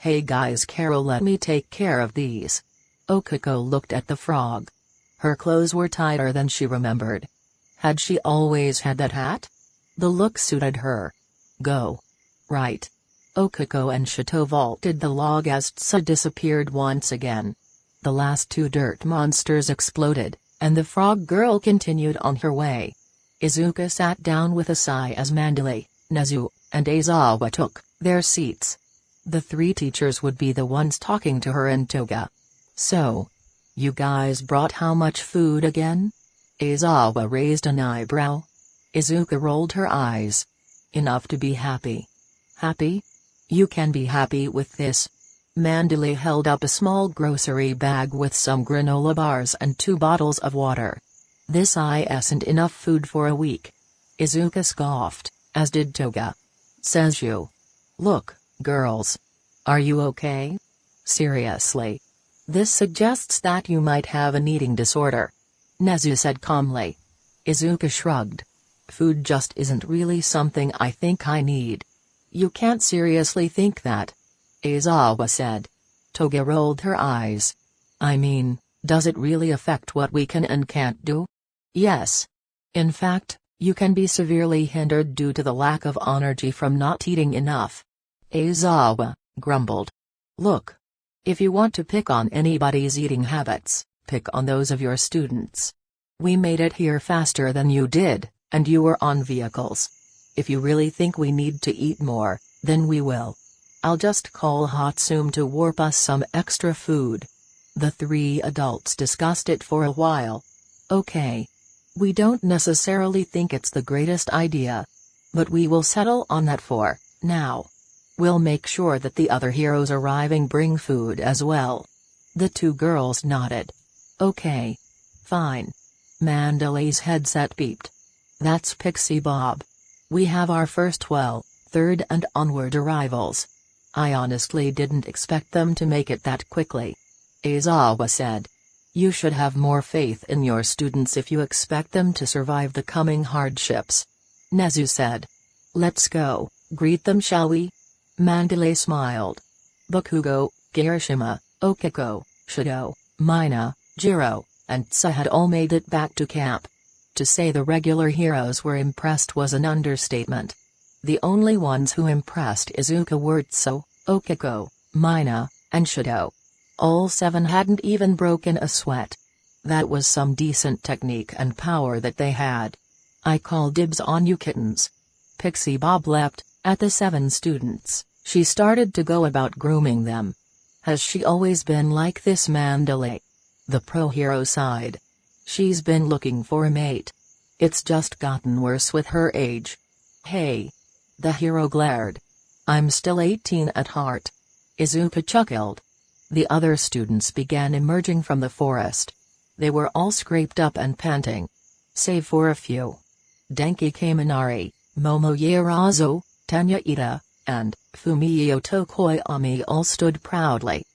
Hey guys, Carol, let me take care of these. Okiko looked at the frog. Her clothes were tighter than she remembered. Had she always had that hat? The look suited her. Go. Right. Okiko and Shadow vaulted the log as Tsa disappeared once again. The last 2 dirt monsters exploded, and the frog girl continued on her way. Izuka sat down with a sigh as Mandalay, Nezu, and Aizawa took their seats. The 3 teachers would be the ones talking to her and Toga. So. You guys brought how much food again? Aizawa raised an eyebrow. Izuka rolled her eyes. Enough to be happy. Happy? You can be happy with this. Mandalay held up a small grocery bag with some granola bars and 2 bottles of water. This isn't enough food for a week. Izuka scoffed, as did Toga. Says you. Look, girls. Are you okay? Seriously. This suggests that you might have an eating disorder. Nezu said calmly. Izuka shrugged. Food just isn't really something I think I need. You can't seriously think that. Aizawa said. Toga rolled her eyes. I mean, does it really affect what we can and can't do? Yes. In fact, you can be severely hindered due to the lack of energy from not eating enough. Aizawa grumbled. Look. If you want to pick on anybody's eating habits, pick on those of your students. We made it here faster than you did, and you were on vehicles. If you really think we need to eat more, then we will. I'll just call Hatsum to warp us some extra food. The 3 adults discussed it for a while. Okay. We don't necessarily think it's the greatest idea. But we will settle on that for now. We'll make sure that the other heroes arriving bring food as well. The 2 girls nodded. Okay. Fine. Mandalay's headset beeped. That's Pixie Bob. We have our first 3rd and onward arrivals. I honestly didn't expect them to make it that quickly. Aizawa said. You should have more faith in your students if you expect them to survive the coming hardships. Nezu said. Let's go, greet them shall we? Mandalay smiled. Bakugo, Kirishima, Okiko, Shadow, Mina, Jiro, and Tsa had all made it back to camp. To say the regular heroes were impressed was an understatement. The only ones who impressed Izuka were Tsa, Okiko, Mina, and Shadow. All 7 hadn't even broken a sweat. That was some decent technique and power that they had. I call dibs on you kittens. Pixie Bob leapt at the 7 students. She started to go about grooming them. Has she always been like this, Mandalay? The pro-hero sighed. She's been looking for a mate. It's just gotten worse with her age. Hey. The hero glared. I'm still 18 at heart. Izuka chuckled. The other students began emerging from the forest. They were all scraped up and panting. Save for a few. Denki Kaminari, Momoye Razo, Tenya Ida, and Fumio Tokoyami all stood proudly.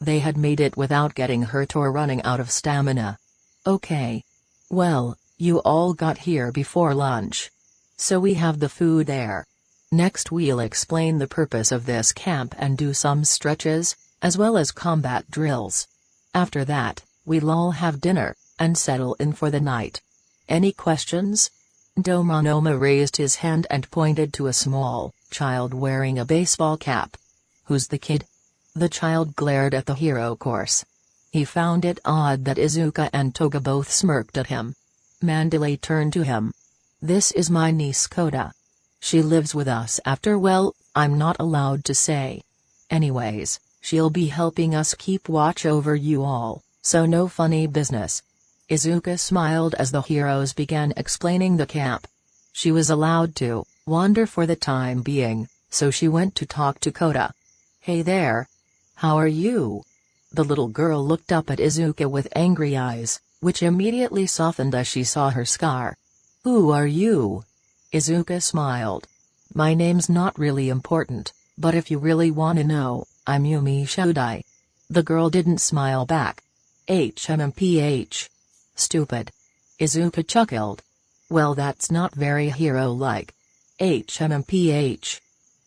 They had made it without getting hurt or running out of stamina. Okay. Well, you all got here before lunch. So we have the food there. Next we'll explain the purpose of this camp and do some stretches, as well as combat drills. After that, we'll all have dinner, and settle in for the night. Any questions? Domonoma raised his hand and pointed to a small child wearing a baseball cap. Who's the kid? The child glared at the hero course. He found it odd that Izuka and Toga both smirked at him. Mandalay turned to him. This is my niece Kota. She lives with us after, well, I'm not allowed to say. Anyways, she'll be helping us keep watch over you all, so no funny business. Izuka smiled as the heroes began explaining the camp. She was allowed to wander for the time being, so she went to talk to Kota. Hey there. How are you? The little girl looked up at Izuka with angry eyes, which immediately softened as she saw her scar. Who are you? Izuka smiled. My name's not really important, but if you really wanna know, I'm Yumi Shodai. The girl didn't smile back. HMMPH. Stupid. Izuka chuckled. Well, that's not very hero-like. HMMPH.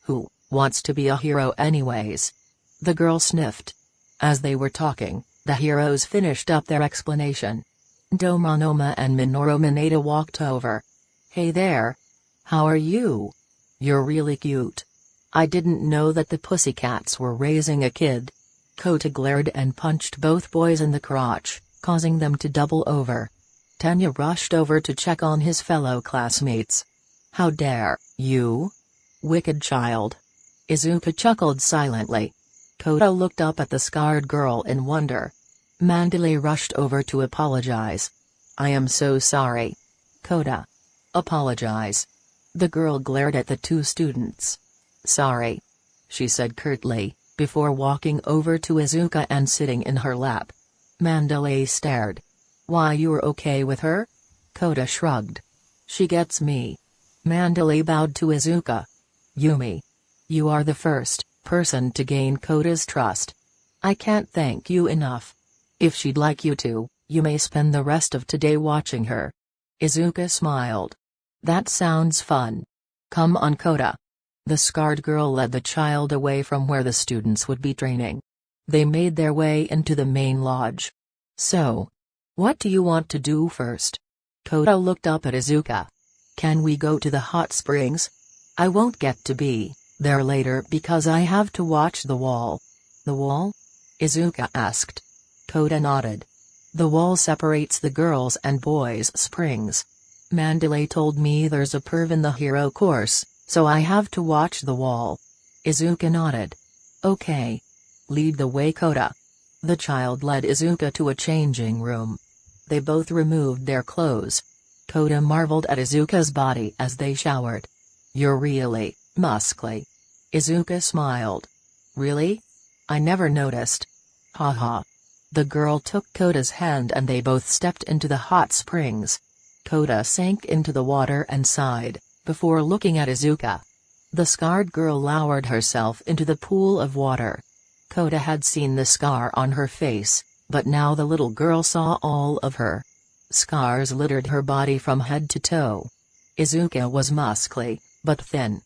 Who wants to be a hero anyways? The girl sniffed. As they were talking, the heroes finished up their explanation. Domonoma and Minoru Mineta walked over. Hey there. How are you? You're really cute. I didn't know that the pussycats were raising a kid. Kota glared and punched both boys in the crotch, causing them to double over. Tenya rushed over to check on his fellow classmates. How dare you? Wicked child. Izuka chuckled silently. Kota looked up at the scarred girl in wonder. Mandalay rushed over to apologize. I am so sorry. Kota. Apologize. The girl glared at the two students. Sorry. She said curtly, before walking over to Izuka and sitting in her lap. Mandalay stared. Why, you're okay with her? Kota shrugged. She gets me. Mandalay bowed to Izuka. Yumi. You are the first person to gain Kota's trust. I can't thank you enough. If she'd like you to, you may spend the rest of today watching her. Izuka smiled. That sounds fun. Come on, Kota. The scarred girl led the child away from where the students would be training. They made their way into the main lodge. So, what do you want to do first? Kota looked up at Izuka. Can we go to the hot springs? I won't get to be there later because I have to watch the wall. The wall? Izuka asked. Kota nodded. The wall separates the girls' and boys' springs. Mandalay told me there's a perv in the hero course, so I have to watch the wall. Izuka nodded. Okay. Lead the way, Kota. The child led Izuka to a changing room. They both removed their clothes. Kota marveled at Izuka's body as they showered. You're really muscly. Izuka smiled. Really? I never noticed. Haha. The girl took Kota's hand and they both stepped into the hot springs. Kota sank into the water and sighed, before looking at Izuka. The scarred girl lowered herself into the pool of water. Kota had seen the scar on her face, but now the little girl saw all of her. Scars littered her body from head to toe. Izuka was muscly, but thin.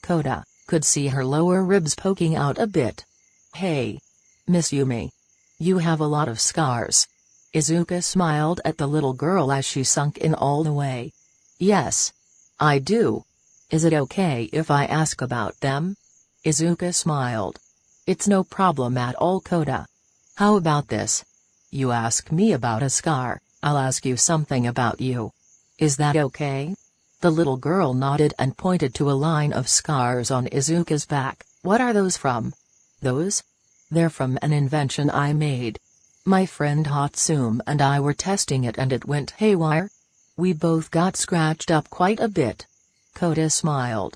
Kota could see her lower ribs poking out a bit. Hey. Miss Yumi. You have a lot of scars. Izuka smiled at the little girl as she sunk in all the way. Yes. I do. Is it okay if I ask about them? Izuka smiled. It's no problem at all, Kota. How about this? You ask me about a scar, I'll ask you something about you. Is that okay? The little girl nodded and pointed to a line of scars on Izuka's back. What are those from? Those? They're from an invention I made. My friend Hatsum and I were testing it and it went haywire. We both got scratched up quite a bit. Kota smiled.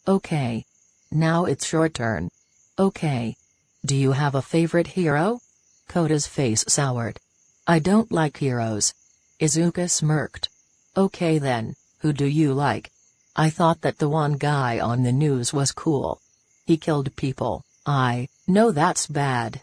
Okay. Now it's your turn. Okay. Do you have a favorite hero? Kota's face soured. I don't like heroes. Izuka smirked. Okay then, who do you like? I thought that the one guy on the news was cool. He killed people. I know that's bad.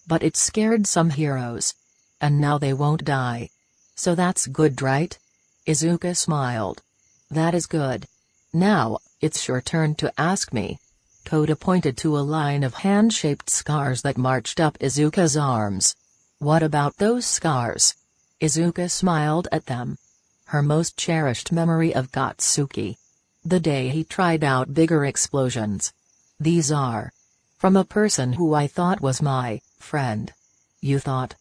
But it scared some heroes. And now they won't die. So that's good, right? Izuka smiled. That is good. Now, it's your turn to ask me. Kota pointed to a line of hand-shaped scars that marched up Izuka's arms. What about those scars? Izuka smiled at them. Her most cherished memory of Katsuki. The day he tried out bigger explosions. These are. From a person who I thought was my friend. You thought?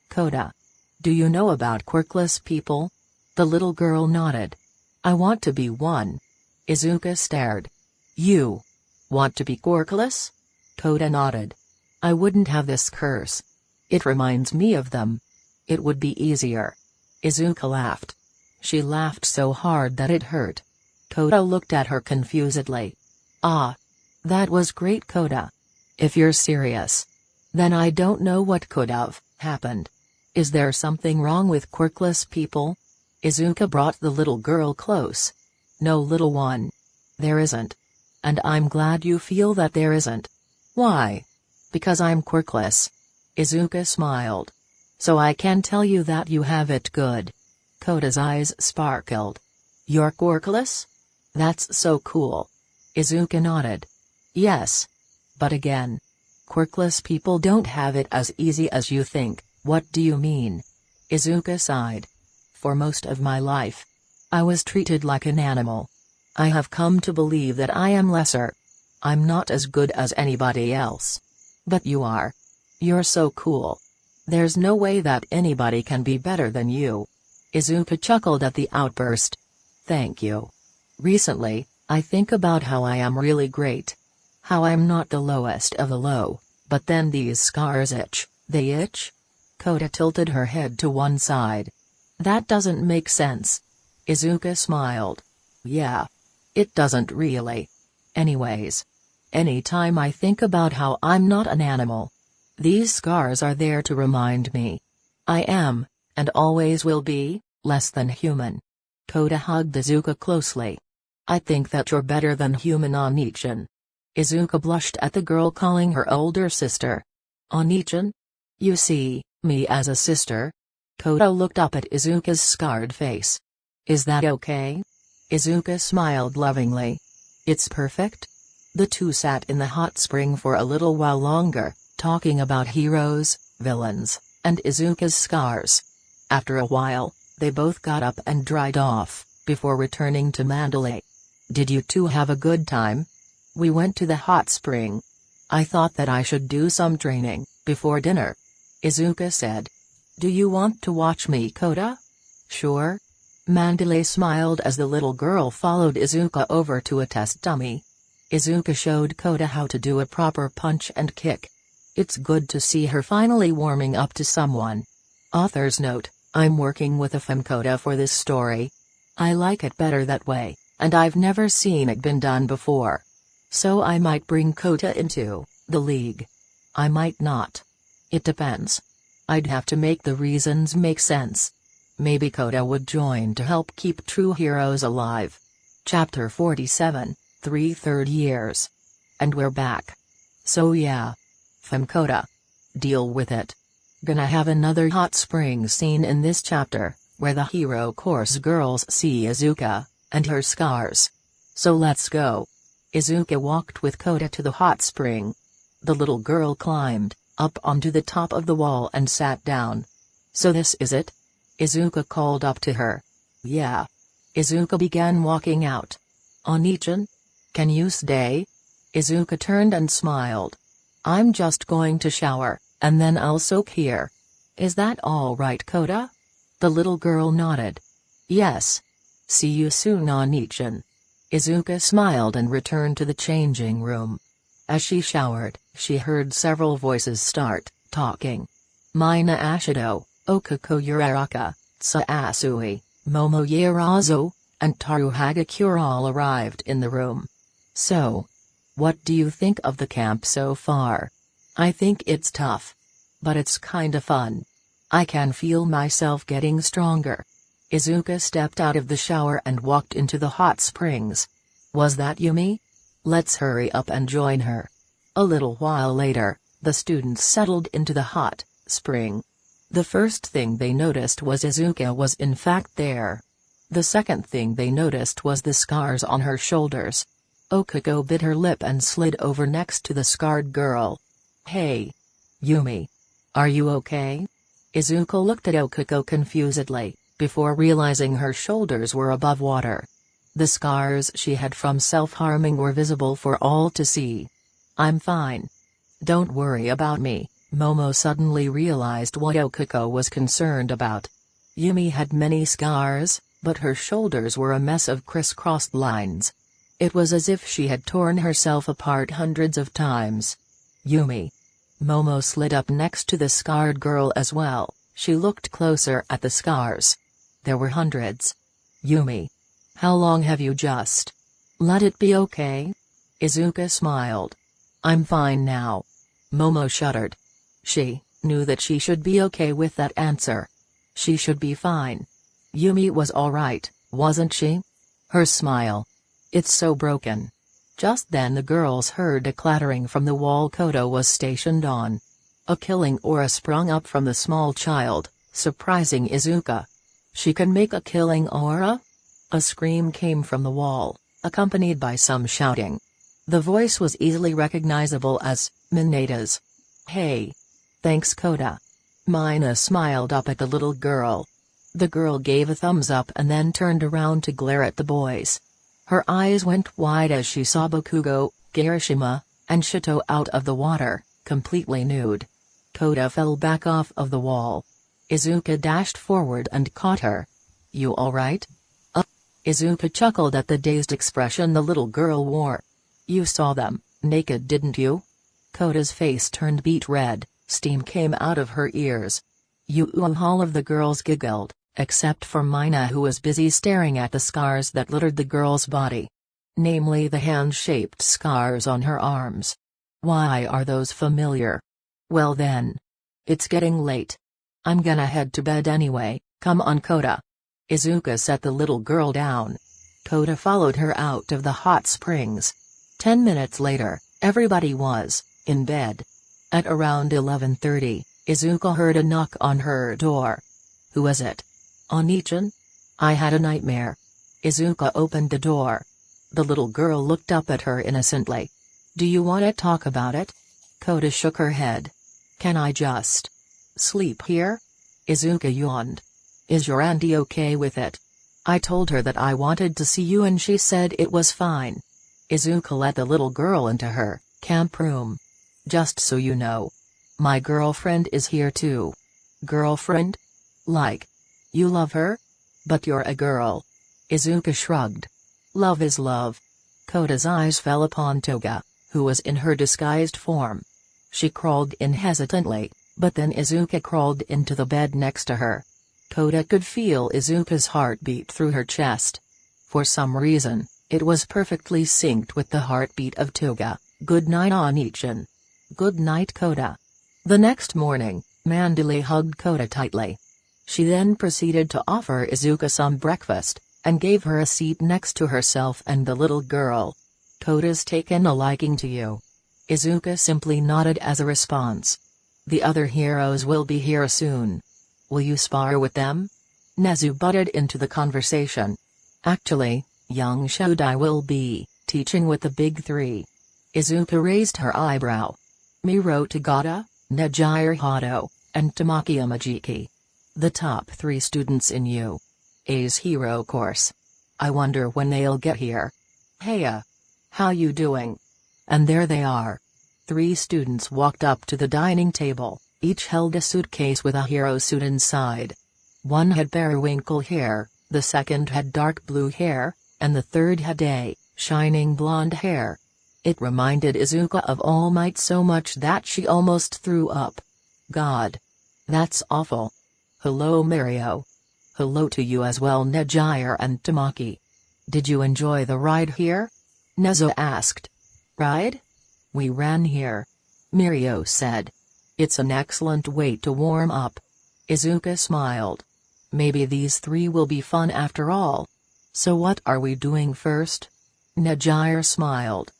Kota. Do you know about quirkless people? The little girl nodded. I want to be one. Izuka stared. You want to be quirkless? Kota nodded. I wouldn't have this curse. It reminds me of them. It would be easier. Izuka laughed. She laughed so hard that it hurt. Kota looked at her confusedly. Ah. That was great, Kota. If you're serious. Then I don't know what could have happened. Is there something wrong with quirkless people? Izuka brought the little girl close. No, little one. There isn't. And I'm glad you feel that there isn't. Why? Because I'm quirkless. Izuka smiled. So I can tell you that you have it good. Kota's eyes sparkled. You're quirkless? That's so cool. Izuka nodded. Yes. But again. Quirkless people don't have it as easy as you think. What do you mean? Izuka sighed. For most of my life. I was treated like an animal. I have come to believe that I am lesser. I'm not as good as anybody else. But you are. You're so cool. There's no way that anybody can be better than you. Izuka chuckled at the outburst. Thank you. Recently, I think about how I am really great. How I'm not the lowest of the low, but then these scars itch, they itch? Kota tilted her head to one side. That doesn't make sense. Izuka smiled. Yeah. It doesn't really. Anyways. Anytime I think about how I'm not an animal. These scars are there to remind me. I am, and always will be, less than human. Kota hugged Izuka closely. I think that you're better than human, Onichan. Izuka blushed at the girl calling her older sister. Onichan? You see me as a sister? Kota looked up at Izuka's scarred face. Is that okay? Izuka smiled lovingly. It's perfect. The two sat in the hot spring for a little while longer, talking about heroes, villains, and Izuka's scars. After a while, they both got up and dried off, before returning to Mandalay. Did you two have a good time? We went to the hot spring. I thought that I should do some training, before dinner. Izuka said. Do you want to watch me, Kota? Sure. Mandalay smiled as the little girl followed Izuka over to a test dummy. Izuka showed Kota how to do a proper punch and kick. It's good to see her finally warming up to someone. Author's note, I'm working with a femkota for this story. I like it better that way, and I've never seen it been done before. So I might bring Kota into the league. I might not. It depends. I'd have to make the reasons make sense. Maybe Kota would join to help keep true heroes alive. Chapter 47, 3/3 years. And we're back. So yeah. Femkota. Deal with it. Gonna have another hot spring scene in this chapter, where the hero course girls see Izuka, and her scars. So let's go. Izuka walked with Kota to the hot spring. The little girl climbed up onto the top of the wall and sat down. So this is it? Izuka called up to her. Yeah. Izuka began walking out. Onichan? Can you stay? Izuka turned and smiled. I'm just going to shower, and then I'll soak here. Is that all right, Kota? The little girl nodded. Yes. See you soon, Onichan. Izuka smiled and returned to the changing room. As she showered, she heard several voices start talking. Mina Ashido, Okako Uraraka, Tsuasui, Momo Yarazu, and Taru Hagakure all arrived in the room. So, what do you think of the camp so far? I think it's tough. But it's kinda fun. I can feel myself getting stronger. Izuka stepped out of the shower and walked into the hot springs. Was that Yumi? Let's hurry up and join her. A little while later, The students settled into the hot spring. The first thing they noticed was Izuka was in fact there. The second thing they noticed was the scars on her shoulders. Okuko bit her lip and slid over next to the scarred girl. "Hey. Yumi. Are you okay?" Izuka looked at Okuko confusedly, before realizing her shoulders were above water. The scars she had from self-harming were visible for all to see. "I'm fine. Don't worry about me." Momo suddenly realized what Okuko was concerned about. Yumi had many scars, but her shoulders were a mess of crisscrossed lines. It was as if she had torn herself apart hundreds of times. "Yumi." Momo slid up next to the scarred girl as well. She looked closer at the scars. There were hundreds. "Yumi. How long have you just let it be okay?" Izuka smiled. "I'm fine now." Momo shuddered. She knew that she should be okay with that answer. She should be fine. Yumi was alright, wasn't she? Her smile. "It's so broken." Just then the girls heard a clattering from the wall Kota was stationed on. A killing aura sprung up from the small child, surprising Izuka. "She can make a killing aura?" A scream came from the wall, accompanied by some shouting. The voice was easily recognizable as Minata's. "Hey. Thanks Kota." Mina smiled up at the little girl. The girl gave a thumbs up and then turned around to glare at the boys. Her eyes went wide as she saw Bakugo, Kirishima, and Shito out of the water, completely nude. Kota fell back off of the wall. Izuka dashed forward and caught her. "You alright?" Izuka chuckled at the dazed expression the little girl wore. "You saw them, naked didn't you?" Kota's face turned beet red, steam came out of her ears. All of the girls giggled, except for Mina who was busy staring at the scars that littered the girl's body. Namely the hand-shaped scars on her arms. Why are those familiar? Well then. It's getting late. I'm gonna head to bed anyway, come on Kota. Izuka set the little girl down. Kota followed her out of the hot springs. 10 minutes later, everybody was in bed. At around 11:30, Izuka heard a knock on her door. "Who is it?" "Oni-chan? I had a nightmare." Izuka opened the door. The little girl looked up at her innocently. "Do you want to talk about it?" Kota shook her head. "Can I just sleep here?" Izuka yawned. "Is your auntie okay with it?" "I told her that I wanted to see you and she said it was fine." Izuka let the little girl into her camp room. "Just so you know, my girlfriend is here too." "Girlfriend? Like, you love her? But you're a girl." Izuka shrugged. "Love is love." Kota's eyes fell upon Toga, who was in her disguised form. She crawled in hesitantly, but then Izuka crawled into the bed next to her. Kota could feel Izuka's heartbeat through her chest. For some reason, it was perfectly synced with the heartbeat of Toga. "Good night Oni-chan." "Good night Kota." The next morning, Mandalay hugged Kota tightly. She then proceeded to offer Izuka some breakfast, and gave her a seat next to herself and the little girl. "Kota's taken a liking to you." Izuka simply nodded as a response. "The other heroes will be here soon. Will you spar with them?" Nezu butted into the conversation. "Actually, young Shodai will be teaching with the big three." Izuka raised her eyebrow. "Miro Tagata, Nejire Hado, and Tamaki Amajiki. The top 3 students in UA's hero course. I wonder when they'll get here." "Heya. How you doing?" And there they are. 3 students walked up to the dining table, each held a suitcase with a hero suit inside. One had periwinkle hair, the second had dark blue hair, and the third had shining blonde hair. It reminded Izuka of All Might so much that she almost threw up. God. That's awful. "Hello Mario." "Hello to you as well Nejire and Tamaki. Did you enjoy the ride here?" Nezu asked. "Ride? We ran here," Mirio said. "It's an excellent way to warm up." Izuka smiled. "Maybe these 3 will be fun after all. So what are we doing first?" Nejire smiled.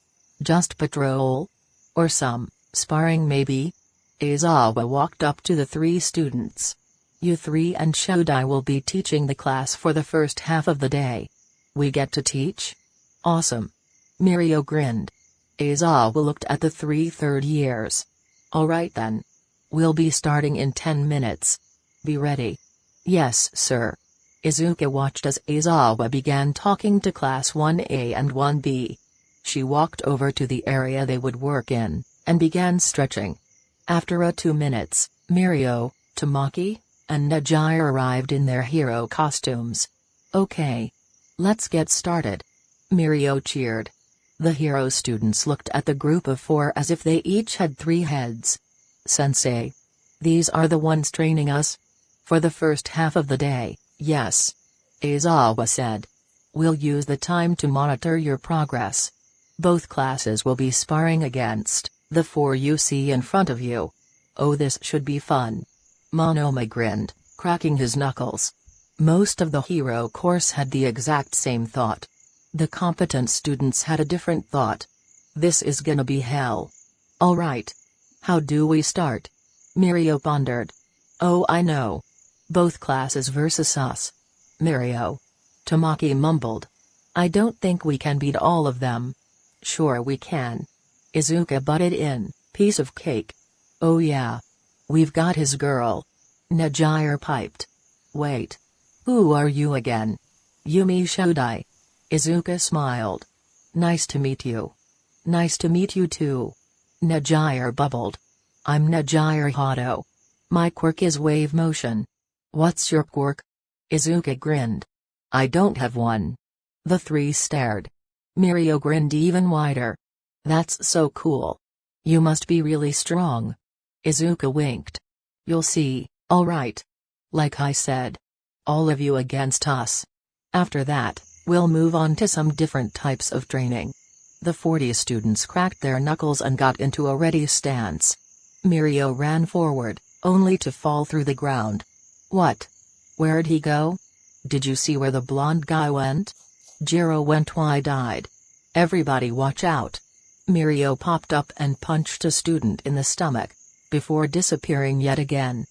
"Just patrol? Or some Sparring maybe? Aizawa walked up to the three students. You three and Shodai will be teaching the class for the first half of the day. We get to teach? Awesome. Mirko grinned. Aizawa looked at the three third years. Alright then. We'll be starting in 10 minutes. Be ready. Yes, sir. Izuka watched as Aizawa began talking to Class 1A and 1B. She walked over to the area they would work in, and began stretching. After 2 minutes, Mirko, Tamaki, and Neji arrived in their hero costumes. Okay. Let's get started. Mirko cheered. The hero students looked at the group of 4 as if they each had 3 heads. Sensei. These are the ones training us? For the first half of the day, yes. Aizawa said. We'll use the time to monitor your progress. Both classes will be sparring against the 4 you see in front of you. Oh, this should be fun. Monoma grinned, cracking his knuckles. Most of the hero course had the exact same thought. The competent students had a different thought. This is gonna be hell. Alright. How do we start? Mirko pondered. Oh, I know. Both classes versus us. Mirko. Tamaki mumbled. I don't think we can beat all of them. Sure we can. Izuka butted in, piece of cake. Oh yeah. We've got his girl. Neji piped. Wait. Who are you again? Yumi Shodai. Izuka smiled. Nice to meet you. Nice to meet you too. Neji bubbled. I'm Neji Hato. My quirk is wave motion. What's your quirk? Izuka grinned. I don't have one. The 3 stared. Mirko grinned even wider. That's so cool. You must be really strong. Izuka winked. You'll see, alright. Like I said. All of you against us. After that, we'll move on to some different types of training. The 40 students cracked their knuckles and got into a ready stance. Mirko ran forward, only to fall through the ground. What? Where'd he go? Did you see where the blonde guy went? Jiro went wide-eyed. Everybody watch out. Mirko popped up and punched a student in the stomach, before disappearing yet again.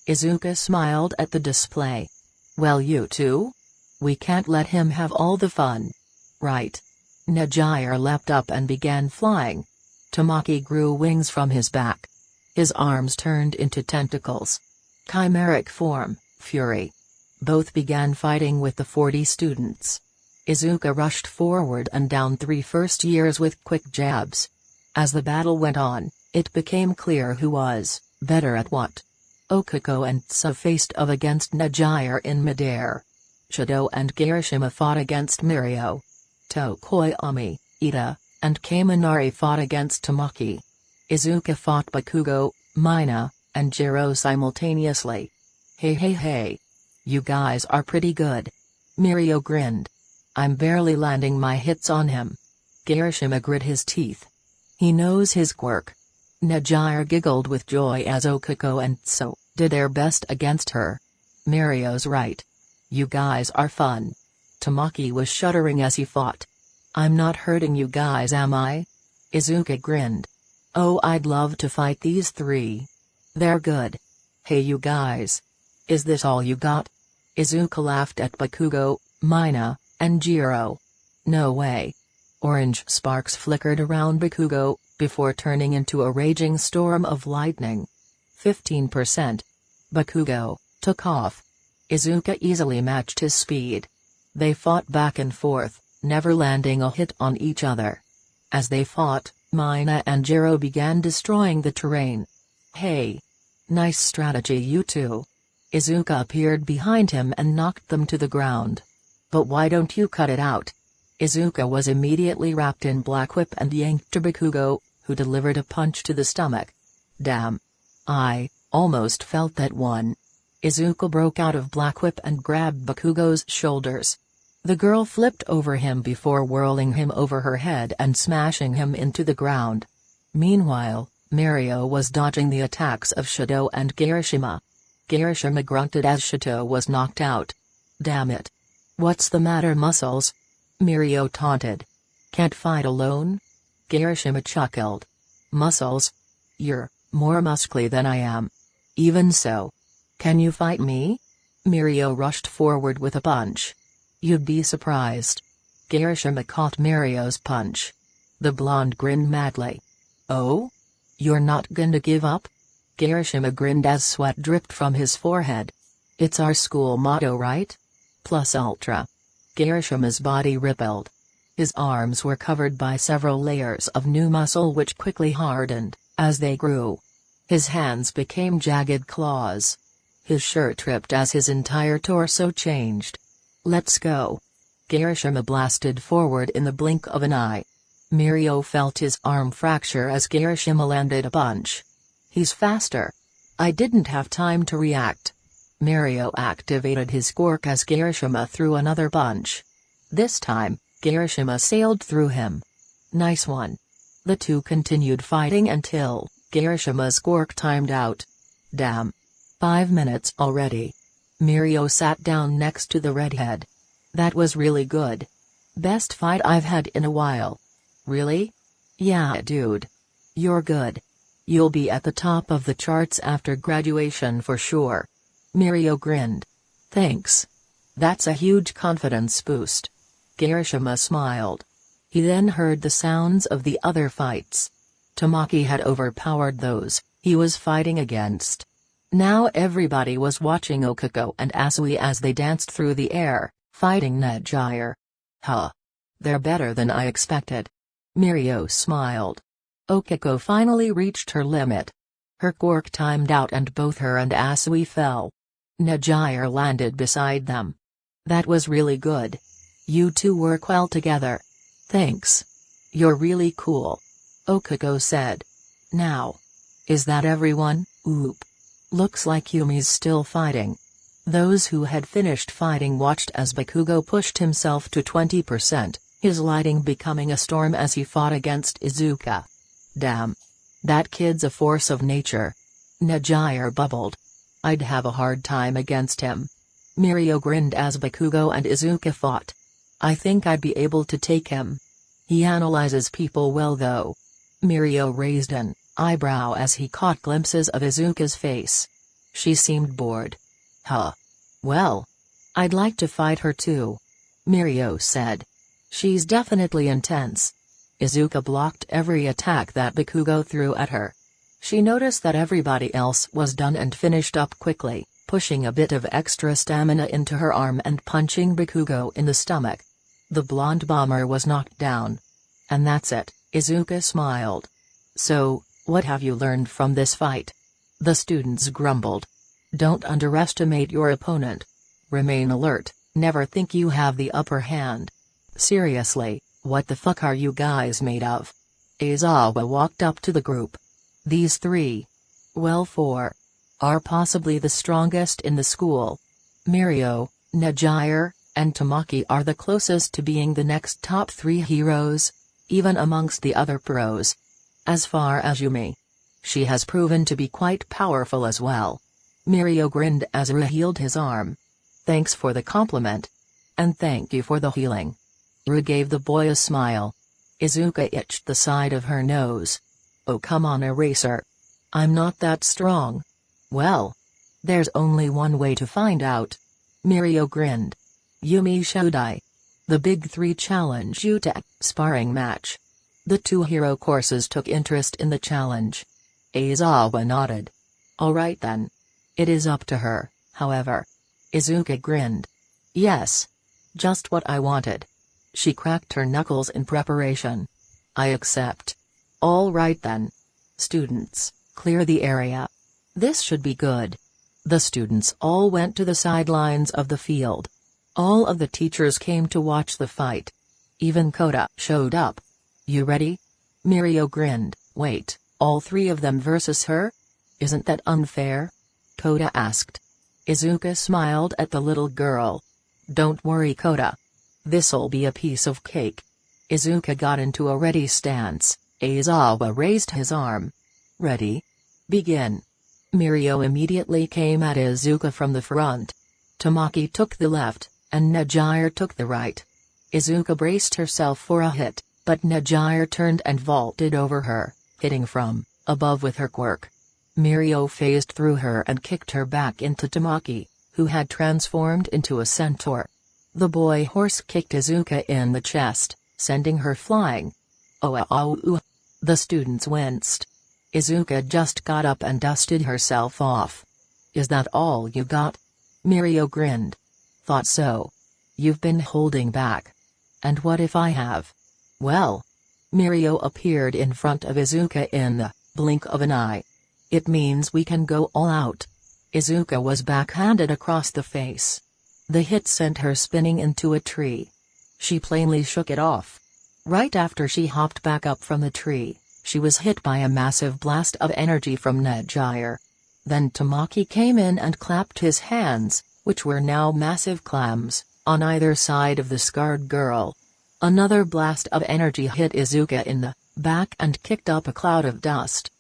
Izuka smiled at the display. Well, you too? We can't let him have all the fun. Right. Neji leapt up and began flying. Tamaki grew wings from his back. His arms turned into tentacles. Chimeric form, fury. Both began fighting with the 40 students. Izuka rushed forward and down 3 first years with quick jabs. As the battle went on, it became clear who was better at what. Okuko and Tsu faced off against Neji in midair. Shido and Kirishima fought against Mirko. Tokoyami, Ida, and Kaminari fought against Tamaki. Izuka fought Bakugo, Mina, and Jiro simultaneously. Hey. You guys are pretty good. Mirko grinned. I'm barely landing my hits on him. Kirishima grit his teeth. He knows his quirk. Neji giggled with joy as Okuko and Tsu did their best against her. Mirko's right. You guys are fun. Tamaki was shuddering as he fought. I'm not hurting you guys, am I? Izuka grinned. Oh, I'd love to fight these 3. They're good. Hey you guys. Is this all you got? Izuka laughed at Bakugo, Mina, and Jiro. No way. Orange sparks flickered around Bakugo, before turning into a raging storm of lightning. 15%. Bakugo took off. Izuka easily matched his speed. They fought back and forth, never landing a hit on each other. As they fought, Mina and Jiro began destroying the terrain. Hey. Nice strategy you two. Izuka appeared behind him and knocked them to the ground. But why don't you cut it out? Izuka was immediately wrapped in Black Whip and yanked to Bakugo, who delivered a punch to the stomach. Damn. I almost felt that one. Izuka broke out of Black Whip and grabbed Bakugo's shoulders. The girl flipped over him before whirling him over her head and smashing him into the ground. Meanwhile, Mirko was dodging the attacks of Shido and Kirishima. Kirishima grunted as Shido was knocked out. Damn it. What's the matter, muscles? Mirko taunted. Can't fight alone? Kirishima chuckled. Muscles? You're more muscly than I am. Even so. Can you fight me? Mirko rushed forward with a punch. You'd be surprised. Kirishima caught Mirko's punch. The blonde grinned madly. Oh? You're not gonna give up? Kirishima grinned as sweat dripped from his forehead. It's our school motto, right? Plus ultra. Kirishima's body rippled. His arms were covered by several layers of new muscle which quickly hardened as they grew. His hands became jagged claws. His shirt ripped as his entire torso changed. Let's go. Kirishima blasted forward in the blink of an eye. Mirko felt his arm fracture as Kirishima landed a punch. He's faster. I didn't have time to react. Mirko activated his Quirk as Kirishima threw another punch. This time, Kirishima sailed through him. Nice one. The two continued fighting until Kirishima's Quirk timed out. Damn. 5 minutes already. Mirko sat down next to the redhead. That was really good. Best fight I've had in a while. Really? Yeah, dude. You're good. You'll be at the top of the charts after graduation for sure. Mirko grinned. Thanks. That's a huge confidence boost. Kirishima smiled. He then heard the sounds of the other fights. Tamaki had overpowered those he was fighting against. Now everybody was watching Okiko and Asui as they danced through the air, fighting Nezu. Huh. They're better than I expected. Mirko smiled. Okiko finally reached her limit. Her Quirk timed out and both her and Asui fell. Nezu landed beside them. That was really good. You two work well together. Thanks. You're really cool. Okiko said. Now. Is that everyone? Oop. Looks like Yumi's still fighting. Those who had finished fighting watched as Bakugo pushed himself to 20%, his lighting becoming a storm as he fought against Izuka. Damn. That kid's a force of nature. Nezu bubbled. I'd have a hard time against him. Mirko grinned as Bakugo and Izuka fought. I think I'd be able to take him. He analyzes people well though. Mirko raised an eyebrow as he caught glimpses of Izuka's face. She seemed bored. Huh. Well. I'd like to fight her too. Mirko said. She's definitely intense. Izuka blocked every attack that Bakugo threw at her. She noticed that everybody else was done and finished up quickly, pushing a bit of extra stamina into her arm and punching Bakugo in the stomach. The blonde bomber was knocked down. And that's it, Izuka smiled. So, what have you learned from this fight? The students grumbled. Don't underestimate your opponent. Remain alert, never think you have the upper hand. Seriously, what the fuck are you guys made of? Aizawa walked up to the group. These three. Well, four. Are possibly the strongest in the school. Mirko, Nezu, and Tamaki are the closest to being the next top 3 heroes, even amongst the other pros. As far as Yumi. She has proven to be quite powerful as well. Mirko grinned as Ru healed his arm. Thanks for the compliment. And thank you for the healing. Ru gave the boy a smile. Izuka itched the side of her nose. Oh come on Eraser. I'm not that strong. Well. There's only one way to find out. Mirko grinned. Yumi Shodai. The big 3 challenge you to sparring match. The 2 hero courses took interest in the challenge. Aizawa nodded. Alright then. It is up to her, however. Izuka grinned. Yes. Just what I wanted. She cracked her knuckles in preparation. I accept. All right then. Students, clear the area. This should be good. The students all went to the sidelines of the field. All of the teachers came to watch the fight. Even Kota showed up. You ready? Mirko grinned. Wait, all 3 of them versus her? Isn't that unfair? Kota asked. Izuka smiled at the little girl. Don't worry Kota. This'll be a piece of cake. Izuka got into a ready stance. Aizawa raised his arm. Ready? Begin. Mirko immediately came at Izuka from the front. Tamaki took the left, and Nezu took the right. Izuka braced herself for a hit, but Nezu turned and vaulted over her, hitting from above with her quirk. Mirko phased through her and kicked her back into Tamaki, who had transformed into a centaur. The boy horse kicked Izuka in the chest, sending her flying. Oh. The students winced. Izuka just got up and dusted herself off. Is that all you got? Mirko grinned. Thought so. You've been holding back. And what if I have? Well. Mirko appeared in front of Izuka in the blink of an eye. It means we can go all out. Izuka was backhanded across the face. The hit sent her spinning into a tree. She plainly shook it off. Right after she hopped back up from the tree, she was hit by a massive blast of energy from Nezu. Then Tamaki came in and clapped his hands, which were now massive clams, on either side of the scarred girl. Another blast of energy hit Izuka in the back and kicked up a cloud of dust.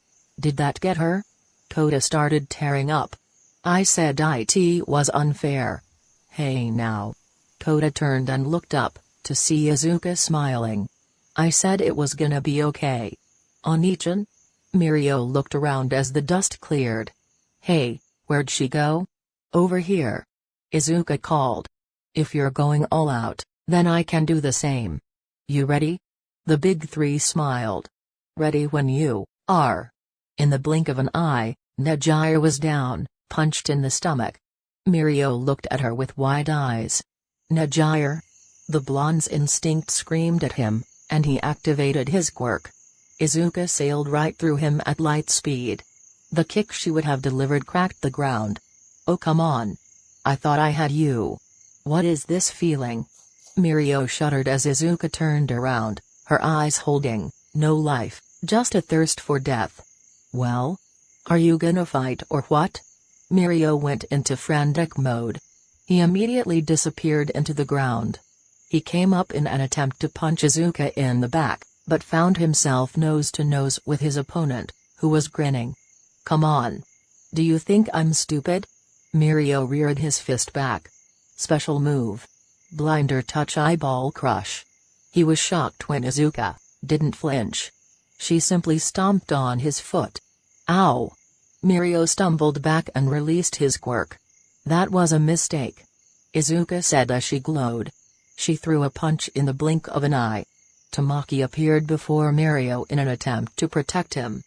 Did that get her? Kota started tearing up. I said it was unfair. Hey now. Kota turned and looked up, to see Izuka smiling. I said it was gonna be okay. Oni-chan? Mirko looked around as the dust cleared. Hey, where'd she go? Over here. Izuka called. If you're going all out, then I can do the same. You ready? The big three smiled. Ready when you are. In the blink of an eye, Nezu was down, punched in the stomach. Mirko looked at her with wide eyes. Nezu? The blonde's instinct screamed at him, and he activated his quirk. Izuka sailed right through him at light speed. The kick she would have delivered cracked the ground. Oh come on. I thought I had you. What is this feeling? Mirko shuddered as Izuka turned around, her eyes holding, no life, just a thirst for death. Well? Are you gonna fight or what? Mirko went into frantic mode. He immediately disappeared into the ground. He came up in an attempt to punch Izuka in the back, but found himself nose to nose with his opponent, who was grinning. Come on. Do you think I'm stupid? Mirko reared his fist back. Special move. Blinder touch eyeball crush. He was shocked when Izuka didn't flinch. She simply stomped on his foot. Ow! Mirko stumbled back and released his quirk. That was a mistake. Izuka said as she glowed. She threw a punch in the blink of an eye. Tamaki appeared before Mirko in an attempt to protect him.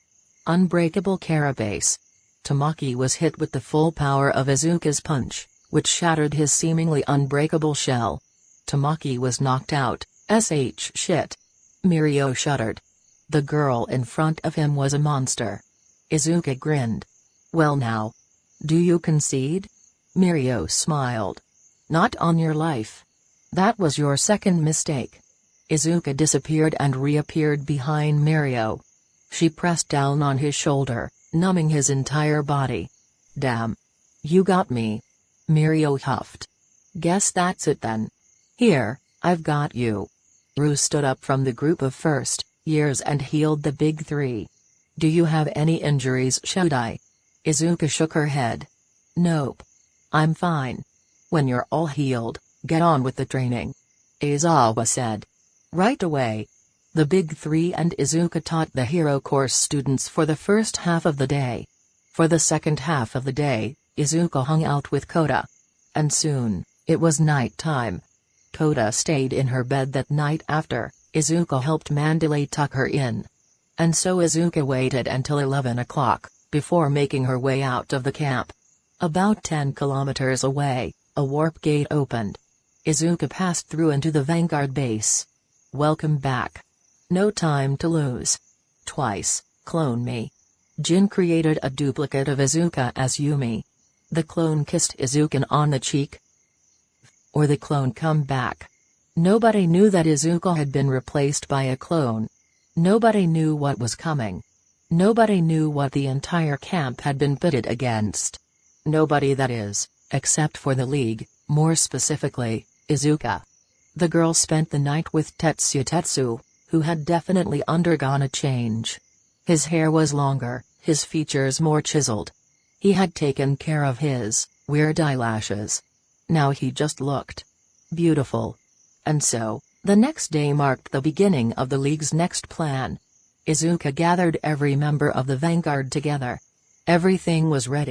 Unbreakable carapace. Tamaki was hit with the full power of Izuka's punch, which shattered his seemingly unbreakable shell. Tamaki was knocked out. Shit. Mirko shuddered. The girl in front of him was a monster. Izuka grinned. Well now. Do you concede? Mirko smiled. Not on your life. That was your second mistake. Izuka disappeared and reappeared behind Mirko. She pressed down on his shoulder, numbing his entire body. Damn. You got me. Mirko huffed. Guess that's it then. Here, I've got you. Ru stood up from the group of first years and healed the big three. Do you have any injuries, should I? Izuka shook her head. Nope. I'm fine. When you're all healed, get on with the training. Aizawa said. Right away. The big three and Izuka taught the hero course students for the first half of the day. For the second half of the day, Izuka hung out with Kota. And soon, it was night time. Kota stayed in her bed that night after Izuka helped Mandalay tuck her in. And so Izuka waited until 11 o'clock, before making her way out of the camp. About 10 kilometers away, a warp gate opened. Izuka passed through into the Vanguard base. Welcome back. No time to lose. Twice, clone me. Jin created a duplicate of Izuka as Yumi. The clone kissed Izuka on the cheek. Or the clone come back. Nobody knew that Izuka had been replaced by a clone. Nobody knew what was coming. Nobody knew what the entire camp had been pitted against. Nobody, that is, except for the League, more specifically, Izuka. The girl spent the night with Tetsu, who had definitely undergone a change. His hair was longer, his features more chiseled. He had taken care of his weird eyelashes. Now he just looked beautiful. And so, the next day marked the beginning of the League's next plan. Izuka gathered every member of the vanguard together. Everything was ready.